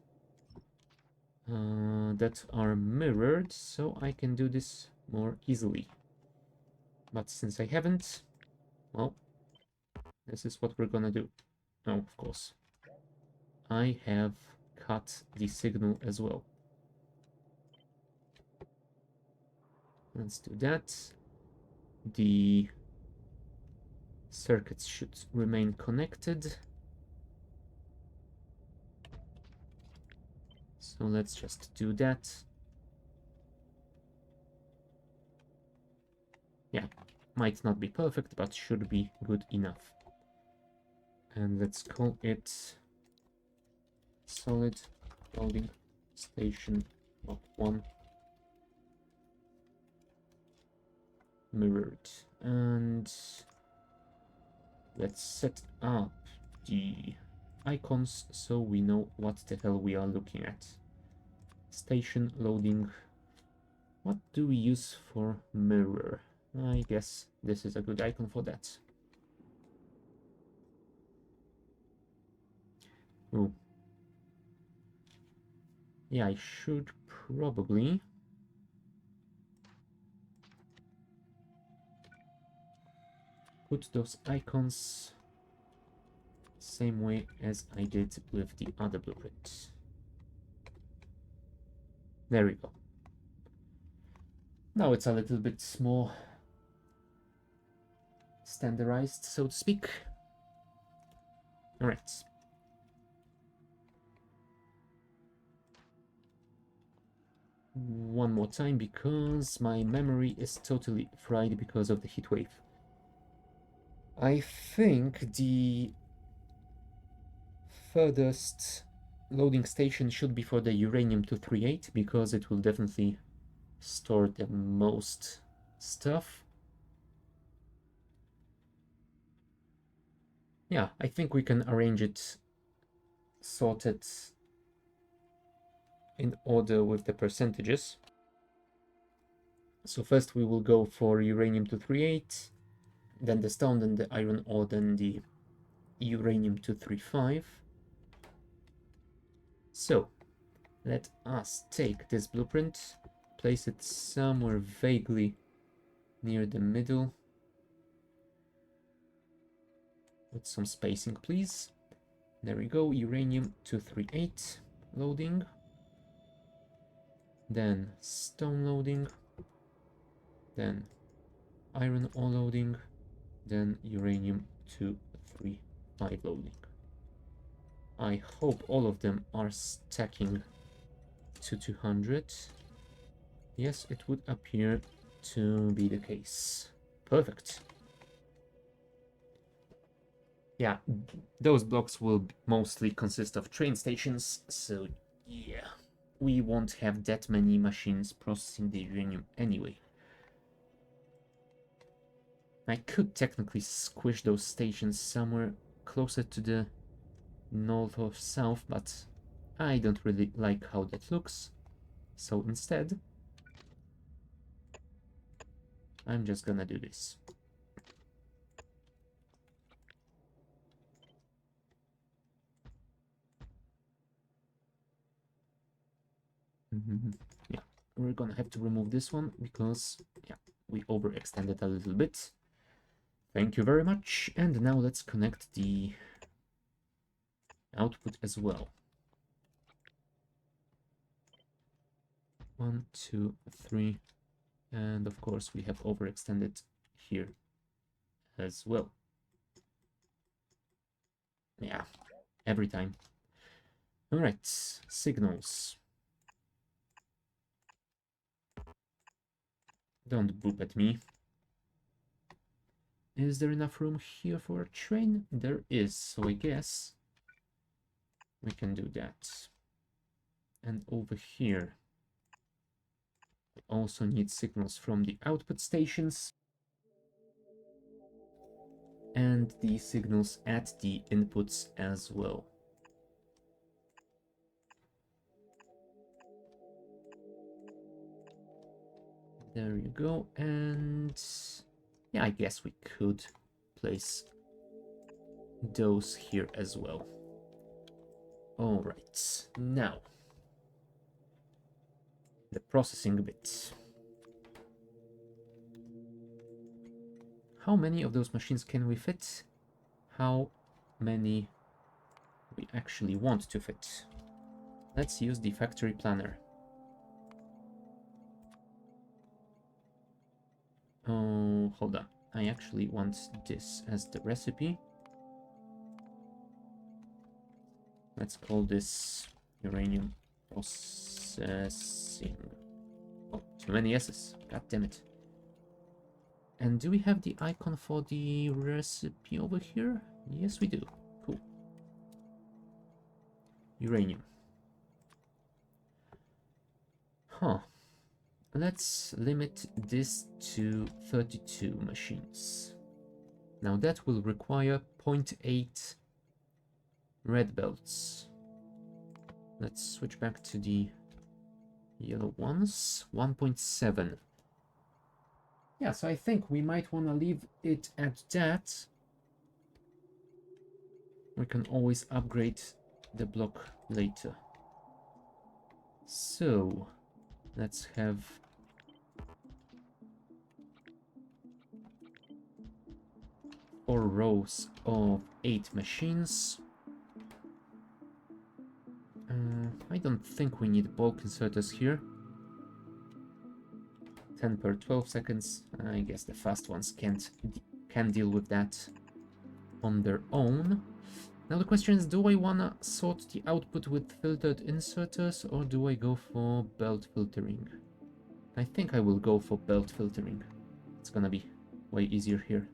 Speaker 1: that are mirrored, so I can do this more easily. But since I haven't, well, this is what we're gonna do. Oh, of course. I have cut the signal as well. Let's do that. The circuits should remain connected. So let's just do that. Yeah, might not be perfect, but should be good enough. And let's call it solid loading station block 1 mirrored. And let's set up the icons so we know what the hell we are looking at. Station loading. What do we use for mirror? I guess this is a good icon for that. Oh. Yeah, I should probably put those icons same way as I did with the other blueprint. There we go. Now it's a little bit more standardized, so to speak. All right. One more time, because my memory is totally fried because of the heat wave. I think the furthest loading station should be for the Uranium-238, because it will definitely store the most stuff. Yeah, I think we can arrange it, sort it in order with the percentages. So first we will go for Uranium-238, then the stone, then the iron ore, then the Uranium-235. So let us take this blueprint, place it somewhere vaguely near the middle, with some spacing, please. There we go, Uranium-238 loading, then stone loading, then iron ore loading, then Uranium-235 loading. I hope all of them are stacking to 200. Yes, it would appear to be the case. Perfect. Yeah, those blocks will mostly consist of train stations, so yeah, we won't have that many machines processing the uranium anyway. I could technically squish those stations somewhere closer to the north or south, but I don't really like how that looks. So instead, I'm just gonna do this. Yeah, we're gonna have to remove this one because, yeah, we overextended a little bit. Thank you very much. And now let's connect the output as well. 1, 2, 3, and of course we have overextended here as well. Yeah, every time. All right, signals. Don't boop at me. Is there enough room here for a train? There is, so I guess we can do that. And over here, we also need signals from the output stations and the signals at the inputs as well. There you go, and yeah, I guess we could place those here as well. All right, now the processing bit. How many of those machines can we fit? How many we actually want to fit? Let's use the factory planner. Oh, hold on. I actually want this as the recipe. Let's call this uranium processing. Oh, too many S's. God damn it. And do we have the icon for the recipe over here? Yes, we do. Cool. Uranium. Huh. Let's limit this to 32 machines. Now that will require 0.8 red belts. Let's switch back to the yellow ones. 1.7. Yeah, so I think we might want to leave it at that. We can always upgrade the block later. So let's have 4 rows of 8 machines. I don't think we need bulk inserters here. 10 per 12 seconds. I guess the fast ones can deal with that on their own. Now the question is, do I wanna sort the output with filtered inserters or do I go for belt filtering? I think I will go for belt filtering. It's gonna be way easier here.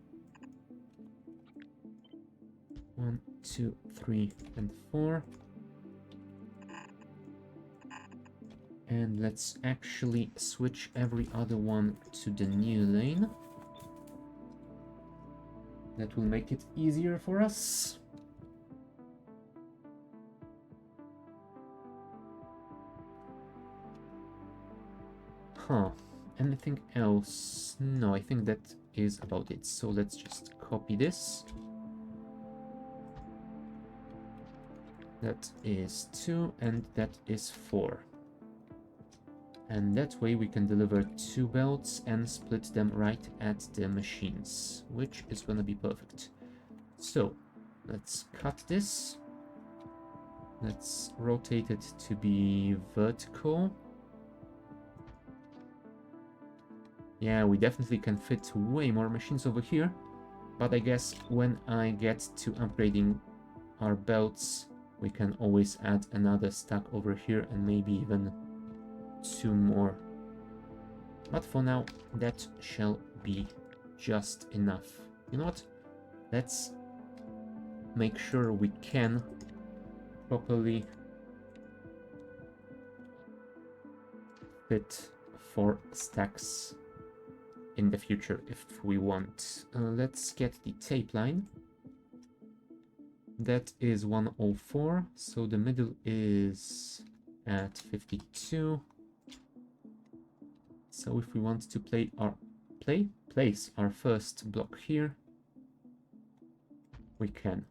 Speaker 1: 1, 2, 3, and 4. And let's actually switch every other one to the new lane. That will make it easier for us. Huh. Anything else? No, I think that is about it. So let's just copy this. That is 2 and that is 4. And that way we can deliver 2 belts and split them right at the machines, which is gonna be perfect. So let's cut this. Let's rotate it to be vertical. Yeah, we definitely can fit way more machines over here, but I guess when I get to upgrading our belts, we can always add another stack over here and maybe even 2 more. But for now, that shall be just enough. You know what? Let's make sure we can properly fit 4 stacks in the future if we want. Let's get the tape line. That is 104, so the middle is at 52. So if we want to place our first block here, we can.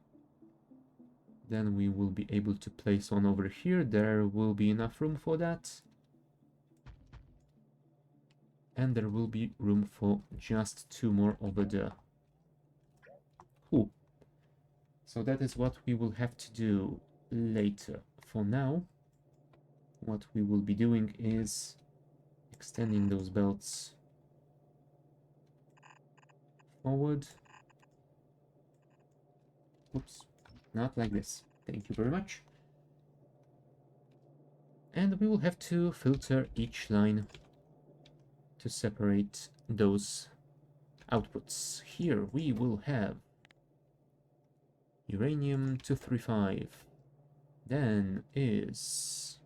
Speaker 1: Then we will be able to place one over here. There will be enough room for that. And there will be room for just 2 more over there. Cool. So that is what we will have to do later. For now, what we will be doing is extending those belts forward. Oops, not like this. Thank you very much. And we will have to filter each line to separate those outputs. Here we will have Uranium 235. Then is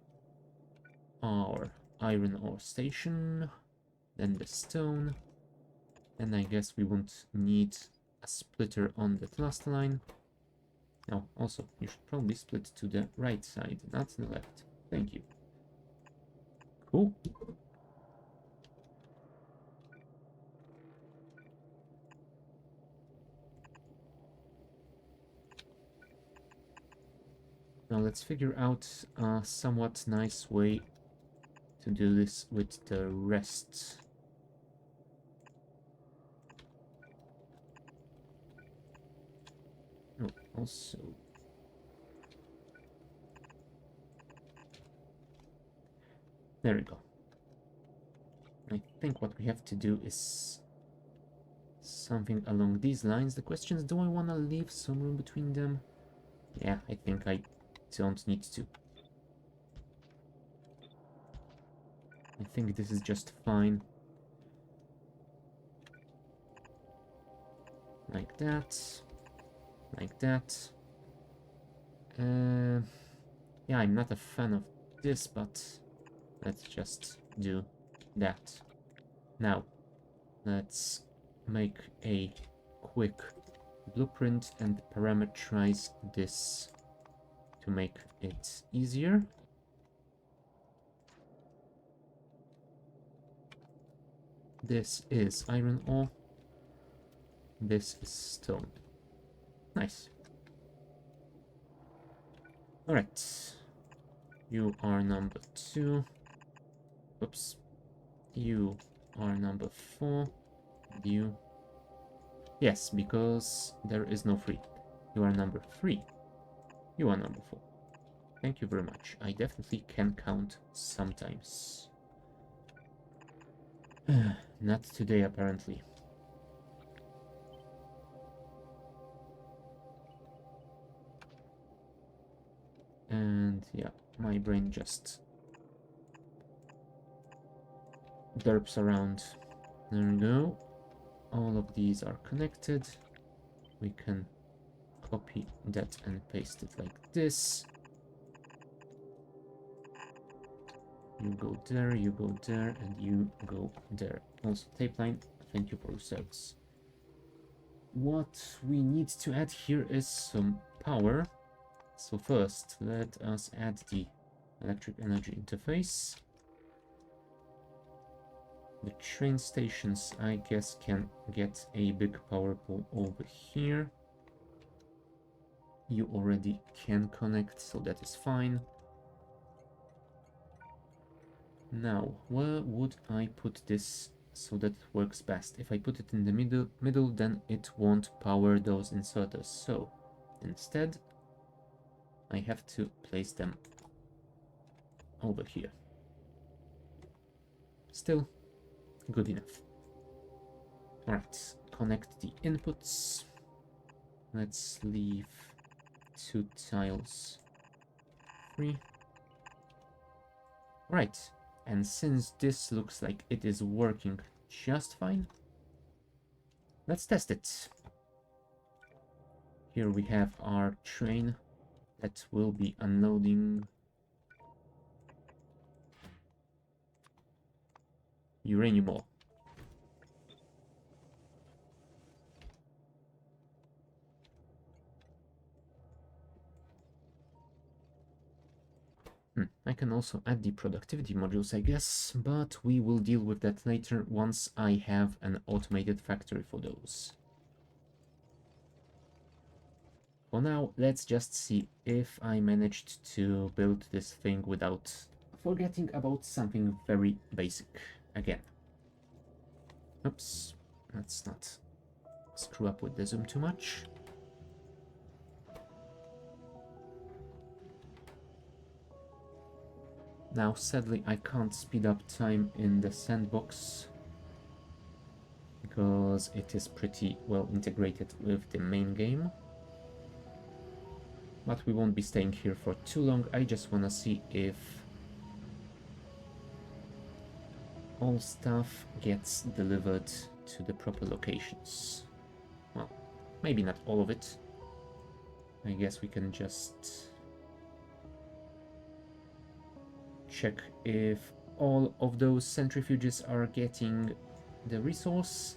Speaker 1: our iron ore station. Then the stone. And I guess we won't need a splitter on that last line. Now, also, you should probably split to the right side, not the left. Thank you. Cool. Now let's figure out a somewhat nice way to do this with the rest. Oh, also... There we go. I think what we have to do is something along these lines. The question is, do I want to leave some room between them? Yeah, I think I don't need to. I think this is just fine. Like that. Like that. Yeah, I'm not a fan of this, but let's just do that. Now, let's make a quick blueprint and parameterize this to make it easier. This is iron ore. This is stone. Nice. Alright. You are number 2. Oops. You are number 4. And you... Yes, because there is no 3. You are number 3. You are number 4. Thank you very much. I definitely can count sometimes. Not today, apparently. And yeah, my brain just derps around. There we go. All of these are connected. We can copy that and paste it like this. You go there, and you go there. Also, tape line, thank you for your service. What we need to add here is some power. So first, let us add the electric energy interface. The train stations, I guess, can get a big power pole over here. You already can connect, so that is fine. Now, where would I put this so that it works best? If I put it in the middle, then it won't power those inserters. So, instead, I have to place them over here. Still, good enough. Alright, connect the inputs. Let's leave 2 tiles free. Right, and since this looks like it is working just fine, let's test it. Here we have our train that will be unloading uranium ore. I can also add the productivity modules, I guess, but we will deal with that later once I have an automated factory for those. For now, let's just see if I managed to build this thing without forgetting about something very basic again. Oops, let's not screw up with the zoom too much. Now, sadly, I can't speed up time in the sandbox because it is pretty well integrated with the main game. But we won't be staying here for too long. I just want to see if all stuff gets delivered to the proper locations. Well, maybe not all of it. I guess we can just check if all of those centrifuges are getting the resource.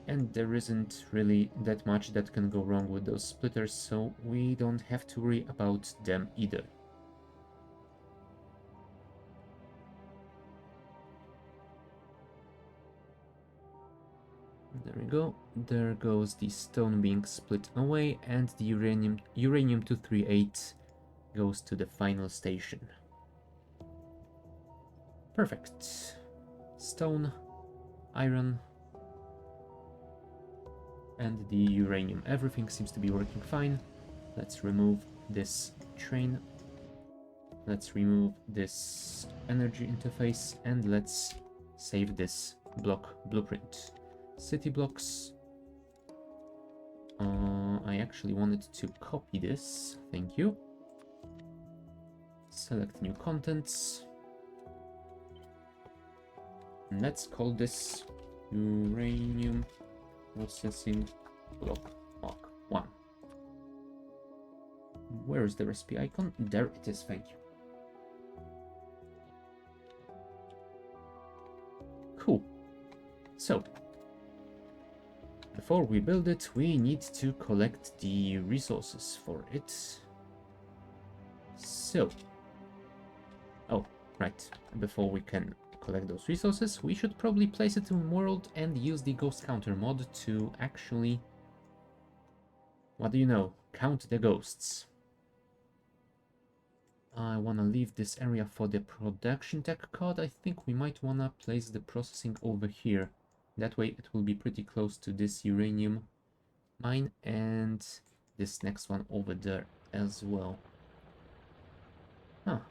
Speaker 1: And there isn't really that much that can go wrong with those splitters, so we don't have to worry about them either. There we go. There goes the stone being split away, and the uranium-238 goes to the final station. Perfect. Stone, iron, and the uranium. Everything seems to be working fine. Let's remove this train. Let's remove this energy interface, and let's save this block blueprint. City blocks. I actually wanted to copy this. Thank you. Select new contents. And let's call this uranium processing block mark 1. Where is the recipe icon? There it is, thank you. Cool. So, before we build it, we need to collect the resources for it. So, oh, right, before we can collect those resources, we should probably place it in world and use the ghost counter mod to actually, what do you know, count the ghosts. I want to leave this area for the production tech card. I think we might want to place the processing over here. That way it will be pretty close to this uranium mine and this next one over there as well. Huh.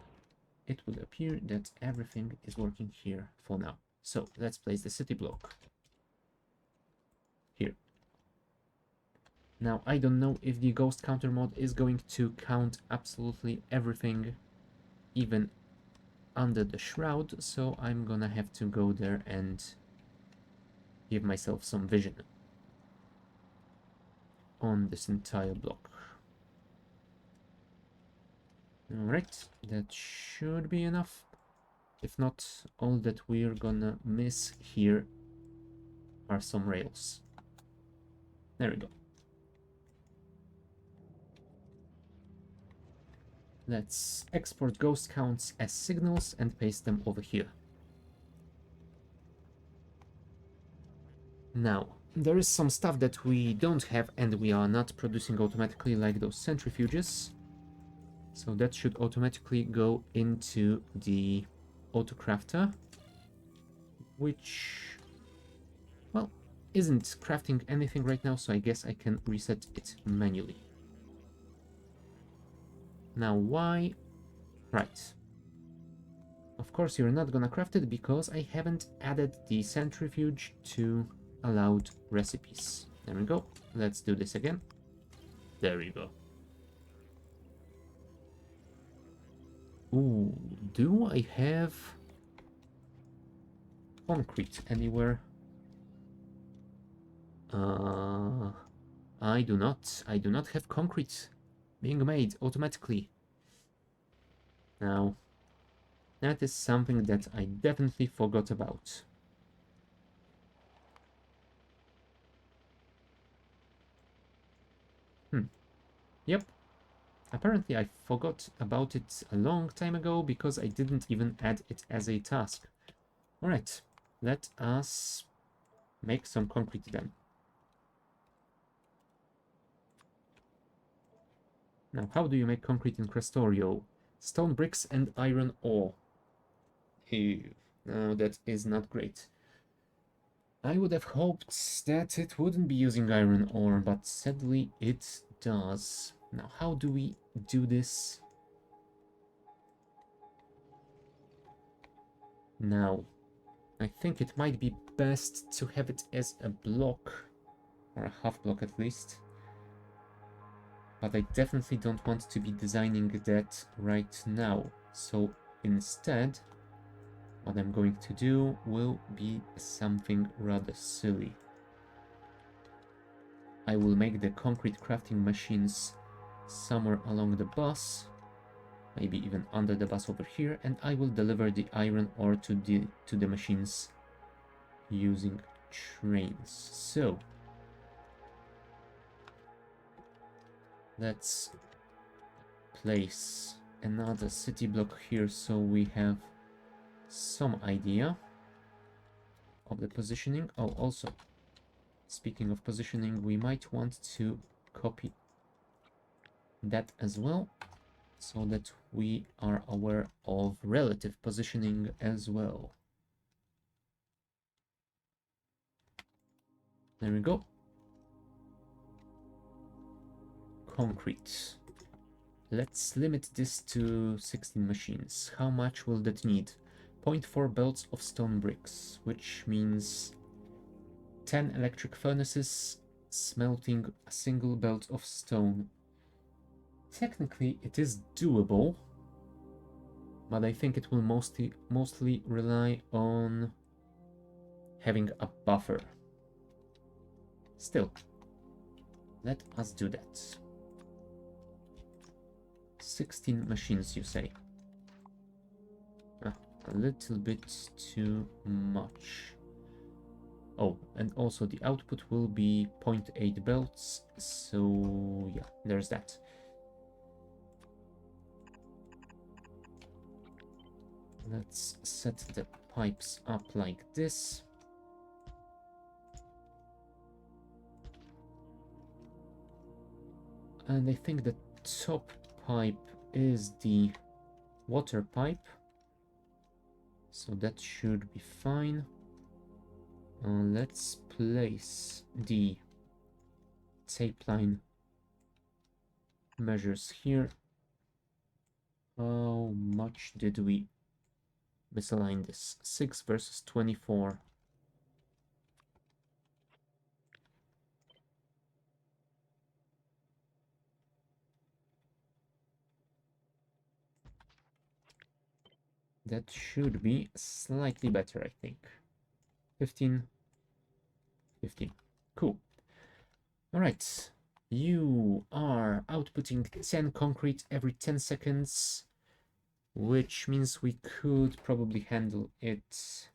Speaker 1: It will appear that everything is working here for now. So let's place the city block here. Now I don't know if the ghost counter mod is going to count absolutely everything, even under the shroud, so I'm gonna have to go there and give myself some vision. on this entire block. Alright, that should be enough. If not, all that we're gonna miss here are some rails. There we go. Let's export ghost counts as signals and paste them over here. Now, there is some stuff that we don't have and we are not producing automatically, like those centrifuges. So that should automatically go into the autocrafter, which, well, isn't crafting anything right now, so I guess I can reset it manually. Now, why? Right. Of course, you're not gonna craft it because I haven't added the centrifuge to allowed recipes. There we go. Let's do this again. There we go. Ooh, do I have concrete anywhere? I do not. I do not have concrete being made automatically. Now, that is something that I definitely forgot about. Yep. Apparently I forgot about it a long time ago because I didn't even add it as a task. Alright, let us make some concrete then. Now, how do you make concrete in Krastorio? Stone bricks and iron ore. Ew. No, that is not great. I would have hoped that it wouldn't be using iron ore, but sadly it does. Now, how do we do this? Now, I think it might be best to have it as a block, or a half block at least. But I definitely don't want to be designing that right now. So instead, what I'm going to do will be something rather silly. I will make the concrete crafting machines somewhere along the bus, maybe even under the bus over here, and I will deliver the iron ore to the machines using trains. So let's place another city block here so we have some idea of the positioning. Oh, also, speaking of positioning, we might want to copy that as well, so that we are aware of relative positioning as well. There we go. Concrete. Let's limit this to 16 machines. How much will that need? 0.4 belts of stone bricks, which means 10 electric furnaces smelting a single belt of stone. Technically, it is doable, but I think it will mostly rely on having a buffer. Still, let us do that. 16 machines, you say? A little bit too much. Oh, and also the output will be 0.8 belts, so yeah, there's that. Let's set the pipes up like this. And I think the top pipe is the water pipe, so that should be fine. Let's place the tape line measures here. How much did we misalign this? 6 versus 24. That should be slightly better, I think. 15. 15. Cool. All right. You are outputting 10 concrete every 10 seconds, which means we could probably handle it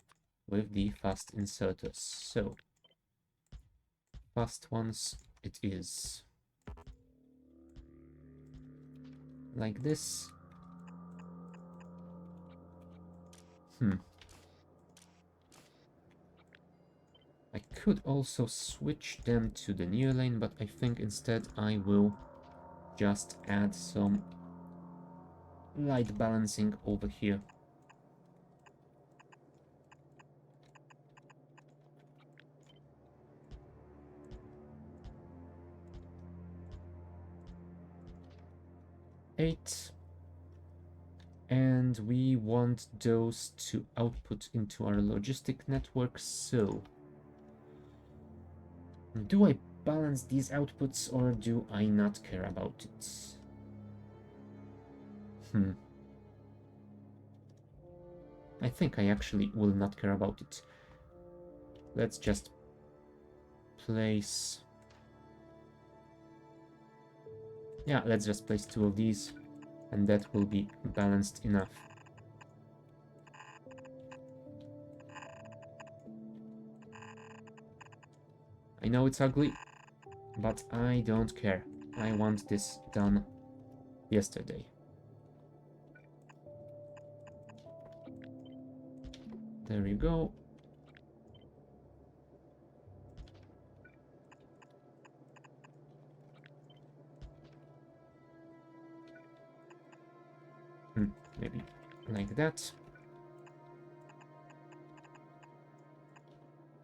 Speaker 1: with the fast inserters. So, fast ones it is. Like this. I could also switch them to the near lane, but I think instead I will just add some light balancing over here. Eight. And we want those to output into our logistic network, so do I balance these outputs or do I not care about it? I think I actually will not care about it. Let's just place... Yeah, let's just place 2 of these, and that will be balanced enough. I know it's ugly, but I don't care. I want this done yesterday. There you go. Maybe like that.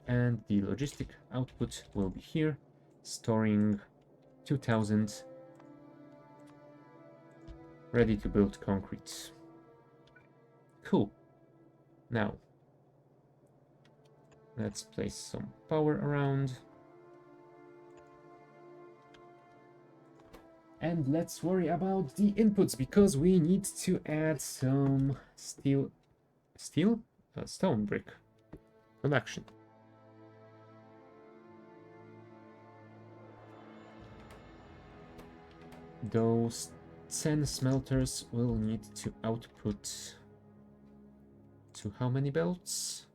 Speaker 1: And the logistic output will be here, storing 2000 ready to build concrete. Cool. Now, let's place some power around. And let's worry about the inputs, because we need to add some stone brick production. Those 10 smelters will need to output to how many belts?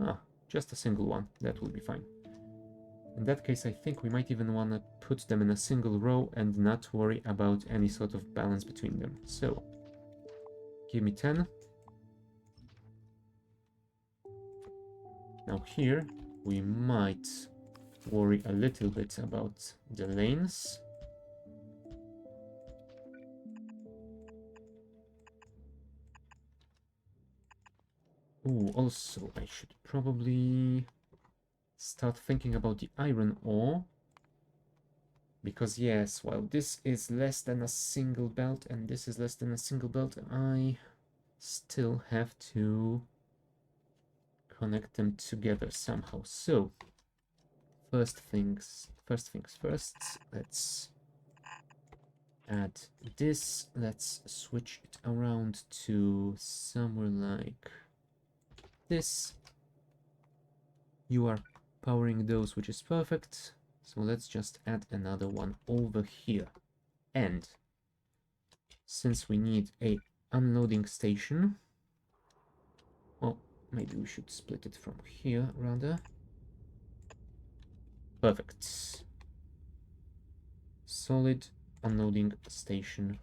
Speaker 1: Ah, just a single one. That will be fine. In that case, I think we might even want to put them in a single row and not worry about any sort of balance between them. So, give me 10. Now here, we might worry a little bit about the lanes. Ooh, also, I should probably start thinking about the iron ore. Because yes, while this is less than a single belt and this is less than a single belt, I still have to connect them together somehow. So, first things first, let's add this. Let's switch it around to somewhere like this. You are powering those, which is perfect. So let's just add another one over here. And since we need a unloading station, well, maybe we should split it from here rather. Perfect. Solid unloading station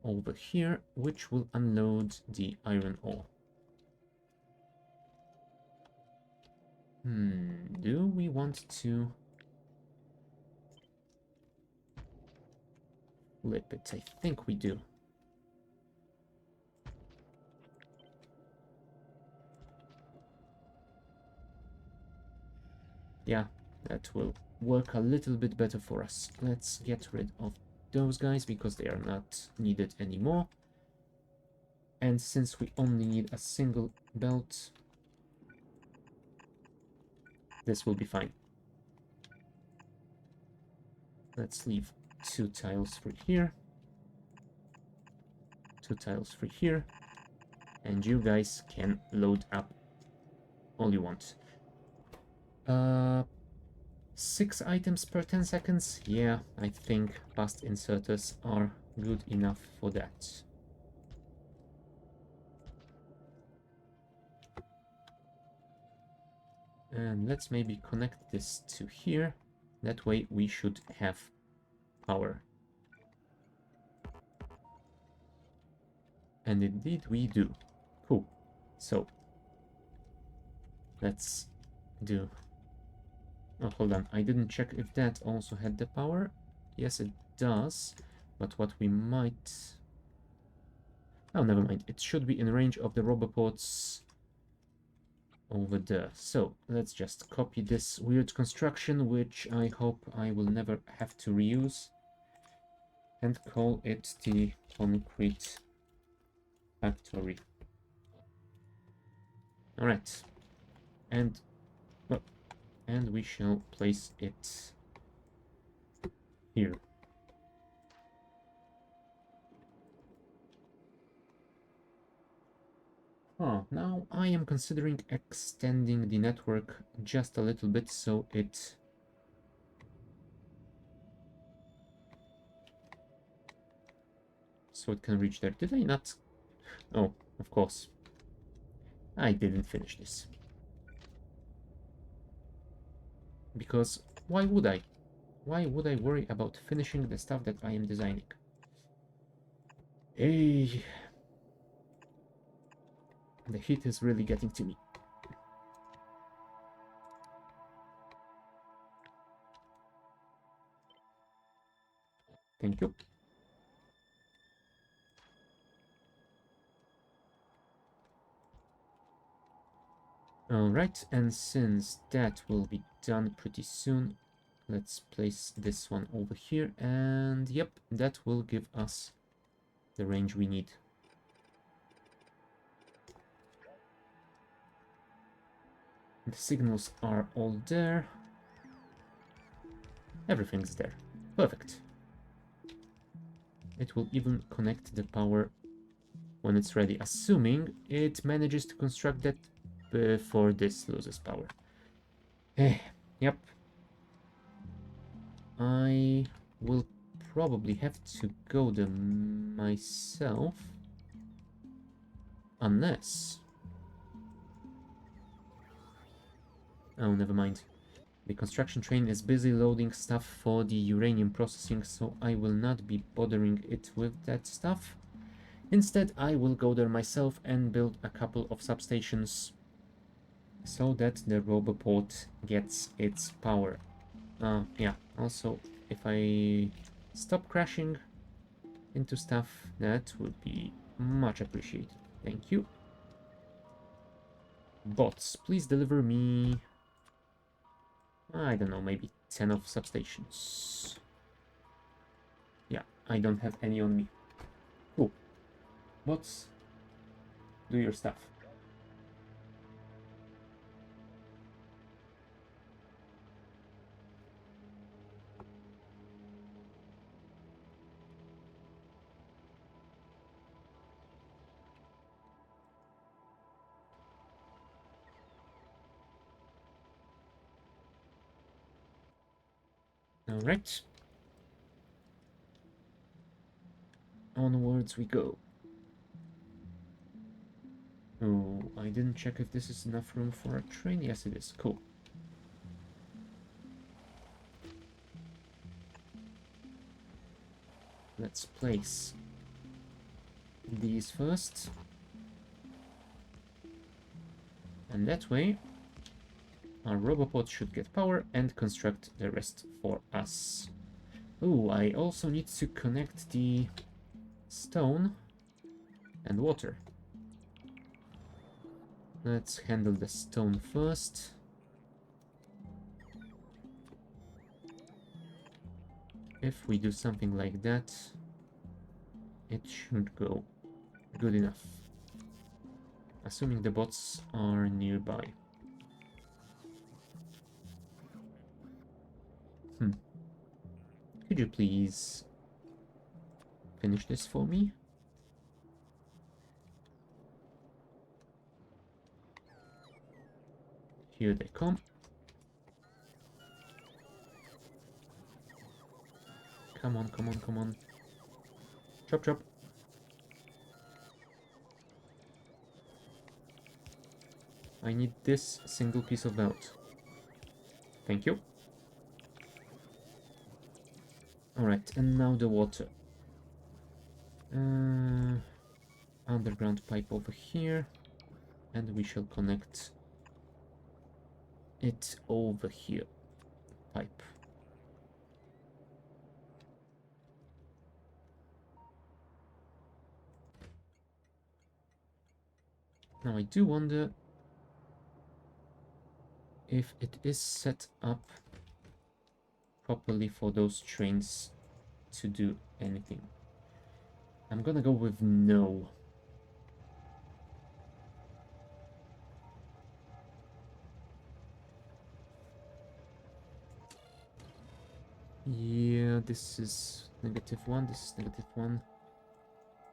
Speaker 1: over here, which will unload the iron ore. Do we want to flip it? I think we do. Yeah, that will work a little bit better for us. Let's get rid of those guys because they are not needed anymore. And since we only need a single belt, this will be fine. Let's leave 2 tiles free here, 2 tiles free here, and you guys can load up all you want. 6 items per 10 seconds? Yeah, I think past inserters are good enough for that. And let's maybe connect this to here. That way we should have power. And indeed we do. Cool. So, let's do... Oh, hold on. I didn't check if that also had the power. Yes, it does. But what we might... Oh, never mind. It should be in range of the roboports over there. So, let's just copy this weird construction, which I hope I will never have to reuse, and call it the concrete factory. Alright. And, well, and we shall place it here. Now I am considering extending the network just a little bit so it can reach there. Did I not? Oh, of course. I didn't finish this. Because why would I? Why would I worry about finishing the stuff that I am designing? Hey, the heat is really getting to me. Thank you. Alright, and since that will be done pretty soon, let's place this one over here, and yep, that will give us the range we need. The signals are all there. Everything's there. Perfect. It will even connect the power when it's ready, assuming it manages to construct that before this loses power. Yep. I will probably have to go there myself. Unless... Oh, never mind. The construction train is busy loading stuff for the uranium processing, so I will not be bothering it with that stuff. Instead, I will go there myself and build a couple of substations so that the roboport gets its power. Yeah, also, if I stop crashing into stuff, that would be much appreciated. Thank you. Bots, please deliver me... I don't know, maybe 10 of substations. Yeah, I don't have any on me. Cool. Bots, do your stuff. Alright. Onwards we go. Oh, I didn't check if this is enough room for a train. Yes, it is. Cool. Let's place these first. And that way, our robopod should get power and construct the rest for us. Oh, I also need to connect the stone and water. Let's handle the stone first. If we do something like that, it should go good enough. Assuming the bots are nearby. Could you please finish this for me? Here they come. Come on, come on, come on. Chop, chop. I need this single piece of belt. Thank you. Alright, and now the water. Underground pipe over here. And we shall connect it over here. Pipe. Now I do wonder if it is set up properly for those trains to do anything. I'm gonna go with no. Yeah, this is -1, this is -1.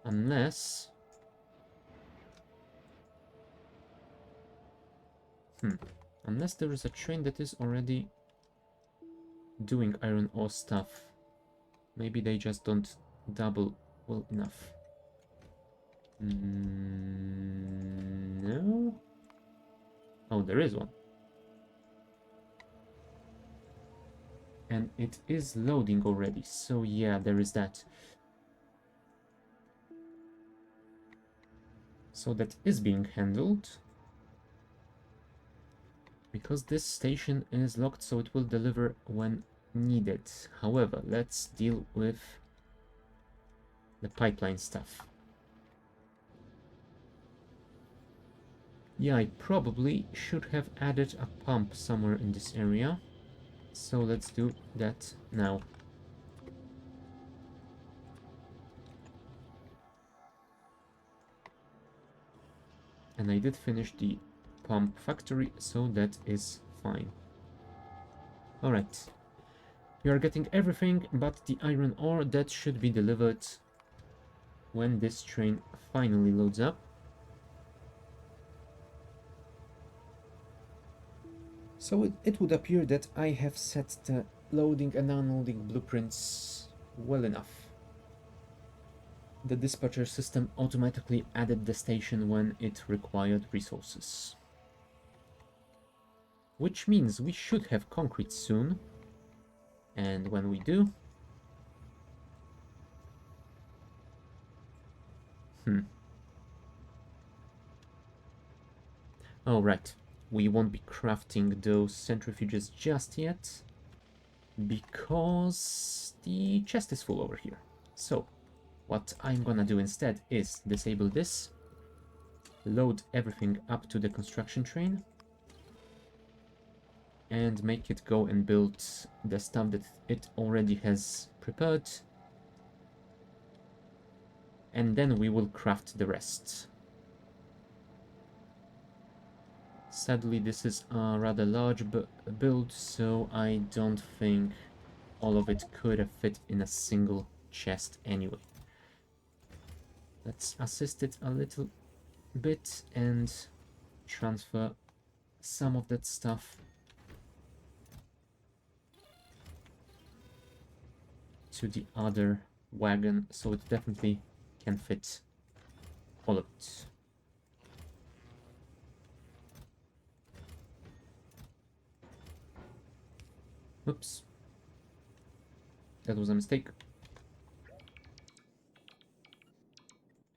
Speaker 1: Unless... Unless there is a train that is already doing iron ore stuff. Maybe they just don't double well enough. No? Oh, there is one. And it is loading already, so yeah, there is that. So that is being handled. Because this station is locked, so it will deliver when needed. However, let's deal with the pipeline stuff. Yeah, I probably should have added a pump somewhere in this area. So let's do that now. And I did finish the pump factory, so that is fine. Alright. We are getting everything but the iron ore that should be delivered when this train finally loads up. So it would appear that I have set the loading and unloading blueprints well enough. The dispatcher system automatically added the station when it required resources. Which means we should have concrete soon. And when we do... Oh, right. We won't be crafting those centrifuges just yet, because the chest is full over here. So, what I'm gonna do instead is disable this, load everything up to the construction train, and make it go and build the stuff that it already has prepared, and then we will craft the rest. Sadly, this is a rather large build, so I don't think all of it could have fit in a single chest anyway. Let's assist it a little bit and transfer some of that stuff to the other wagon, so it definitely can fit all of it. Oops. That was a mistake.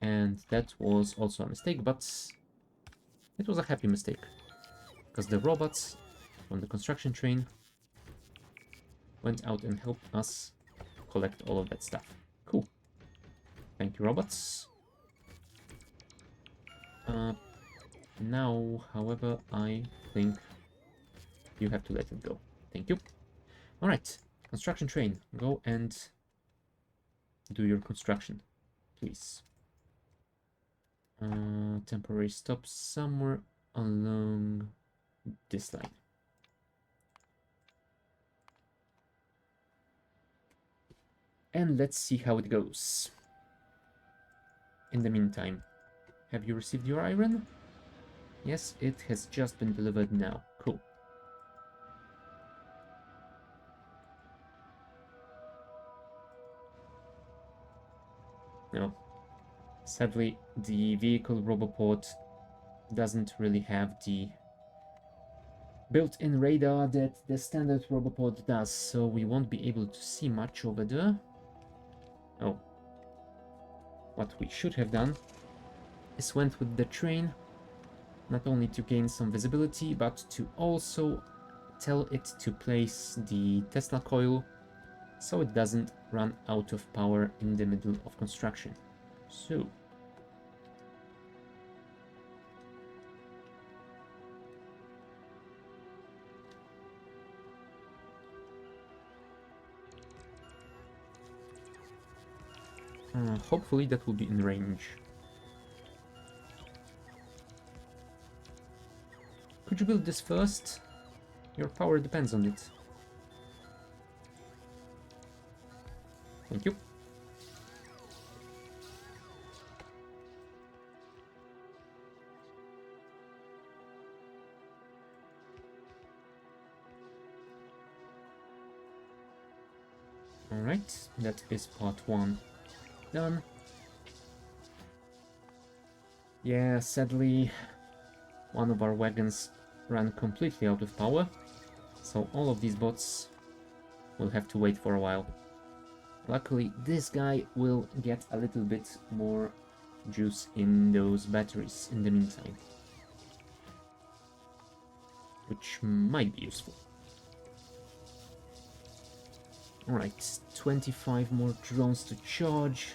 Speaker 1: And that was also a mistake, but it was a happy mistake. Because the robots from the construction train went out and helped us collect all of that stuff. Cool. Thank you, robots. Now, however, I think you have to let it go. Thank you. Alright, construction train, go and do your construction, please. Temporary stop somewhere along this line. And let's see how it goes. In the meantime, have you received your iron? Yes, it has just been delivered now. Cool. No. Sadly, the vehicle Roboport doesn't really have the built-in radar that the standard Roboport does, so we won't be able to see much over there. Oh. What we should have done is went with the train, not only to gain some visibility, but to also tell it to place the Tesla coil so it doesn't run out of power in the middle of construction. So, hopefully that will be in range. Could you build this first? Your power depends on it. Thank you. Alright, that is part 1 done. Yeah, sadly, one of our wagons ran completely out of power, so all of these bots will have to wait for a while. Luckily, this guy will get a little bit more juice in those batteries in the meantime, which might be useful. Alright, 25 more drones to charge.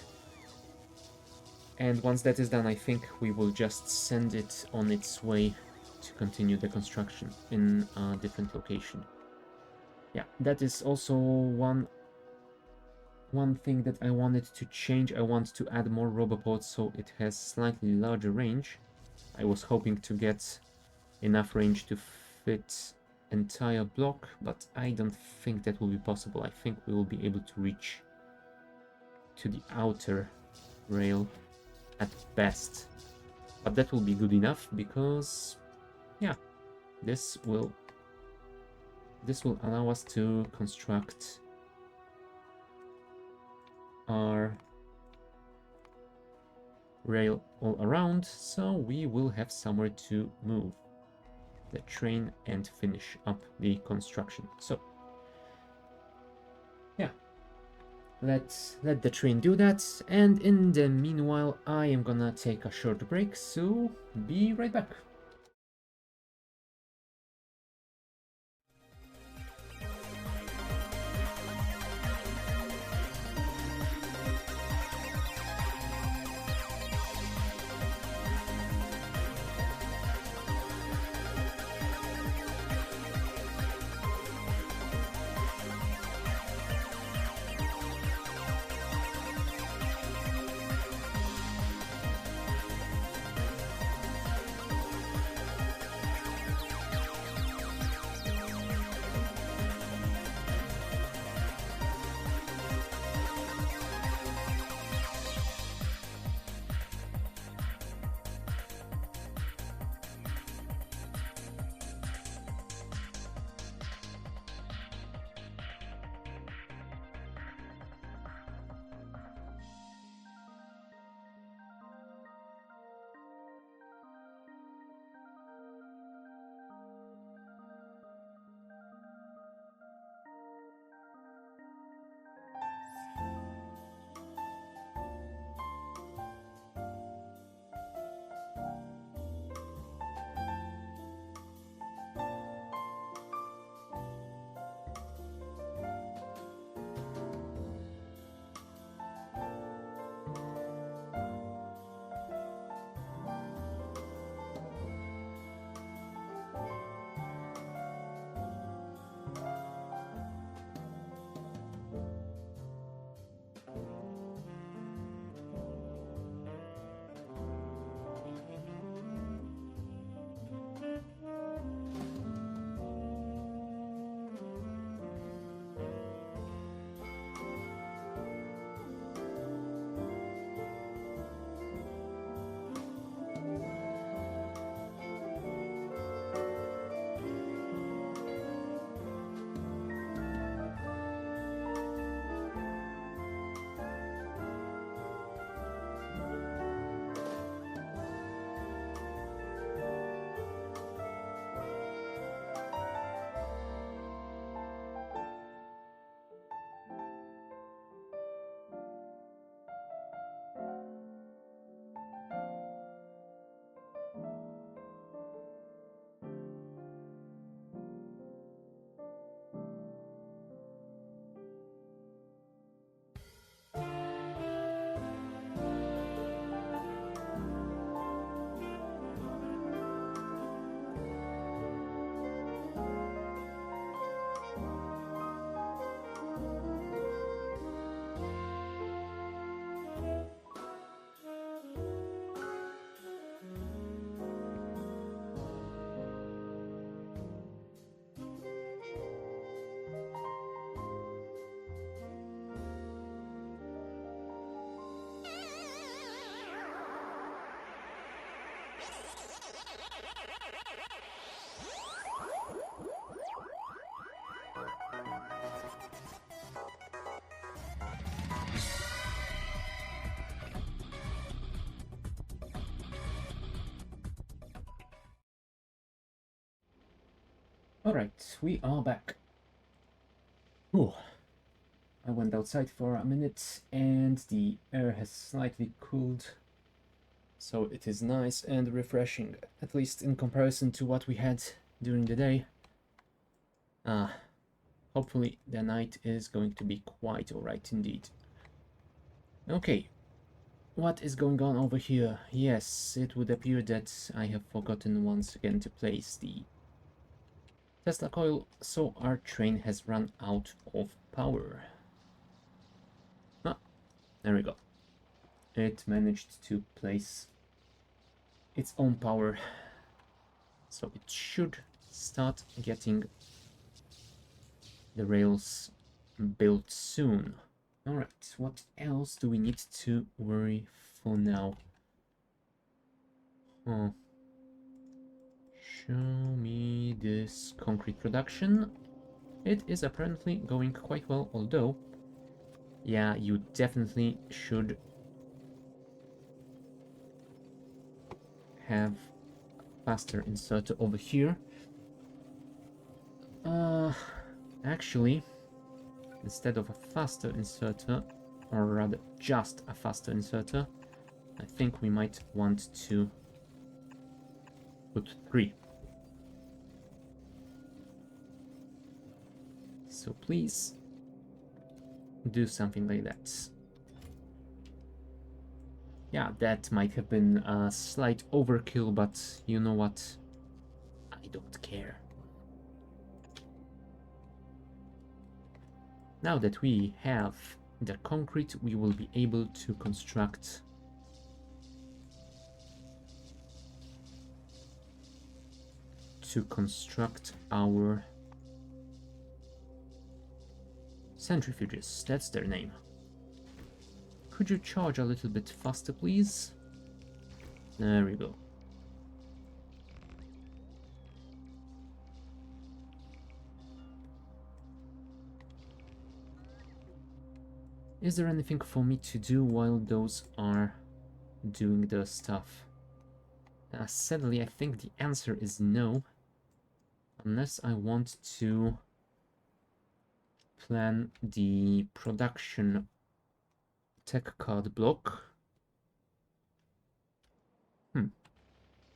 Speaker 1: And once that is done, I think we will just send it on its way to continue the construction in a different location. Yeah, that is also one thing that I wanted to change. I want to add more Robopods so it has slightly larger range. I was hoping to get enough range to fit entire block, but I don't think that will be possible. I think we will be able to reach to the outer rail at best, but that will be good enough because, yeah, this will allow us to construct our rail all around, so we will have somewhere to move the train and finish up the construction. So yeah, let the train do that, and in the meanwhile I am gonna take a short break, so be right back. Alright, we are back. Ooh, I went outside for a minute and the air has slightly cooled. So it is nice and refreshing, at least in comparison to what we had during the day. Hopefully the night is going to be quite alright indeed. Okay, what is going on over here? Yes, it would appear that I have forgotten once again to place the Tesla coil, so our train has run out of power. Ah, there we go. It managed to place its own power, so it should start getting the rails built soon. Alright, what else do we need to worry for now? Oh, show me this concrete production. It is apparently going quite well, although, yeah, you definitely should have a faster inserter over here. Actually, instead of a faster inserter, or rather just a faster inserter, I think we might want to put 3. So please do something like that. Yeah, that might have been a slight overkill, but you know what? I don't care. Now that we have the concrete, we will be able to construct our centrifuges. That's their name. Could you charge a little bit faster, please? There we go. Is there anything for me to do while those are doing their stuff? Sadly, I think the answer is no. Unless I want to plan the production tech card block.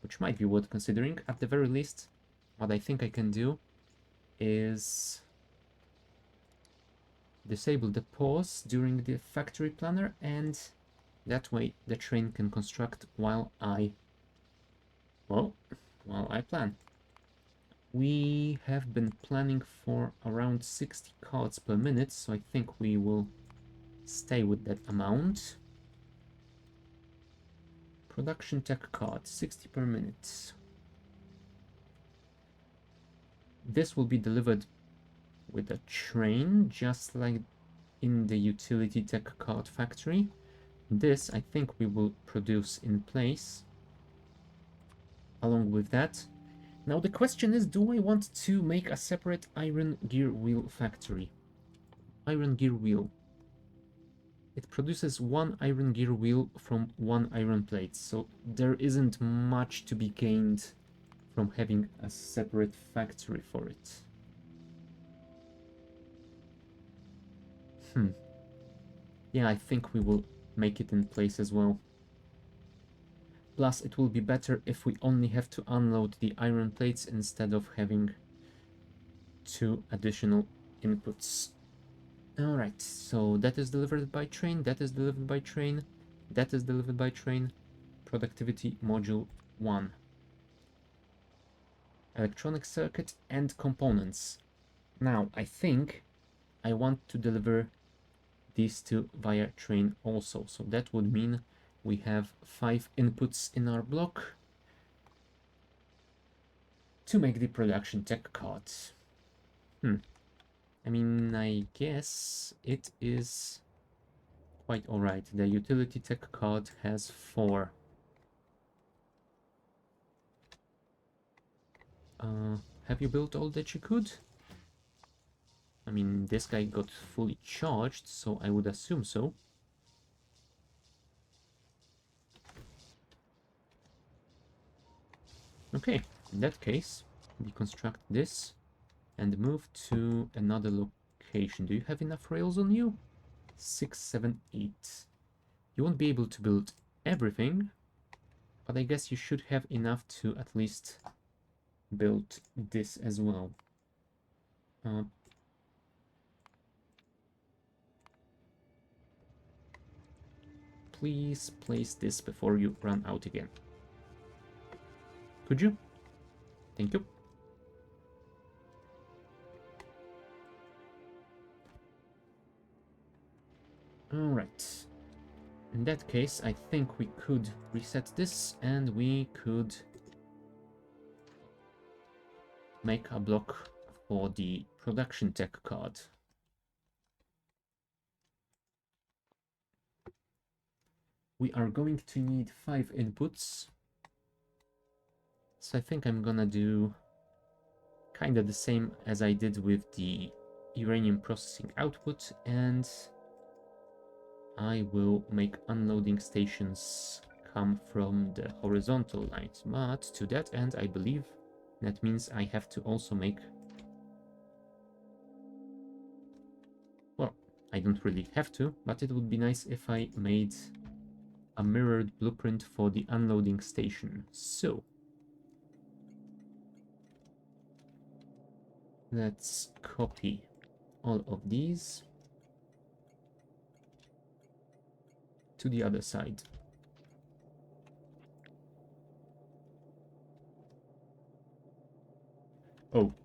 Speaker 1: Which might be worth considering. At the very least, what I think I can do is disable the pause during the factory planner, and that way the train can construct while I plan. We have been planning for around 60 cards per minute, so I think we will stay with that amount. Production tech card, 60 per minute. This will be delivered with a train, just like in the utility tech card factory. This, I think, we will produce in place along with that. Now the question is, do I want to make a separate iron gear wheel factory? Iron gear wheel. It produces 1 iron gear wheel from 1 iron plate, so there isn't much to be gained from having a separate factory for it. Yeah, I think we will make it in place as well. Plus, it will be better if we only have to unload the iron plates instead of having 2 additional inputs. Alright, so that is delivered by train, that is delivered by train, that is delivered by train. Productivity module 1. Electronic circuit and components. Now, I think I want to deliver these 2 via train also. So that would mean we have 5 inputs in our block to make the production tech cards. I mean, I guess it is quite alright. The utility tech card has 4. Have you built all that you could? I mean, this guy got fully charged, so I would assume so. Okay, in that case, deconstruct this. and move to another location. Do you have enough rails on you? 6, 7, 8. You won't be able to build everything, but I guess you should have enough to at least build this as well. Please place this before you run out again. Could you? Thank you. Alright. In that case, I think we could reset this and we could make a block for the production tech card. We are going to need 5 inputs. So I think I'm gonna do kind of the same as I did with the uranium processing output, and I will make unloading stations come from the horizontal lines. But to that end, I believe that means I have to also make... Well, I don't really have to, but it would be nice if I made a mirrored blueprint for the unloading station. So let's copy all of these to the other side. Oh,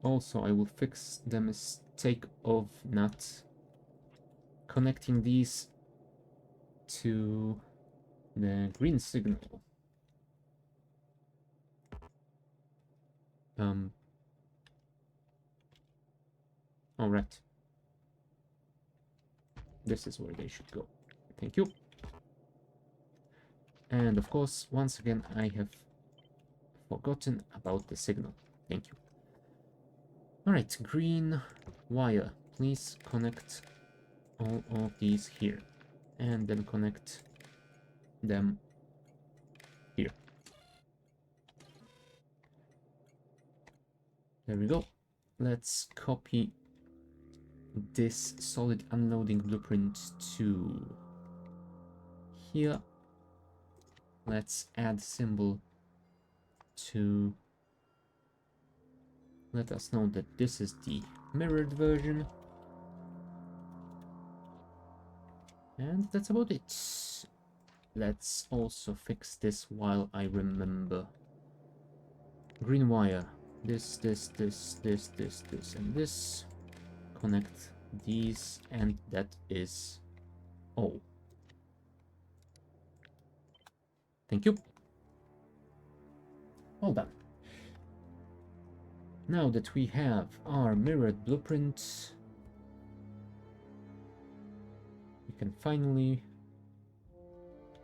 Speaker 1: also I will fix the mistake of not connecting these to the green signal. All right. This is where they should go. Thank you. And of course, once again, I have forgotten about the signal. Thank you. All right, green wire. Please connect all of these here. And then connect them here. There we go. Let's copy this solid unloading blueprint to here. Let's add symbol to let us know that this is the mirrored version. And that's about it. Let's also fix this while I remember. Green wire. This, and this. Connect these, and that is all. Thank you. All done. Now that we have our mirrored blueprint, we can finally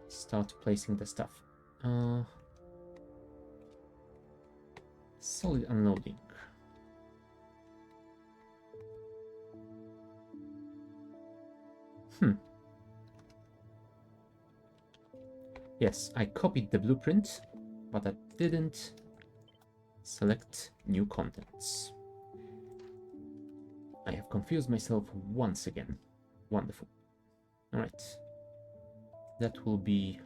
Speaker 1: start placing the stuff. Solid unloading. Yes, I copied the blueprint, but I didn't select new contents. I have confused myself once again. Wonderful. Alright. That will be...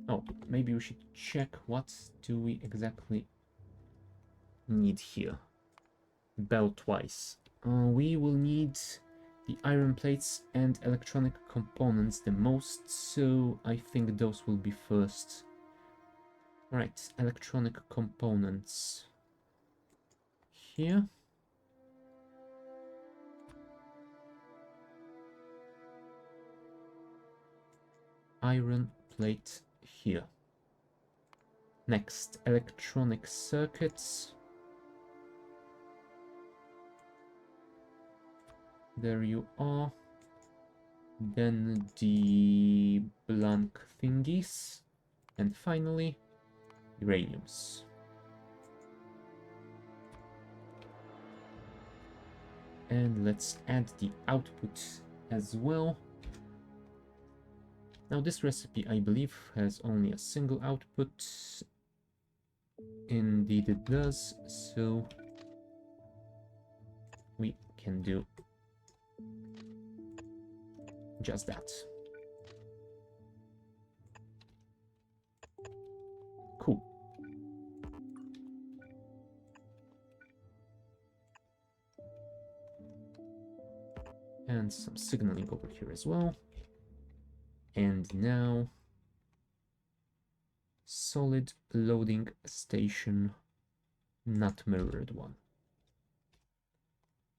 Speaker 1: Oh, maybe we should check what do we exactly need here. Belt-wise. We will need the iron plates and electronic components the most, so I think those will be first. Right, electronic components. Here. Iron plate here. Next, electronic circuits. There you are. Then the blank thingies. And finally, uraniums. And let's add the output as well. Now this recipe, I believe, has only a single output. Indeed it does, so can do just that. Cool. And some signaling over here as well. And now solid loading station, not mirrored one.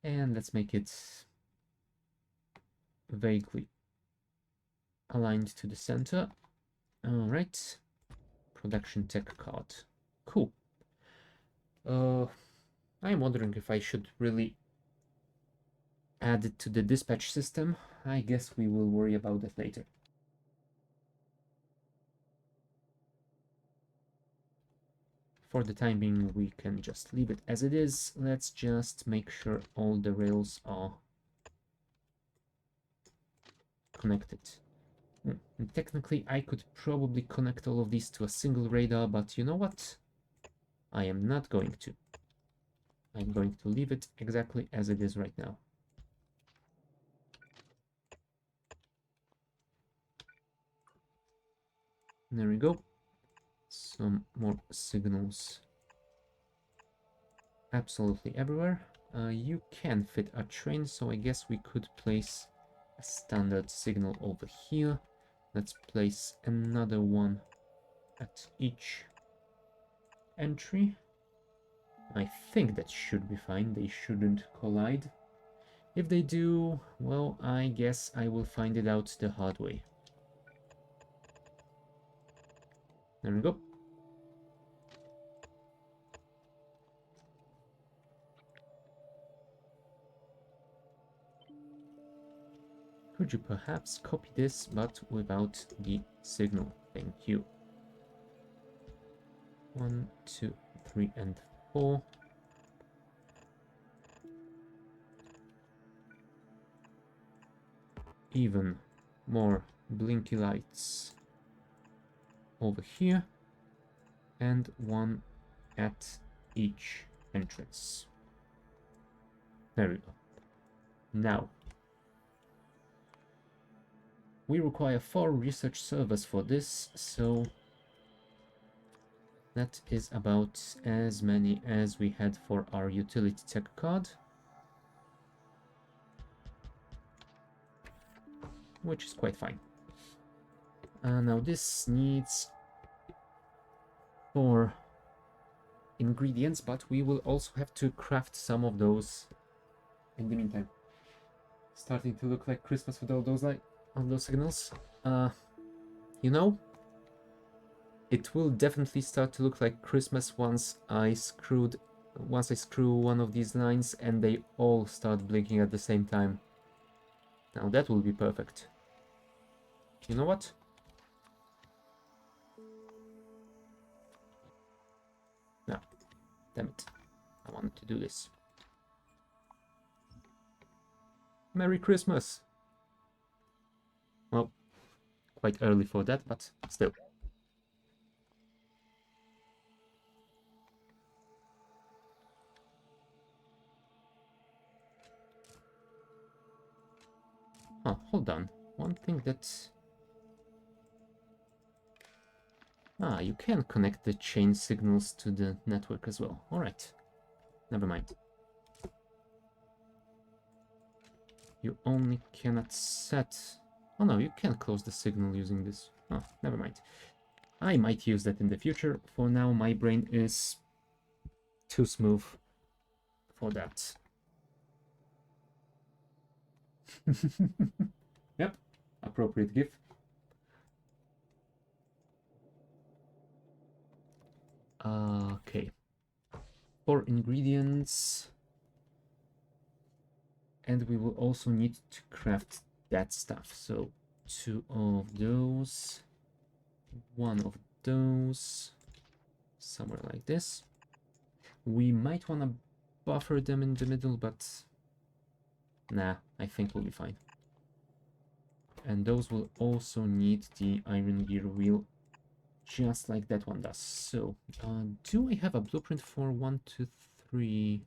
Speaker 1: And let's make it vaguely aligned to the center. All right. Production tech card. Cool. I'm wondering if I should really add it to the dispatch system. I guess we will worry about that later. For the time being, we can just leave it as it is. Let's just make sure all the rails are connected. And technically, I could probably connect all of these to a single radar, but you know what? I am not going to. I'm going to leave it exactly as it is right now. There we go. Some more signals absolutely everywhere. You can fit a train, so I guess we could place a standard signal over here. Let's place another one at each entry. I think that should be fine. They shouldn't collide. If they do, well, I guess I will find it out the hard way. There we go. Could you perhaps copy this, but without the signal? Thank you. 1, 2, 3, and 4. Even more blinky lights over here, and one at each entrance. There we go. Now, we require 4 research servers for this, so that is about as many as we had for our utility tech card, which is quite fine. Now this needs 4 ingredients, but we will also have to craft some of those in the meantime. Starting to look like Christmas with all those signals. You know, it will definitely start to look like Christmas once I screw one of these lines and they all start blinking at the same time. Now that will be perfect. You know what? No, damn it. I wanted to do this. Merry Christmas! Well, quite early for that, but still. Oh, hold on. One thing that... you can connect the chain signals to the network as well. Alright. Never mind. You only cannot set... Oh no, you can close the signal using this. Oh, never mind. I might use that in the future. For now, my brain is too smooth for that. Yep, appropriate GIF. Okay. 4 ingredients. And we will also need to craft that stuff. So 2 of those, 1 of those, somewhere like this. We might want to buffer them in the middle, but nah, I think we'll be fine. And those will also need the iron gear wheel, just like that one does. So, do I have a blueprint for 1, 2, 3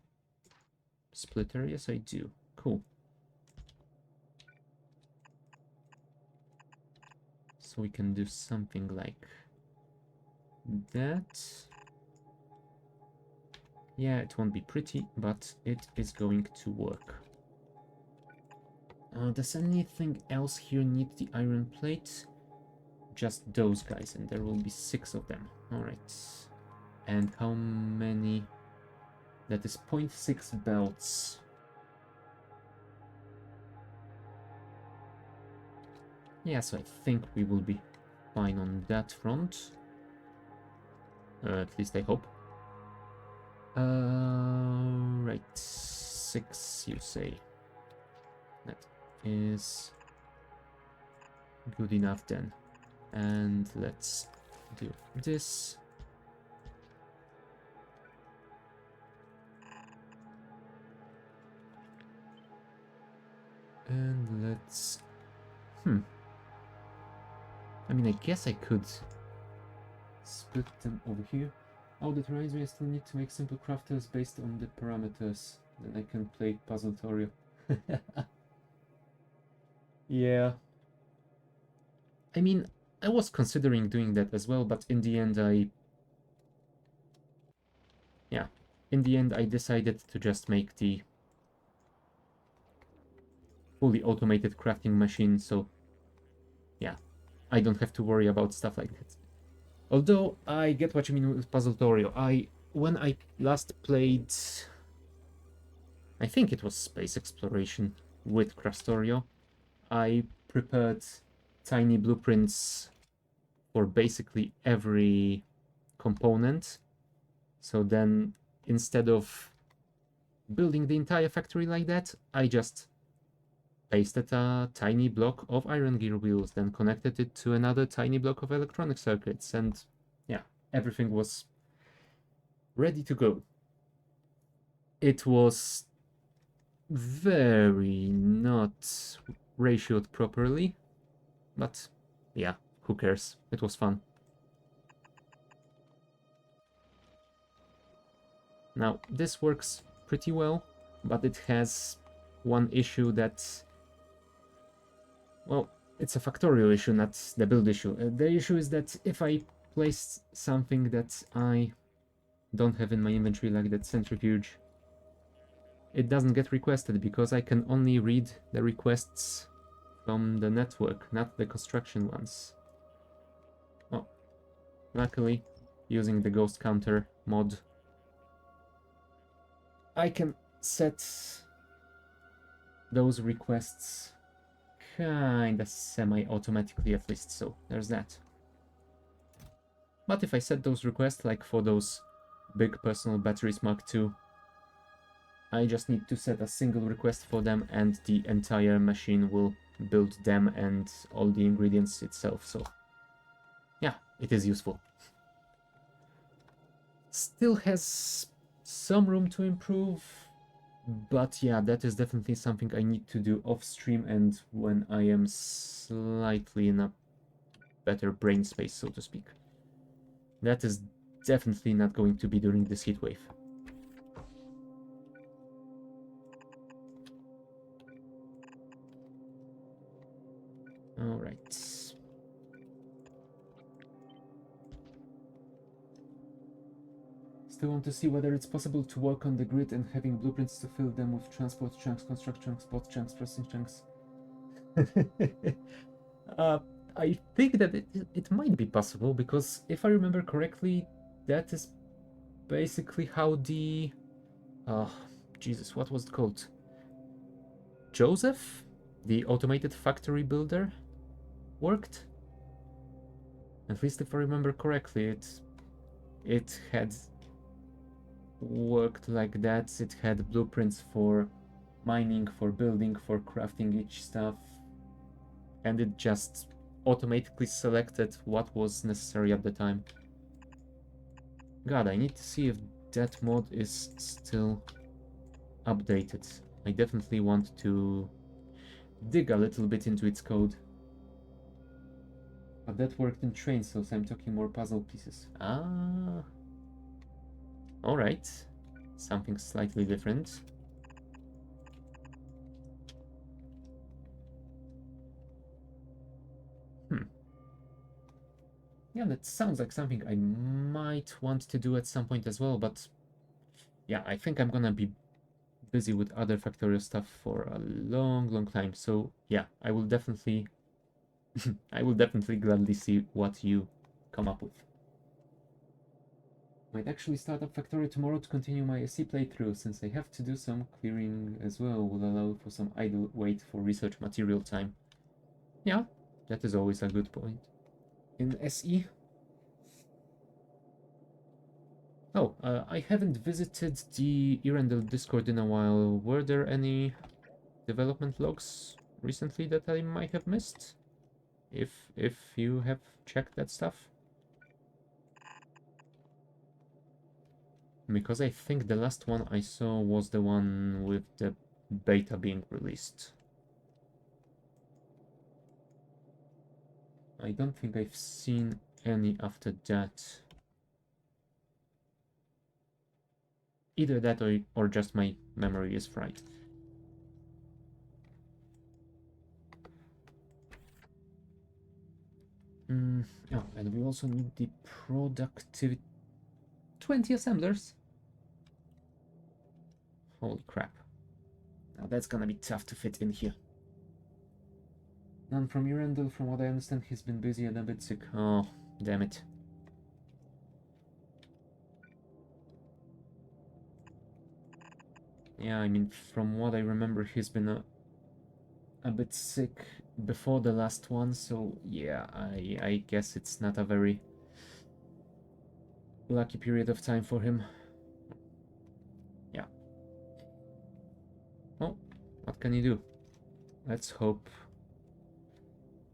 Speaker 1: splitter? Yes, I do. cool. So we can do something like that. Yeah, it won't be pretty, but it is going to work. Does anything else here need the iron plate? Just those guys, and there will be 6 of them. Alright. And how many? That is 0.6 belts. Yeah, so I think we will be fine on that front. At least I hope. Right. 6, you say. That is good enough then. And let's do this. And let's... I mean, I guess I could split them over here. Oh, that reminds me, I still need to make simple crafters based on the parameters. Then I can play Puzzletorio. Yeah. I mean, I was considering doing that as well, but in the end I decided to just make the fully automated crafting machine, so yeah, I don't have to worry about stuff like that. Although I get what you mean with Puzzletorio. When I last played, I think it was Space Exploration with Krastorio, I prepared tiny blueprints for basically every component. So then, instead of building the entire factory like that, I just pasted a tiny block of iron gear wheels, then connected it to another tiny block of electronic circuits, and yeah, everything was ready to go. It was very not ratioed properly, but yeah, who cares? It was fun. Now, this works pretty well, but it has one issue that, well, it's a Factorio issue, not the build issue. The issue is that if I place something that I don't have in my inventory, like that centrifuge, it doesn't get requested because I can only read the requests from the network, not the construction ones. Oh, luckily, using the ghost counter mod, I can set those requests kinda semi-automatically at least, so there's that. But if I set those requests, like for those big personal batteries Mark II, I just need to set a single request for them and the entire machine will build them and all the ingredients itself, so yeah, it is useful. Still has some room to improve, but yeah, that is definitely something I need to do off stream and when I am slightly in a better brain space, so to speak. That is definitely not going to be during this heat wave. Alright. Still want to see whether it's possible to work on the grid and having blueprints to fill them with transport chunks, construct chunks, bot chunks, processing chunks. I think that it might be possible, because if I remember correctly, that is basically how the... Jesus, what was it called? Joseph? The automated factory builder worked? At least if I remember correctly, it had worked like that. It had blueprints for mining, for building, for crafting each stuff, and it just automatically selected what was necessary at the time. God, I need to see if that mod is still updated. I definitely want to dig a little bit into its code. But that worked in train, so I'm talking more puzzle pieces. Ah. Alright. Something slightly different. Yeah, that sounds like something I might want to do at some point as well, but yeah, I think I'm gonna be busy with other Factorio stuff for a long time. So yeah, I will definitely I will definitely gladly see what you come up with. Might actually start up Factorio tomorrow to continue my SC playthrough, since I have to do some clearing as well, will allow for some idle wait for research material time. Yeah, that is always a good point. In SE? Oh, I haven't visited the Irandel Discord in a while. Were there any development logs recently that I might have missed? If you have checked that stuff? Because I think the last one I saw was the one with the beta being released. I don't think I've seen any after that. Either that or just my memory is fried. Oh, and we also need the productivity. 20 assemblers? Holy crap. Now that's gonna be tough to fit in here. None from Urandel, from what I understand, he's been busy and a bit sick. Oh, damn it. Yeah, I mean, from what I remember, he's been a bit sick before the last one, so yeah, I guess it's not a very lucky period of time for him. Yeah. Well, what can you do? Let's hope.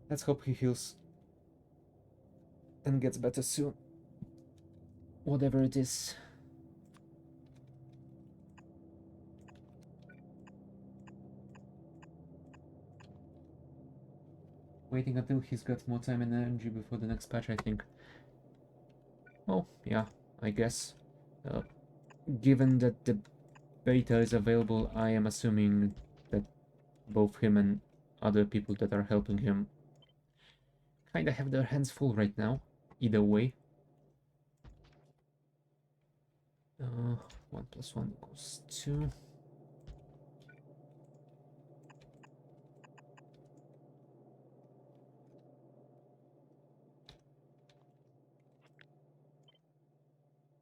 Speaker 1: Let's hope he heals and gets better soon. Whatever it is. Waiting until he's got more time and energy before the next patch, I think. Oh, yeah, I guess. Uh, Given that the beta is available, I am assuming that both him and other people that are helping him kinda have their hands full right now. Either way. 1 plus 1 equals 2.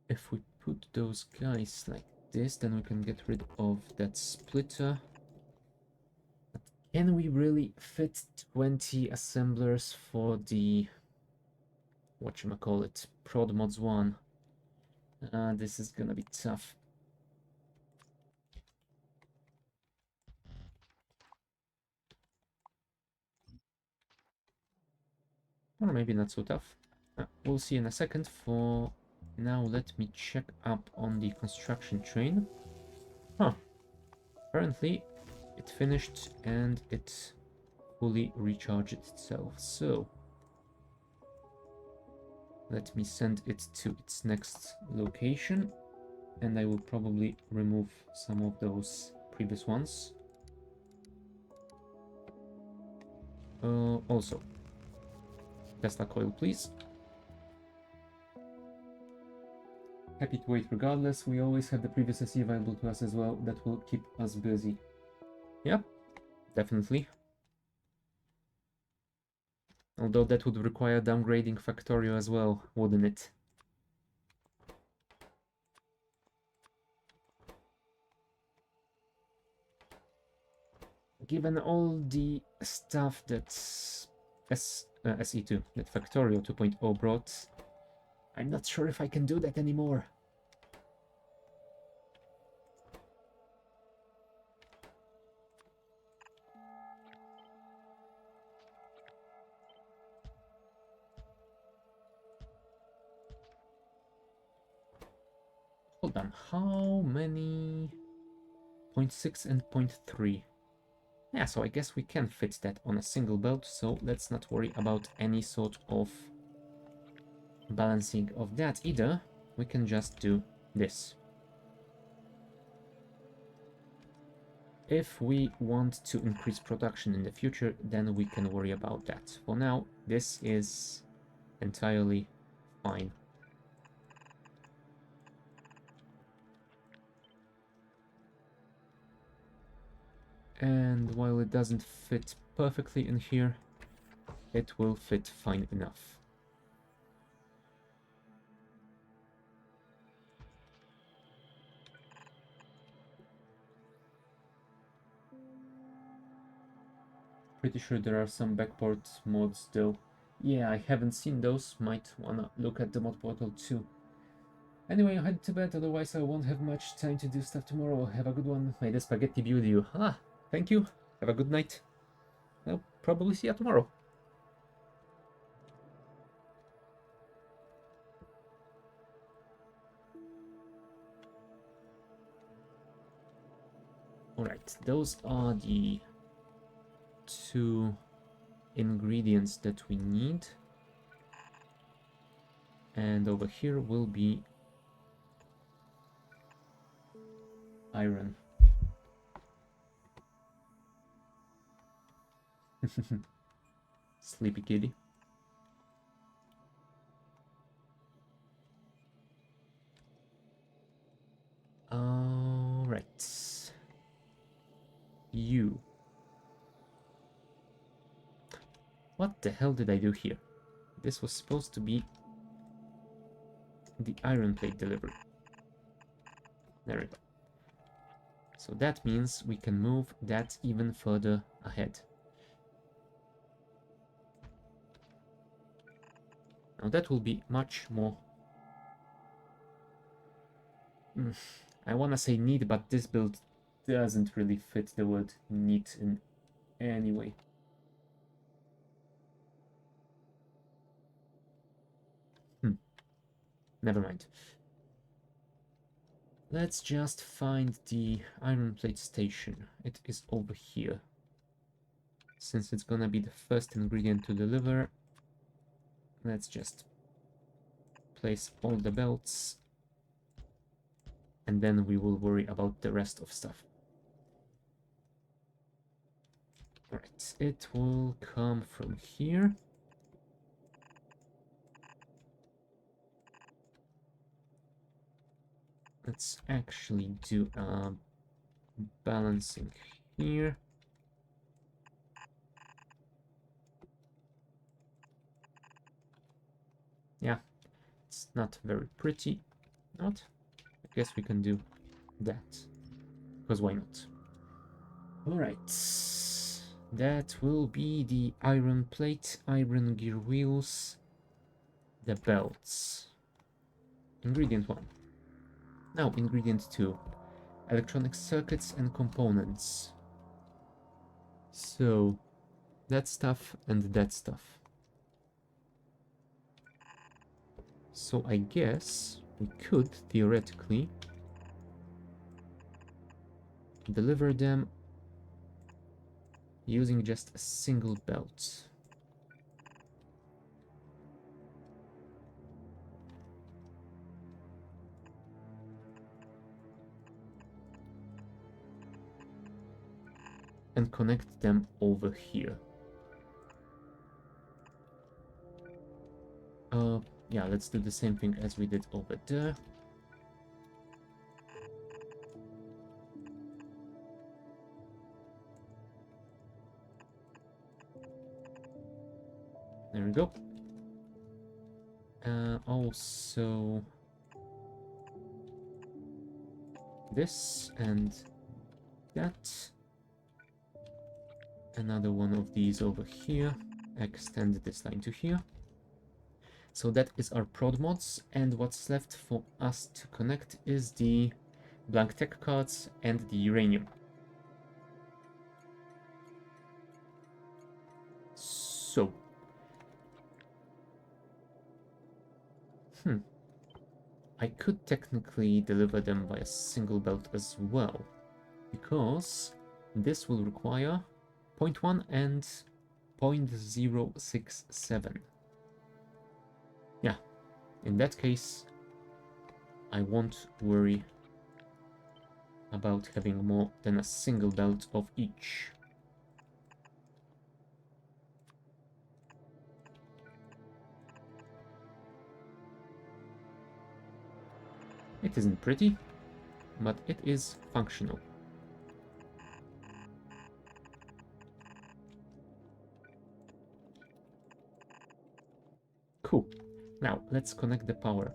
Speaker 1: If we put those guys like this, then we can get rid of that splitter. But can we really fit 20 assemblers for the whatchamacallit, Prod Mods 1? This is gonna be tough. Or maybe not so tough. We'll see in a second. For now, let me check up on the construction train. Huh. Apparently, it finished and it fully recharged itself. So, let me send it to its next location. And I will probably remove some of those previous ones. Also, Tesla coil, please. Happy to wait regardless. We always have the previous SE available to us as well. That will keep us busy. Yep, definitely. Although that would require downgrading Factorio as well, wouldn't it? Given all the stuff that SE2, that Factorio 2.0 brought, I'm not sure if I can do that anymore. Hold on, how many? 0.6 and 0.3. Yeah, so I guess we can fit that on a single belt, so let's not worry about any sort of balancing of that either. We can just do this. If we want to increase production in the future, then we can worry about that. For now, this is entirely fine. And while it doesn't fit perfectly in here, it will fit fine enough. Pretty sure there are some backport mods though. Yeah, I haven't seen those. Might wanna look at the mod portal too. Anyway, I'll head to bed, otherwise I won't have much time to do stuff tomorrow. Have a good one. May the spaghetti be with you. Ah, thank you. Have a good night. I'll probably see you tomorrow. Alright, those are the 2 ingredients that we need. And over here will be iron. Sleepy kitty. Alright. You. What the hell did I do here? This was supposed to be the iron plate delivery. There we go. So that means we can move that even further ahead. Now that will be much more... I want to say neat, but this build doesn't really fit the word neat in any way. Never mind. Let's just find the iron plate station. It is over here. Since it's gonna be the first ingredient to deliver, let's just place all the belts, and then we will worry about the rest of stuff. Alright, it will come from here. Let's actually do balancing here. Yeah, it's not very pretty. Not? I guess we can do that. Because why not? Alright. That will be the iron plate, iron gear wheels, the belts. Ingredient 1. Now, ingredient 2. Electronic circuits and components. So, that stuff and that stuff. So I guess we could, theoretically, deliver them using just a single belt. And connect them over here. Yeah, let's do the same thing as we did over there. There we go. Also this and that. Another one of these over here. Extend this line to here. So that is our prod mods, and what's left for us to connect is the blank tech cards and the uranium. So, I could technically deliver them by a single belt as well, because this will require 0.1 and 0.067. Yeah, in that case, I won't worry about having more than a single belt of each. It isn't pretty, but it is functional. Cool. Now, let's connect the power.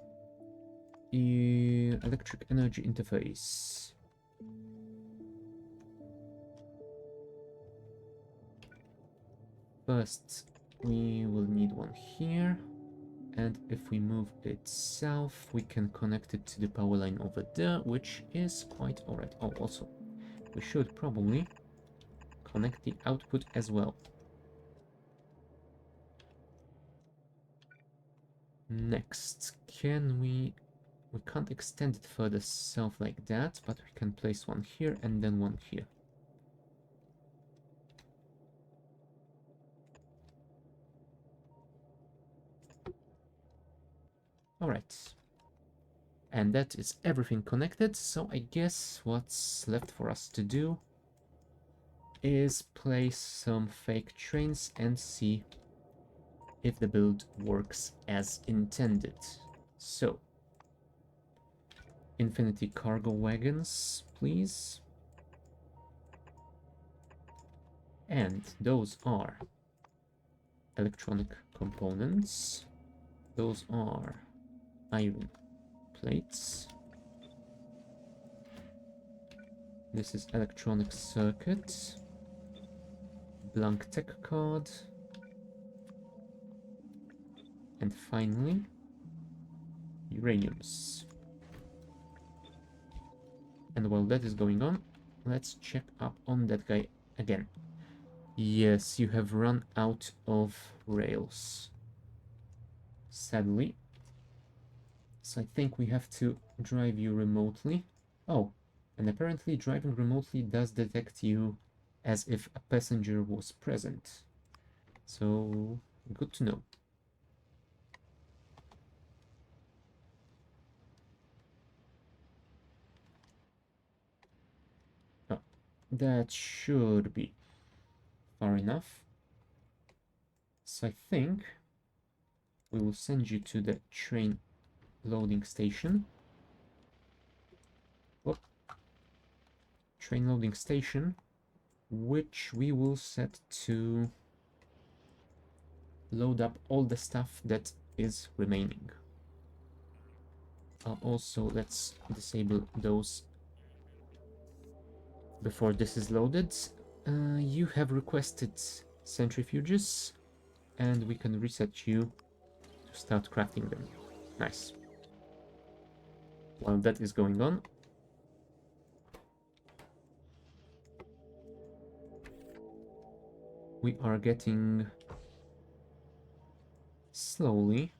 Speaker 1: Electric energy interface. First, we will need one here. And if we move it south, we can connect it to the power line over there, which is quite alright. Oh, also, we should probably connect the output as well. Next, can we can't extend it further south like that, but we can place one here and then one here. Alright. And that is everything connected, so I guess what's left for us to do is place some fake trains and see if the build works as intended. So, infinity cargo wagons, please. And those are electronic components. Those are iron plates. This is electronic circuit. Blank tech card. And finally, uraniums. And while that is going on, let's check up on that guy again. Yes, you have run out of rails. Sadly. So I think we have to drive you remotely. Oh, and apparently driving remotely does detect you as if a passenger was present. So, good to know. Oh, that should be far enough. So I think we will send you to the train loading station. Oh, train loading station, which we will set to load up all the stuff that is remaining. Also, let's disable those before this is loaded. You have requested centrifuges, and we can reset you to start crafting them. Nice. While that is going on, we are getting slowly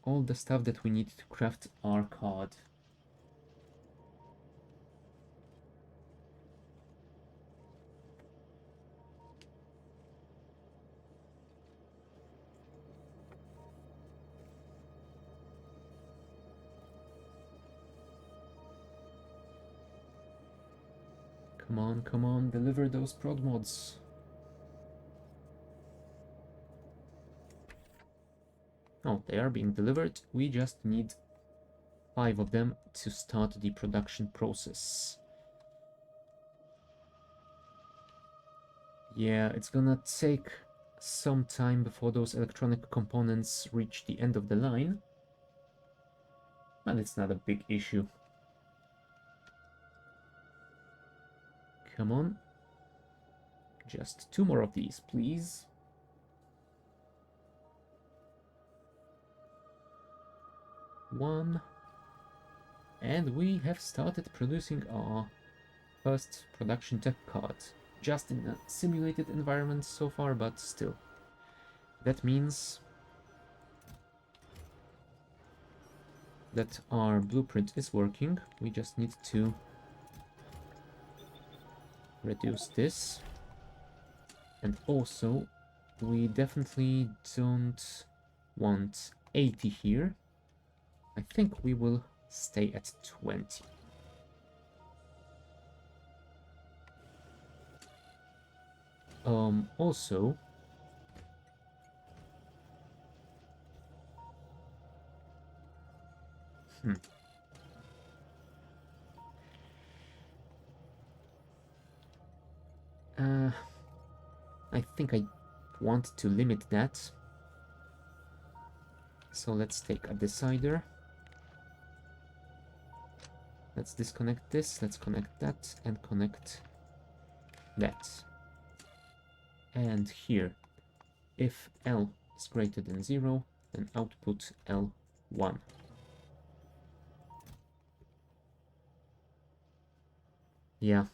Speaker 1: all the stuff that we need to craft our card. Come on, deliver those prod mods. Oh, they are being delivered. We just need 5 of them to start the production process. Yeah, it's gonna take some time before those electronic components reach the end of the line. But it's not a big issue. Come on. Just 2 more of these, please. One. And we have started producing our first production tech card. Just in a simulated environment so far, but still. That means that our blueprint is working. We just need to reduce this. And also, we definitely don't want 80 here. I think we will stay at 20. Also, I think I want to limit that. So let's take a decider. Let's disconnect this, let's connect that, and connect that. And here, if L is greater than 0, then output L1. Yeah.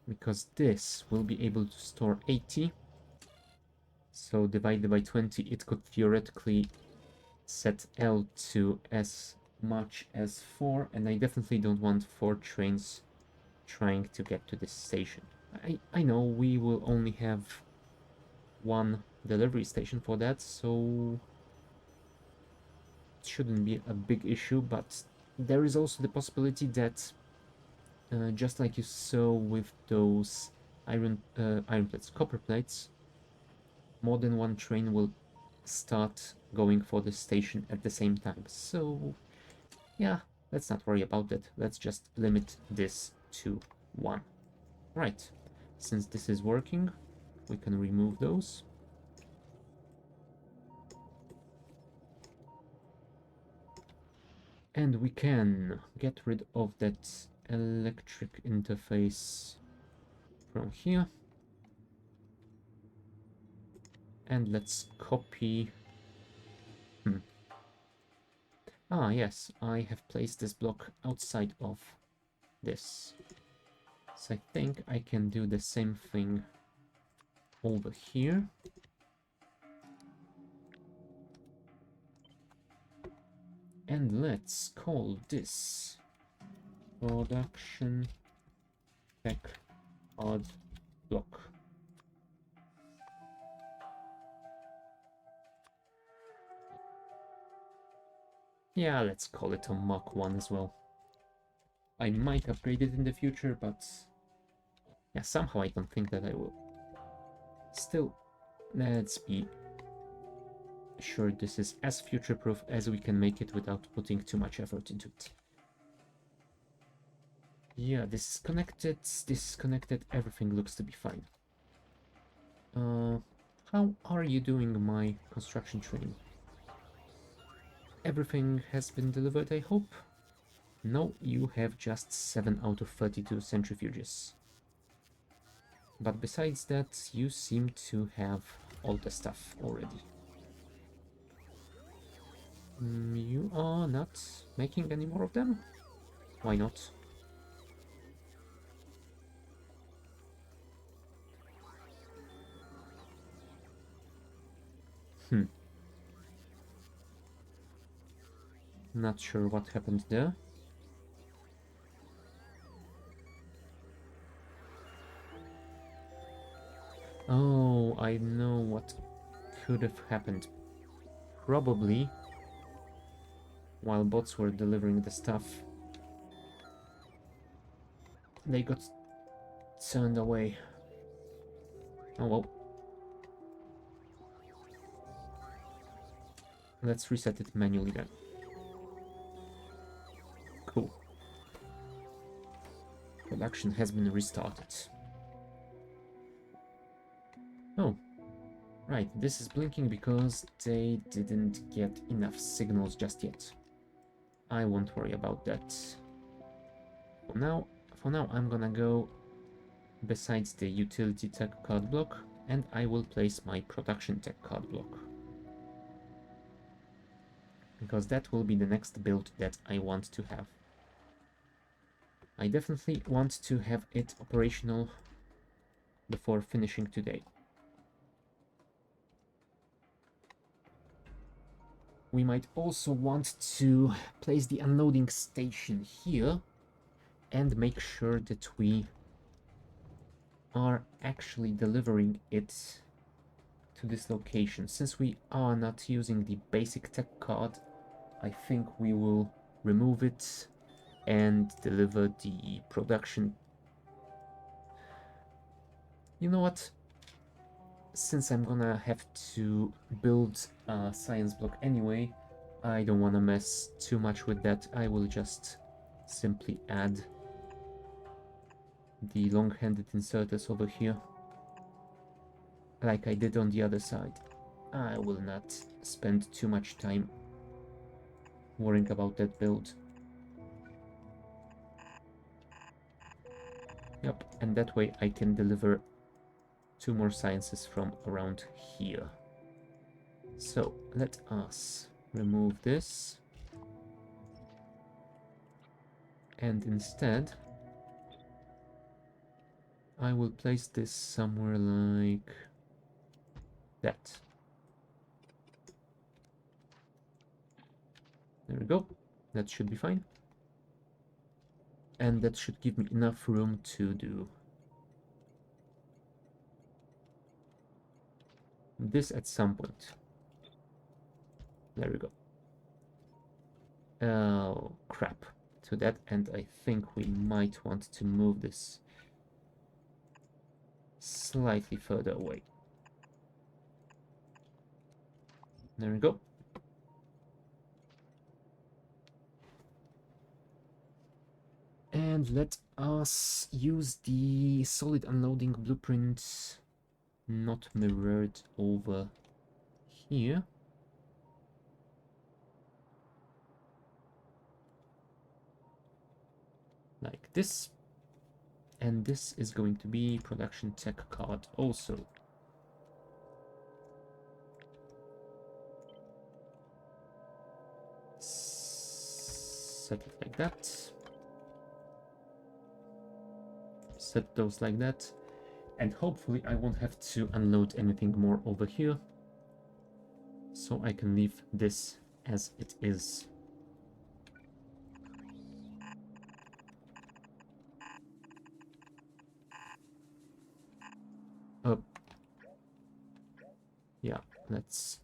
Speaker 1: Because this will be able to store 80. So divided by 20, it could theoretically set L to as much as 4, and I definitely don't want 4 trains trying to get to this station. I know we will only have one delivery station for that, so it shouldn't be a big issue, but there is also the possibility that just like you saw with those iron plates, copper plates, more than one train will start going for the station at the same time. So yeah, let's not worry about that. Let's just limit this to 1. Right, since this is working, we can remove those. And we can get rid of that electric interface from here. And let's copy... Ah, yes, I have placed this block outside of this. So I think I can do the same thing over here. And let's call this production tech card block. Yeah, let's call it a Mach 1 as well. I might upgrade it in the future, but yeah, somehow I don't think that I will. Still, let's be sure this is as future-proof as we can make it without putting too much effort into it. Yeah, this is connected, everything looks to be fine. How are you doing, my construction train? Everything has been delivered, I hope? No, you have just 7 out of 32 centrifuges. But besides that, you seem to have all the stuff already. You are not making any more of them? Why not? Not sure what happened there. Oh, I know what could have happened. Probably, while bots were delivering the stuff, they got turned away. Oh well. Let's reset it manually then. Cool. Production has been restarted. Oh, right, this is blinking because they didn't get enough signals just yet. I won't worry about that. For now I'm gonna go besides the utility tech card block, and I will place my production tech card block. Because that will be the next build that I want to have. I definitely want to have it operational before finishing today. We might also want to place the unloading station here and make sure that we are actually delivering it to this location. Since we are not using the basic tech card, I think we will remove it and deliver the production. You know what? Since I'm gonna have to build a science block anyway, I don't want to mess too much with that. I will just simply add the long-handed inserters over here, like I did on the other side. I will not spend too much time worrying about that build. Yep, and that way I can deliver 2 more sciences from around here. So let us remove this, and instead I will place this somewhere like that. There we go. That should be fine. And that should give me enough room to do this at some point. There we go. Oh, crap. To that end, I think we might want to move this slightly further away. There we go. And let us use the solid unloading blueprint, not mirrored over here. Like this. And this is going to be production tech card also. Set it like that. Set those like that. And hopefully I won't have to unload anything more over here. So I can leave this as it is. Oh. Yeah, let's...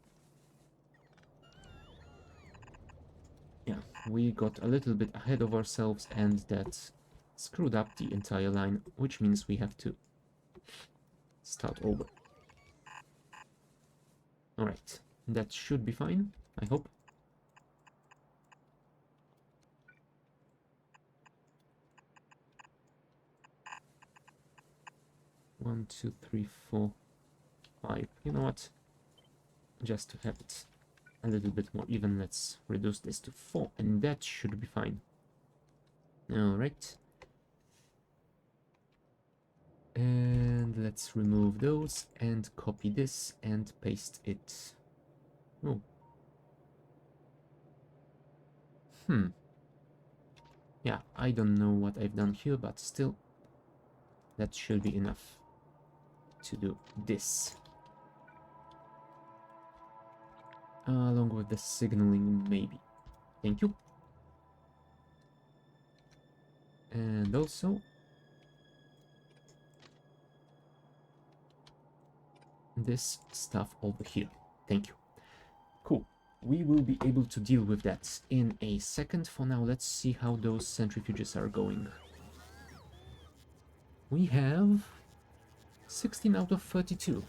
Speaker 1: Yeah, we got a little bit ahead of ourselves and that screwed up the entire line, which means we have to start over. Alright, that should be fine, I hope. One, two, three, four, five. You know what? Just to have it a little bit more even, let's reduce this to 4, and that should be fine. Alright. And let's remove those and copy this and paste it. Oh. Yeah, I don't know what I've done here, but still, that should be enough to do this. Along with the signaling, maybe. Thank you. And also this stuff over here. Thank you. Cool. We will be able to deal with that in a second. For now, let's see how those centrifuges are going. We have 16 out of 32.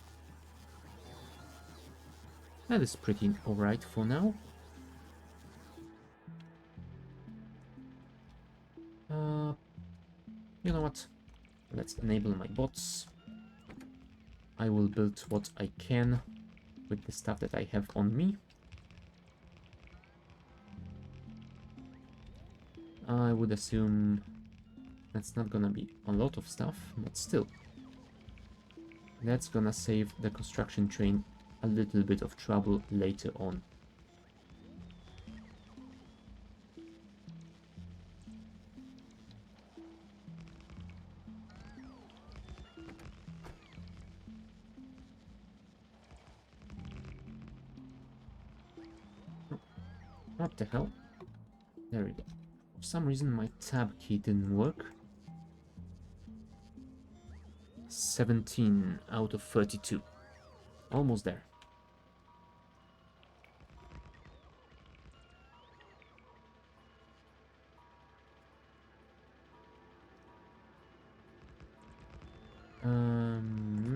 Speaker 1: That is pretty alright for now. You know what? Let's enable my bots. I will build what I can with the stuff that I have on me. I would assume that's not gonna be a lot of stuff, but still. That's gonna save the construction train a little bit of trouble later on. What the hell? There we go. For some reason my tab key didn't work. 17 out of 32. Almost there.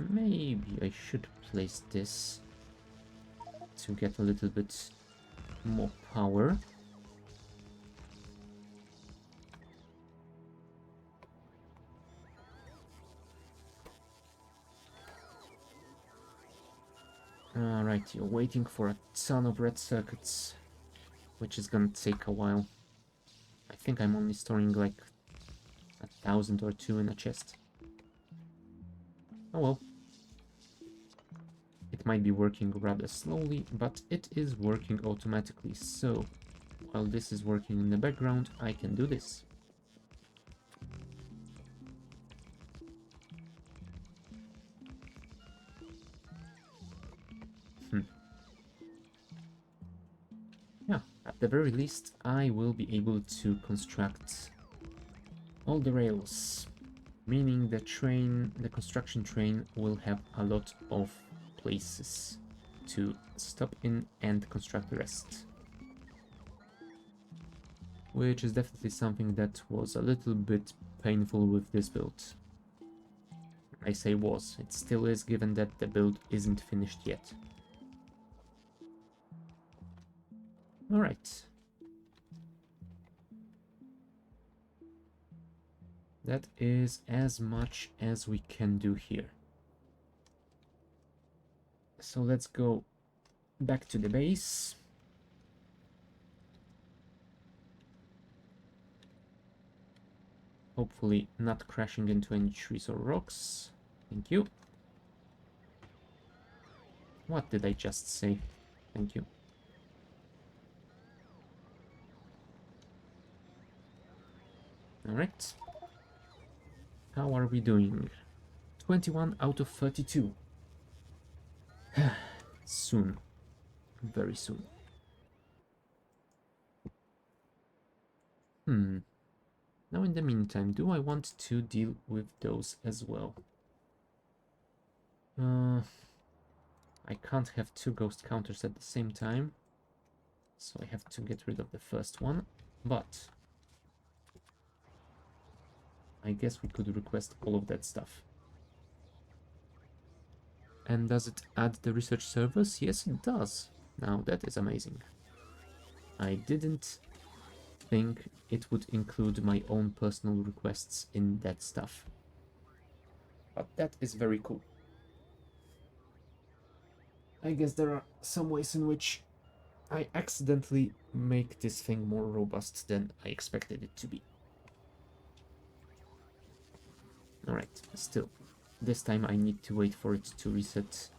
Speaker 1: Maybe I should place this to get a little bit more power. Alright, you're waiting for a ton of red circuits, which is gonna take a while. I think I'm only storing like 1,000 or 2 in a chest. Oh well. It might be working rather slowly, but it is working automatically, so while this is working in the background, I can do this. Yeah, at the very least, I will be able to construct all the rails, meaning the construction train will have a lot of places to stop in and construct the rest. Which is definitely something that was a little bit painful with this build. I say was, it still is, given that the build isn't finished yet. Alright. That is as much as we can do here. So let's go back to the base. Hopefully not crashing into any trees or rocks. Thank you. What did I just say? Thank you. Alright. How are we doing? 21 out of 32. Soon. Very soon. Now in the meantime, do I want to deal with those as well? I can't have 2 ghost counters at the same time, so I have to get rid of the first one, but I guess we could request all of that stuff. And does it add the research servers? Yes, it does. Now that is amazing. I didn't think it would include my own personal requests in that stuff. But that is very cool. I guess there are some ways in which I accidentally make this thing more robust than I expected it to be. Alright, still, this time I need to wait for it to reset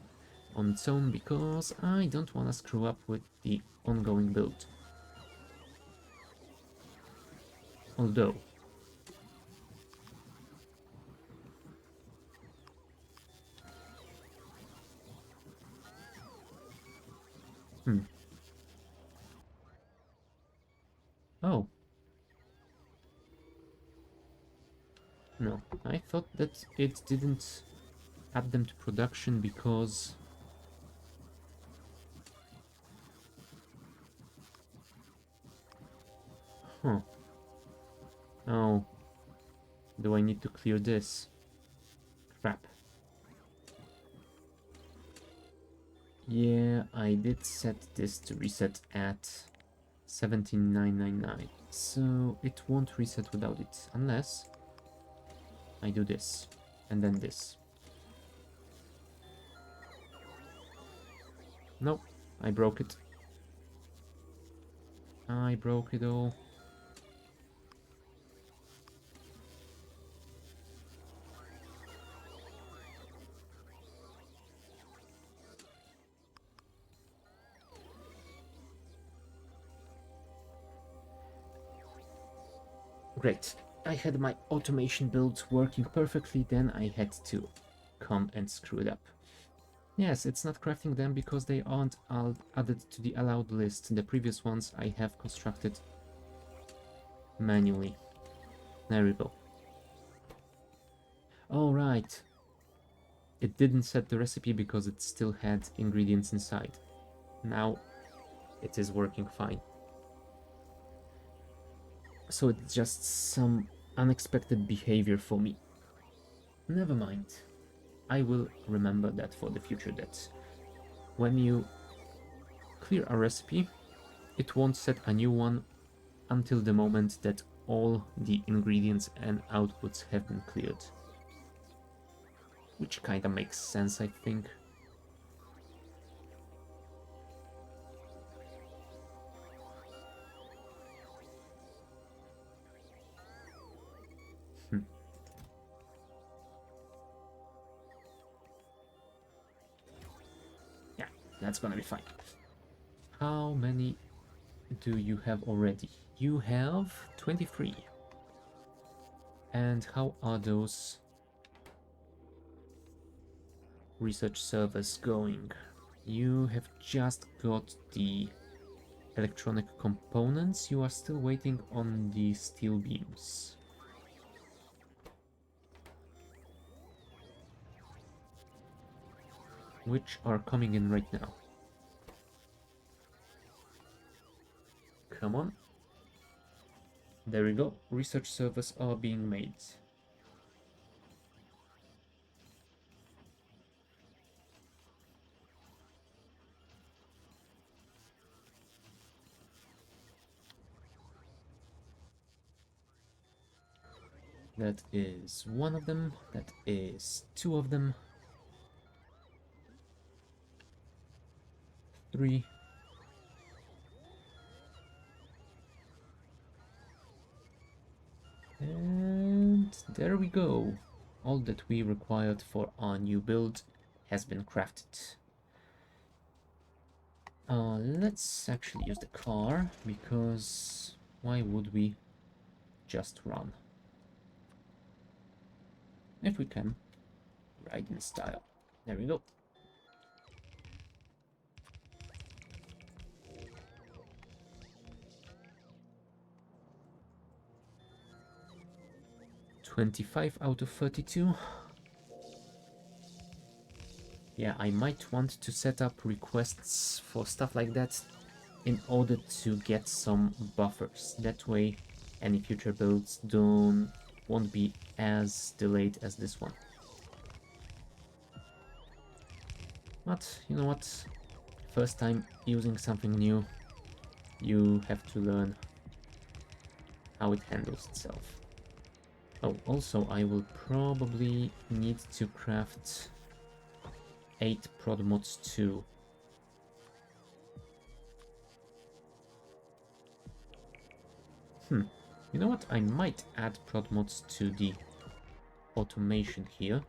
Speaker 1: on its own because I don't want to screw up with the ongoing build. Although, oh. No, I thought that it didn't add them to production because... Huh. Oh. Do I need to clear this? Crap. Yeah, I did set this to reset at 17,999. So it won't reset without it, unless I do this, and then this. Nope, I broke it. I broke it all. Great. I had my automation build working perfectly, then I had to come and screw it up. Yes, it's not crafting them because they aren't added to the allowed list. The previous ones I have constructed manually. There we go. All right. It didn't set the recipe because it still had ingredients inside. Now it is working fine. So it's just some unexpected behavior for me. Never mind. I will remember that for the future, that when you clear a recipe, it won't set a new one until the moment that all the ingredients and outputs have been cleared. Which kinda makes sense, I think. Yeah, that's gonna be fine. How many do you have already? You have 23. And how are those research servers going? You have just got the electronic components. You are still waiting on the steel beams. Which are coming in right now. Come on. There we go. Research servers are being made. That is one of them. That is two of them. 3. And there we go. All that we required for our new build has been crafted. Let's actually use the car, because why would we just run? If we can, ride in style. There we go. "25 out of 32. Yeah, I might want to set up requests for stuff like that in order to get some buffers. That way, any future builds won't be as delayed as this one. But, you know what? First time using something new, you have to learn how it handles itself. Oh, also, I will probably need to craft 8 prod mods too. You know what? I might add prod mods to the automation here.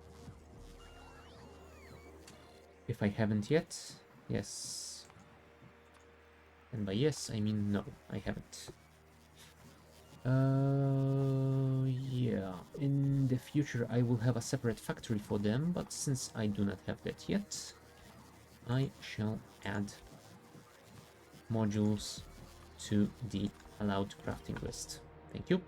Speaker 1: If I haven't yet. Yes. And by yes, I mean no, I haven't. Yeah. In the future, I will have a separate factory for them, but since I do not have that yet, I shall add modules to the allowed crafting list. Thank you.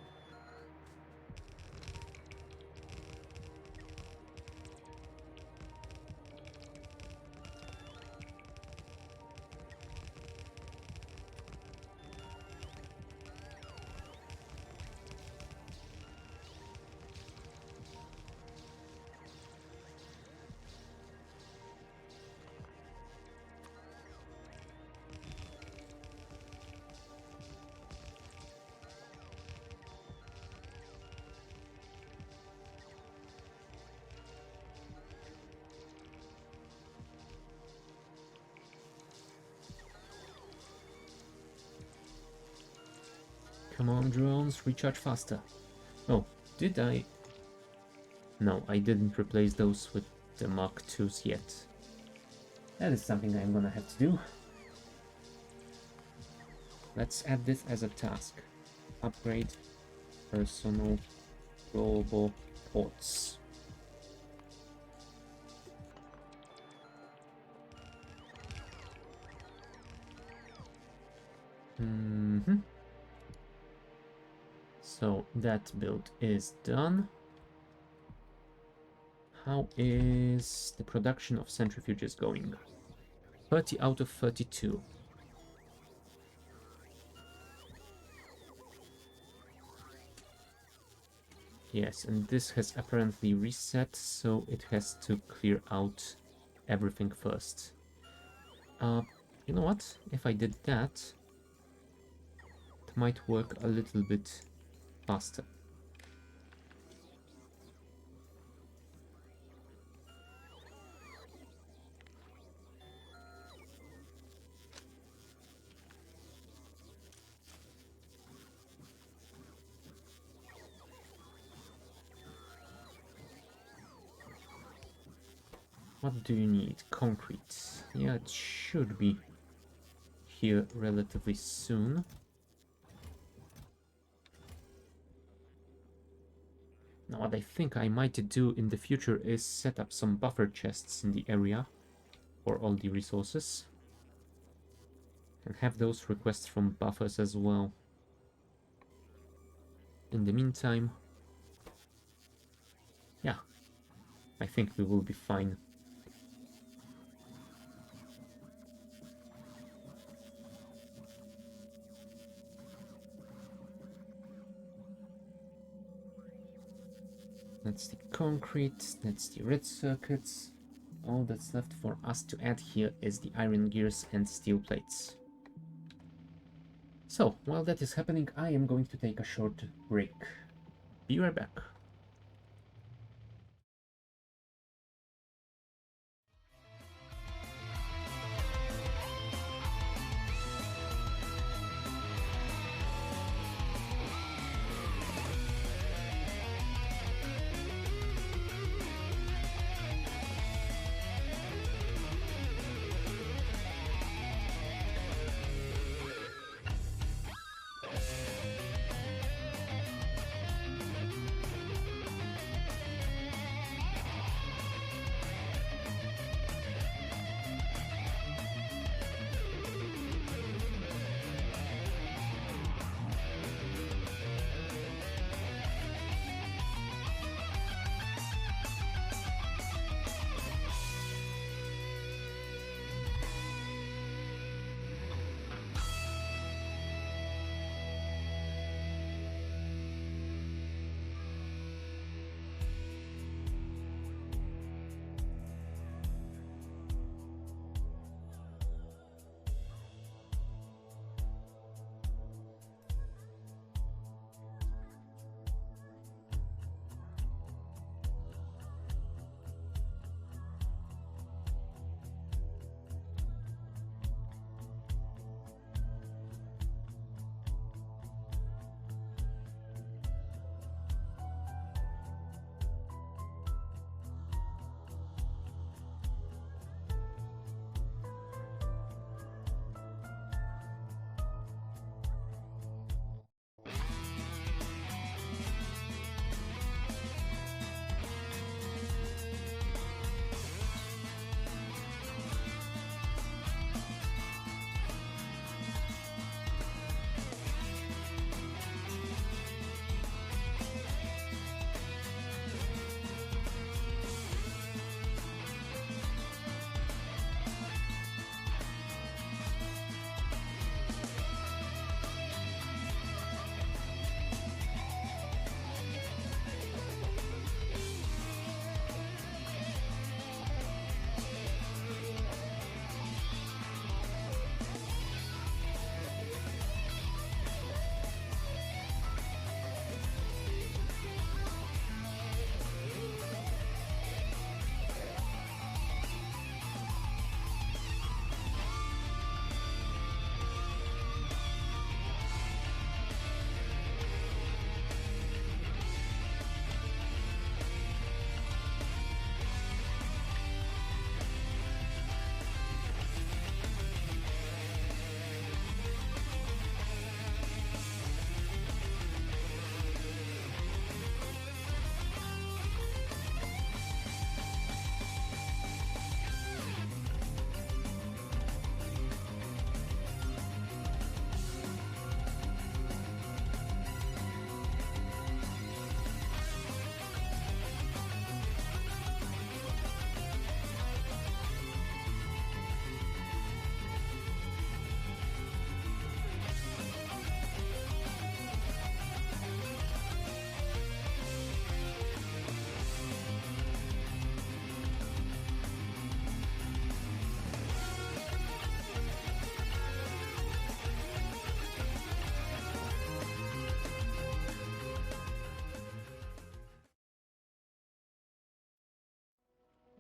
Speaker 1: Come on, drones, recharge faster. Oh, did I? No, I didn't replace those with the Mark IIs yet. That is something I'm gonna have to do. Let's add this as a task. Upgrade personal roboports. So that build is done. How is the production of centrifuges going? 30 out of 32. Yes, and this has apparently reset, so it has to clear out everything first. You know what? If I did that, might work a little bit faster. What do you need? Concrete. Yeah, it should be here relatively soon. Now, what I think I might do in the future is set up some buffer chests in the area for all the resources. And have those requests from buffers as well. In the meantime, yeah, I think we will be fine. That's the concrete, that's the red circuits. All that's left for us to add here is the iron gears and steel plates. So, while that is happening, I am going to take a short break. Be right back.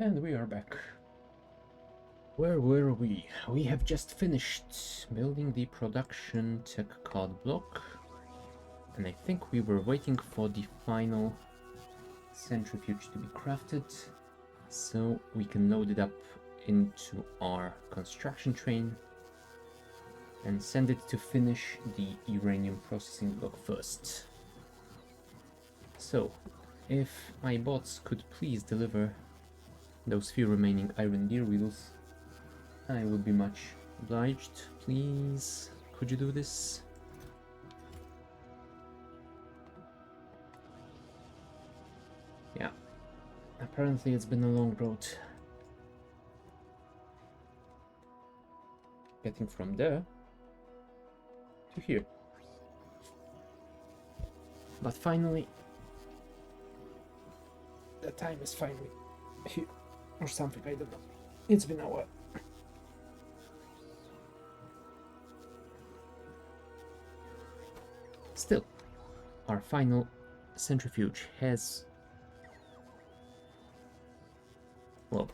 Speaker 1: And we are back. Where were we? We have just finished building the production tech card block. And I think we were waiting for the final centrifuge to be crafted, so we can load it up into our construction train and send it to finish the uranium processing block first. So, if my bots could please deliver those few remaining iron gear wheels, I would be much obliged. Please, could you do this? Yeah, apparently it's been a long road. Getting from there to here. But finally, the time is finally here. Or something, I don't know. It's been a while. Still, our final centrifuge has, well,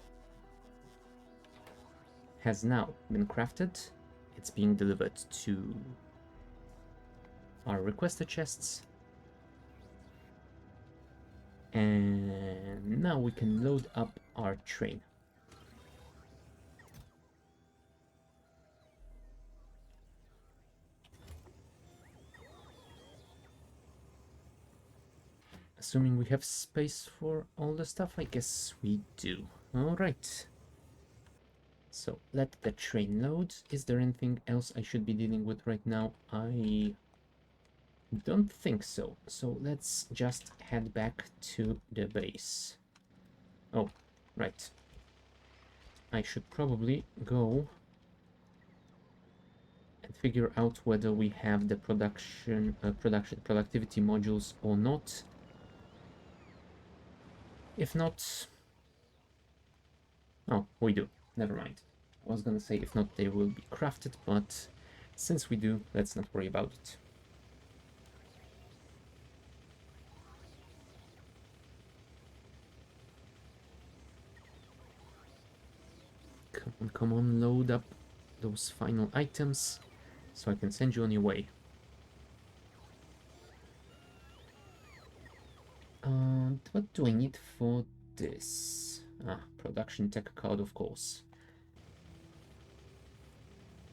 Speaker 1: has now been crafted. It's being delivered to our requester chests. And now we can load up our train. Assuming we have space for all the stuff, I guess we do. Alright. So, let the train load. Is there anything else I should be dealing with right now? I don't think so. So, let's just head back to the base. Oh, right. I should probably go and figure out whether we have the productivity modules or not. If not... Oh, we do. Never mind. I was gonna say if not they will be crafted, but since we do, let's not worry about it. Come on, load up those final items so I can send you on your way. What do I need for this? Production tech card, of course.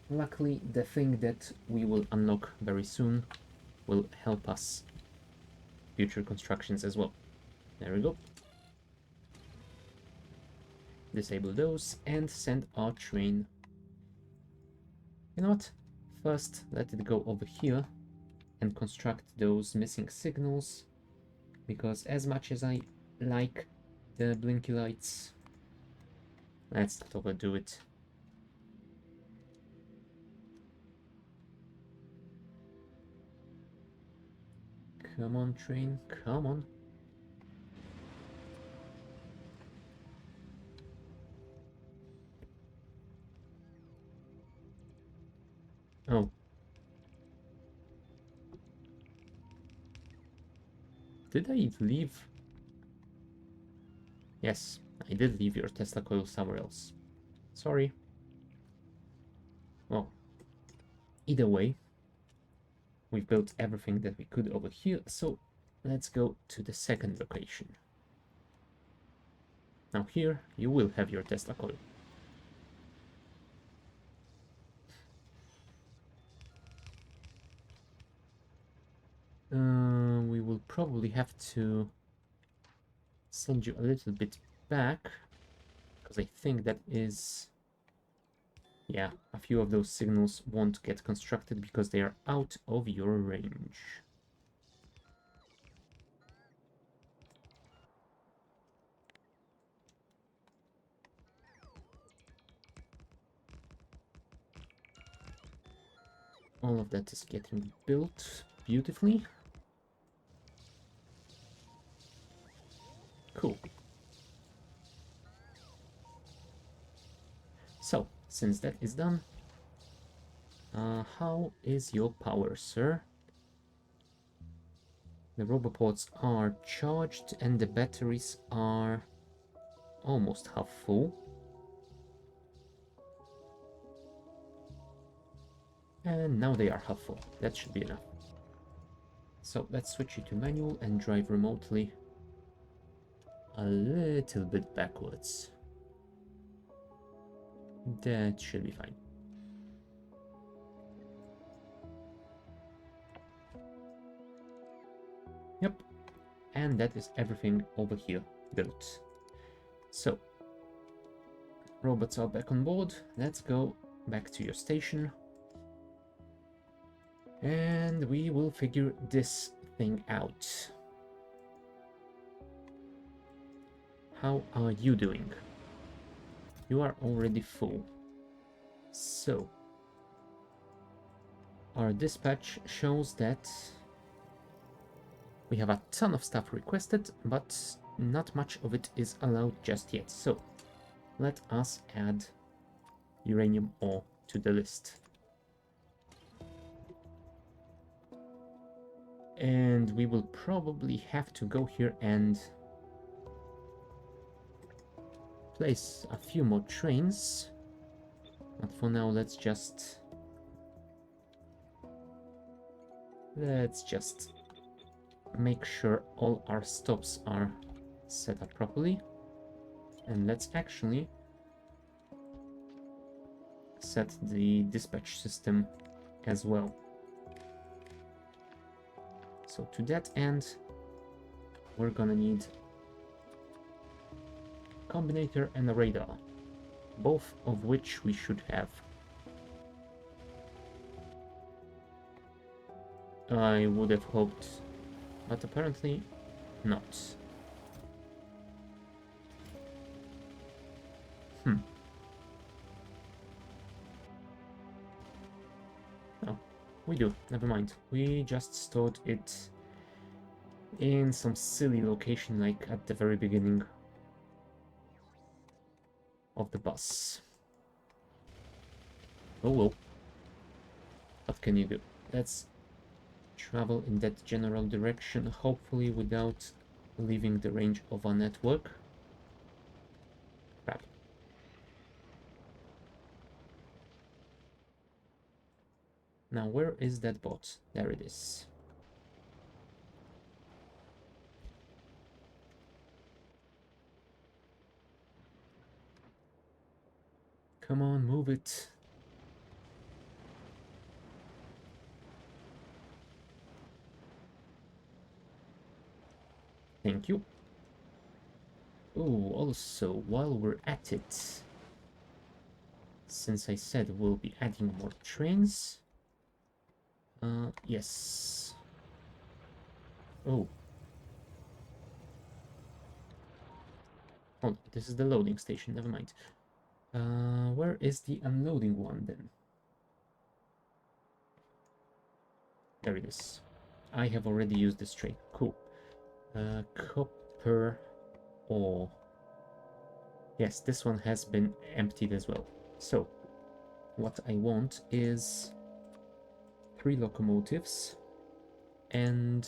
Speaker 1: Luckily, the thing that we will unlock very soon will help us future constructions as well. There we go. Disable those and send our train. You know what? First, let it go over here and construct those missing signals, because as much as I like the blinky lights, let's not overdo it. Come on, train, come on. Oh. Did I leave? Yes, I did leave your Tesla coil somewhere else. Sorry. Well, either way, we've built everything that we could over here, so let's go to the second location. Now here, you will have your Tesla coil. We will probably have to send you a little bit back, because I think that is... Yeah, a few of those signals won't get constructed because they are out of your range. All of that is getting built beautifully. Cool. So, since that is done, how is your power, sir? The roboports are charged and the batteries are almost half full. And now they are half full. That should be enough. So let's switch it to manual and drive remotely a little bit backwards. That should be fine. Yep. And that is everything over here built. So, robots are back on board. Let's go back to your station. And we will figure this thing out. How are you doing? You are already full. So, our dispatch shows that we have a ton of stuff requested, but not much of it is allowed just yet. So, let us add uranium ore to the list. And we will probably have to go here and place a few more trains. But for now, let's just make sure all our stops are set up properly. And let's actually set the dispatch system as well. So to that end, we're gonna need a combinator and a radar, both of which we should have. I would have hoped, but apparently not. Oh, we do. Never mind. We just stored it in some silly location, like at the very beginning of the bus. Oh well. What can you do? Let's travel in that general direction, hopefully without leaving the range of our network. Crap. Now, where is that bot? There it is. Come on, move it. Thank you. Oh, also, while we're at it, since I said we'll be adding more trains, yes. Oh. Oh, this is the loading station, never mind. Where is the unloading one then? There it is. I have already used this train. Cool. Copper ore. Yes, this one has been emptied as well. So, what I want is 3 locomotives and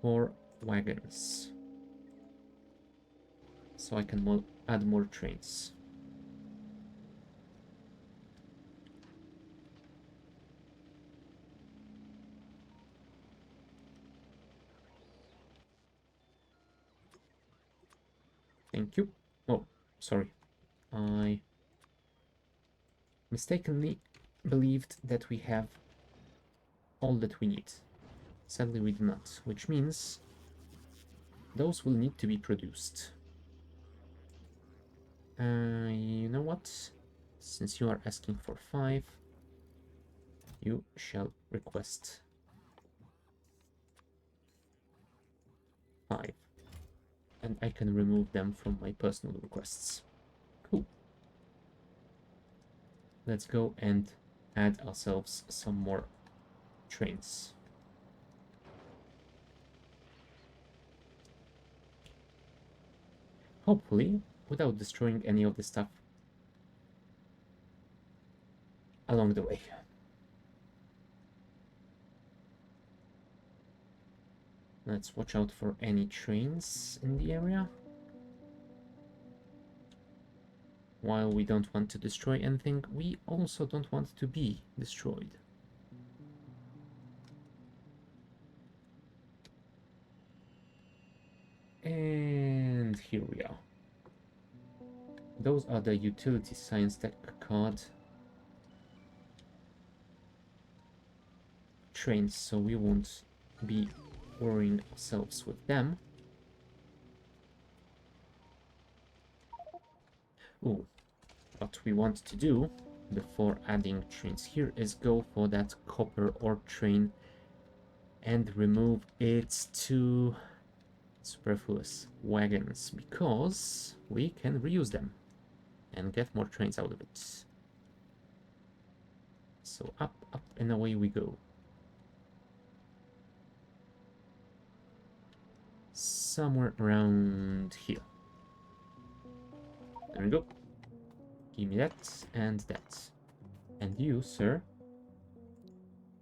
Speaker 1: 4 wagons. So I can add more trains. Thank you. Oh, sorry. I mistakenly believed that we have all that we need. Sadly, we do not, which means those will need to be produced. You know what? Since you are asking for 5, you shall request 5. And I can remove them from my personal requests. Cool. Let's go and add ourselves some more trains. Hopefully, without destroying any of the stuff along the way. Let's watch out for any trains in the area. while we don't want to destroy anything, we also don't want to be destroyed. And here we are. Those are the utility science tech card trains, so we won't be worrying ourselves with them. Ooh, what we want to do before adding trains here is go for that copper ore train and remove its two superfluous wagons, because we can reuse them and get more trains out of it. So up, up, and away we go. Somewhere around here. There we go. Give me that and that. And you, sir,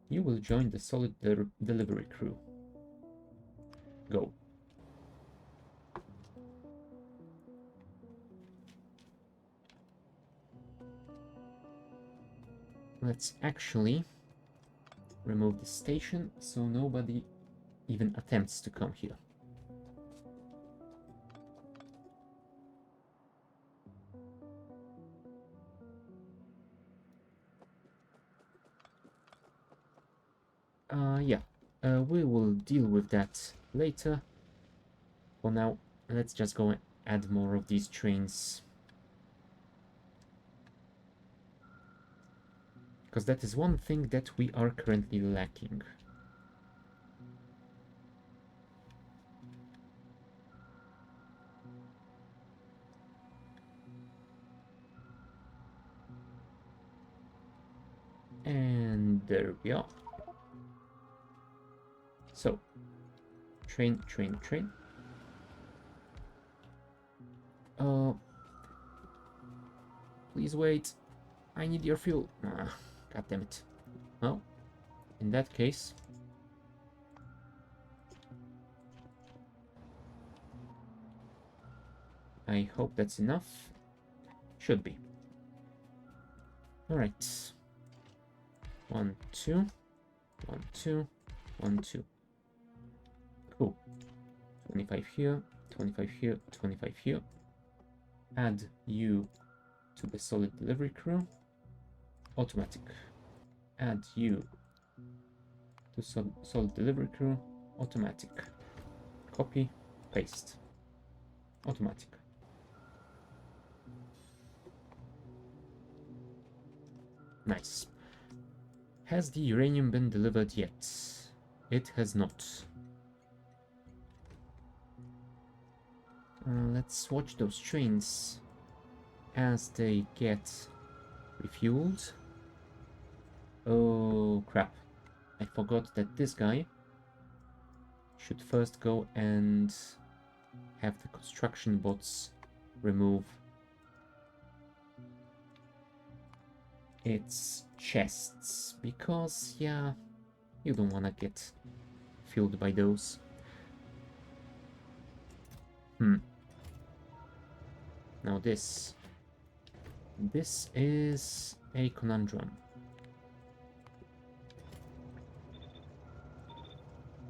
Speaker 1: you will join the solid delivery crew. Go. Let's actually remove the station so nobody even attempts to come here. Yeah, we will deal with that later. For now, let's just go and add more of these trains. Because that is one thing that we are currently lacking. And there we are. So, train, train, train. Please wait. I need your fuel. Ah, God damn it. Well, in that case, I hope that's enough. Should be. Alright. 1, 2. 1, 2. 1, 2. Cool. 25 here, 25 here, 25 here. Add you to the solid delivery crew. Automatic. Add you to solid delivery crew. Automatic. Copy, paste. Automatic. Nice. Has the uranium been delivered yet? It has not. Let's watch those trains as they get refueled. Oh crap. I forgot that this guy should first go and have the construction bots remove its chests, because yeah, you don't want to get fueled by those. Now this is a conundrum.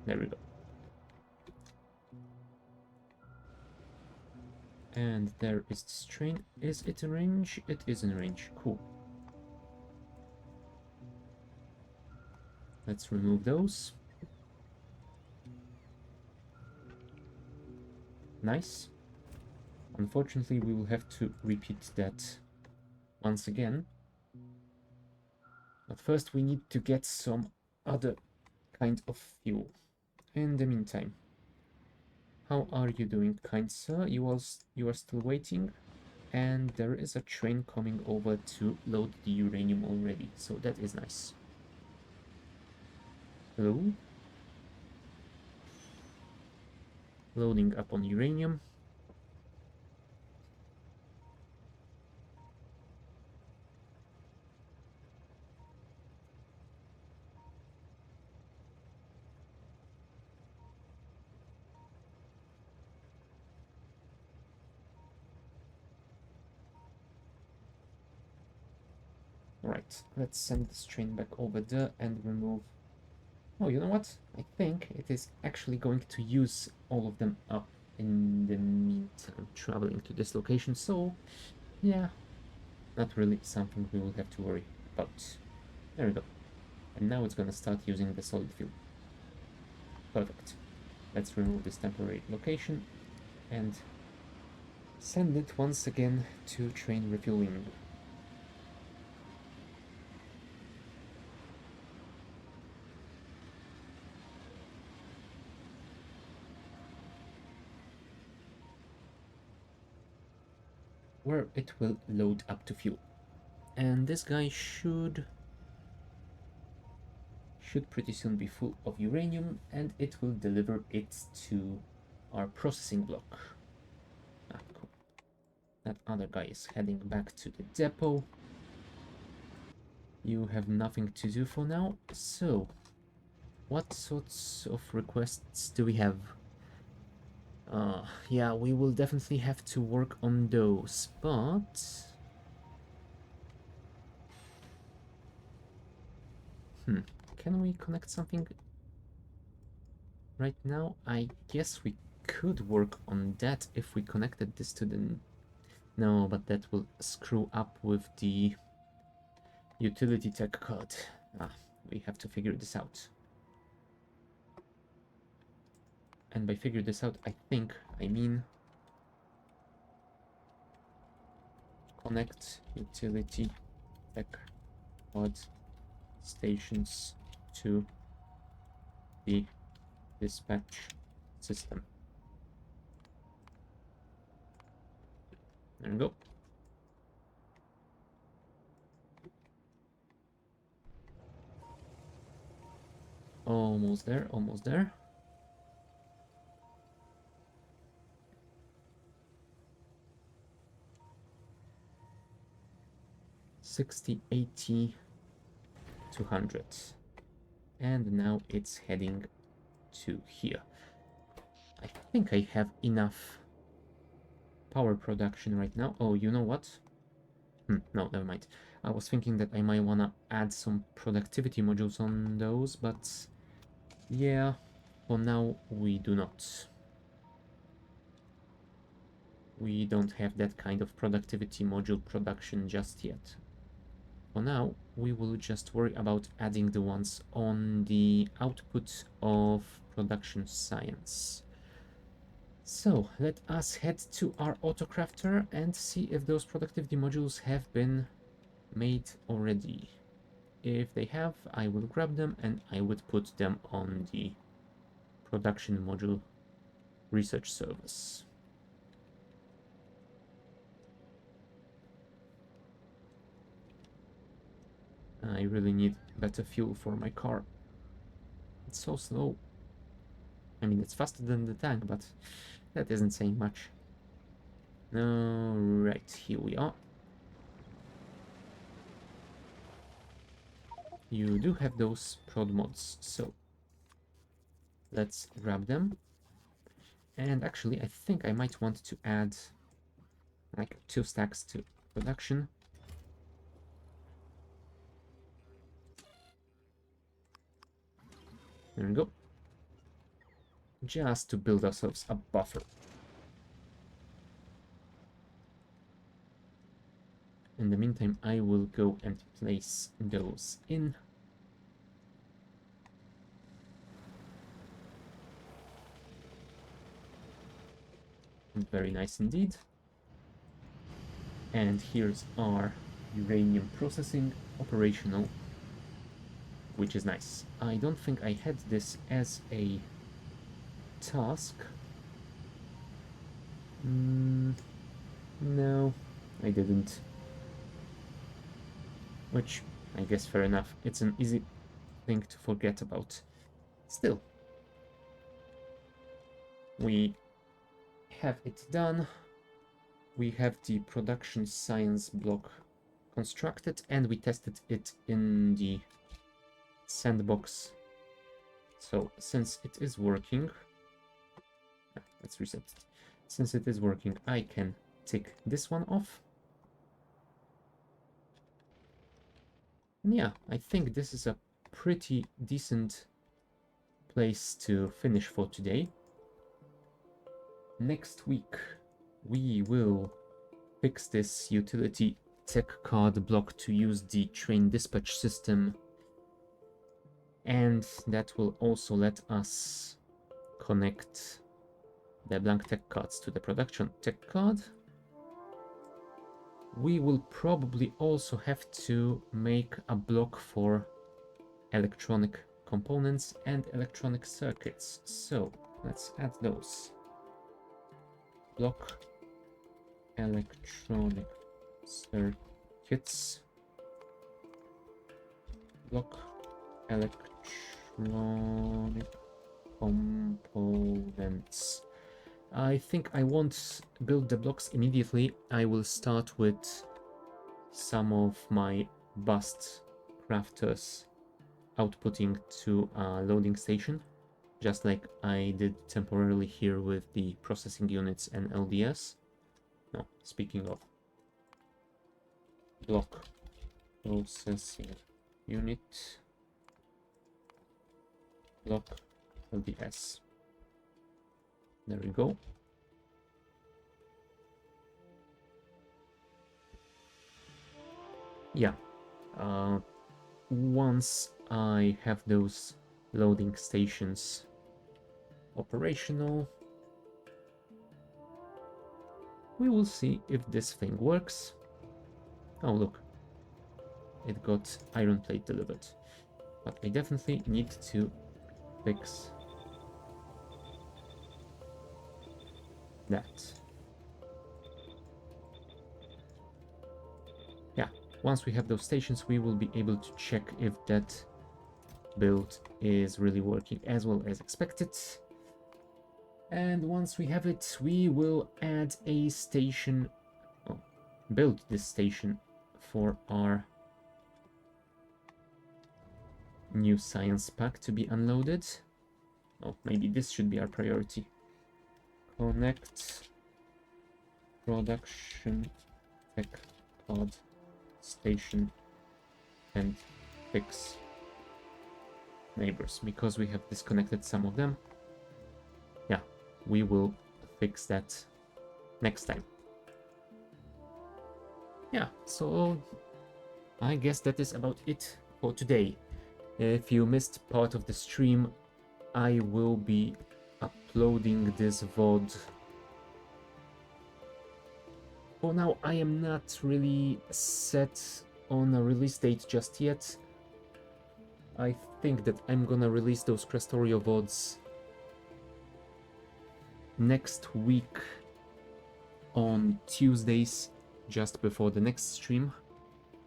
Speaker 1: There we go. And there is this train. Is it in range? It is in range. Cool. Let's remove those. Nice. Unfortunately, we will have to repeat that once again. But first we need to get some other kind of fuel. In the meantime, how are you doing, kind sir? You are still waiting? And there is a train coming over to load the uranium already, so that is nice. Hello? Loading up on uranium. Alright, let's send this train back over there and remove... Oh, you know what? I think it is actually going to use all of them up in the meantime, traveling to this location, so yeah, not really something we will have to worry about. There we go. And now it's gonna start using the solid fuel. Perfect. Let's remove this temporary location and send it once again to train refueling. Where it will load up to fuel. And this guy should pretty soon be full of uranium, and it will deliver it to our processing block. Ah, cool. That other guy is heading back to the depot. You have nothing to do for now, so what sorts of requests do we have? Yeah, we will definitely have to work on those, but... Can we connect something right now? I guess we could work on that if we connected this to the... No, but that will screw up with the utility tech card. Ah, we have to figure this out. And by figure this out, I mean connect utility tech card stations to the dispatch system. There we go. Almost there, almost there. $60, $80, $200. And now it's heading to here. I think I have enough power production right now. Oh, you know what? No, never mind. I was thinking that I might wanna add some productivity modules on those, but yeah, for now we do not. We don't have that kind of productivity module production just yet. For now, we will just worry about adding the ones on the output of production science. So let us head to our autocrafter and see if those productivity modules have been made already. If they have, I will grab them and I would put them on the production module research service. I really need better fuel for my car. It's so slow. I mean, it's faster than the tank, but that isn't saying much. Alright, here we are. You do have those prod mods, so let's grab them. And actually, I think I might want to add like 2 stacks to production. There we go. Just to build ourselves a buffer. In the meantime, I will go and place those in. Very nice indeed. And here's our uranium processing operational, which is nice. I don't think I had this as a task. No, I didn't. Which, I guess fair enough. It's an easy thing to forget about. Still, we have it done. We have the production science block constructed and we tested it in the sandbox. So since it is working, let's reset it. Since it is working, I can tick this one off. Yeah, I think this is a pretty decent place to finish for today. Next week, we will fix this utility tech card block to use the train dispatch system, and that will also let us connect the blank tech cards to the production tech card. We will probably also have to make a block for electronic components and electronic circuits. So let's add those. Block electronic circuits. Block electronic components. I think I won't build the blocks immediately. I will start with some of my bust crafters outputting to a loading station, just like I did temporarily here with the processing units and LDS. No, speaking of block processing unit, block LDS. There we go. Yeah. Once I have those loading stations operational, we will see if this thing works. Oh, look. It got iron plate delivered. But I definitely need to fix that. Yeah, once we have those stations, we will be able to check if that build is really working as well as expected. And once we have it, we will add a station, build this station for our new science pack to be unloaded. Oh, maybe this should be our priority. Connect production tech pod station and fix neighbors, because we have disconnected some of them. Yeah, we will fix that next time. Yeah, so I guess that is about it for today. If you missed part of the stream, I will be uploading this VOD. For now, I am not really set on a release date just yet. I think that I'm gonna release those Krastorio VODs next week on Tuesdays, just before the next stream.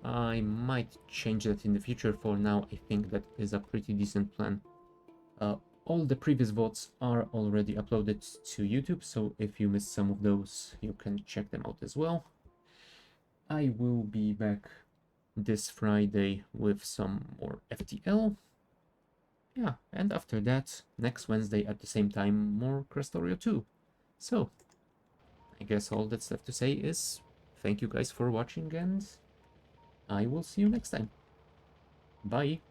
Speaker 1: I might change that in the future. For now, I think that is a pretty decent plan. All the previous VODs are already uploaded to YouTube, so if you missed some of those, you can check them out as well. I will be back this Friday with some more FTL. Yeah, and after that, next Wednesday at the same time, more Krastorio 2. So, I guess all that's left to say is thank you guys for watching, and I will see you next time. Bye!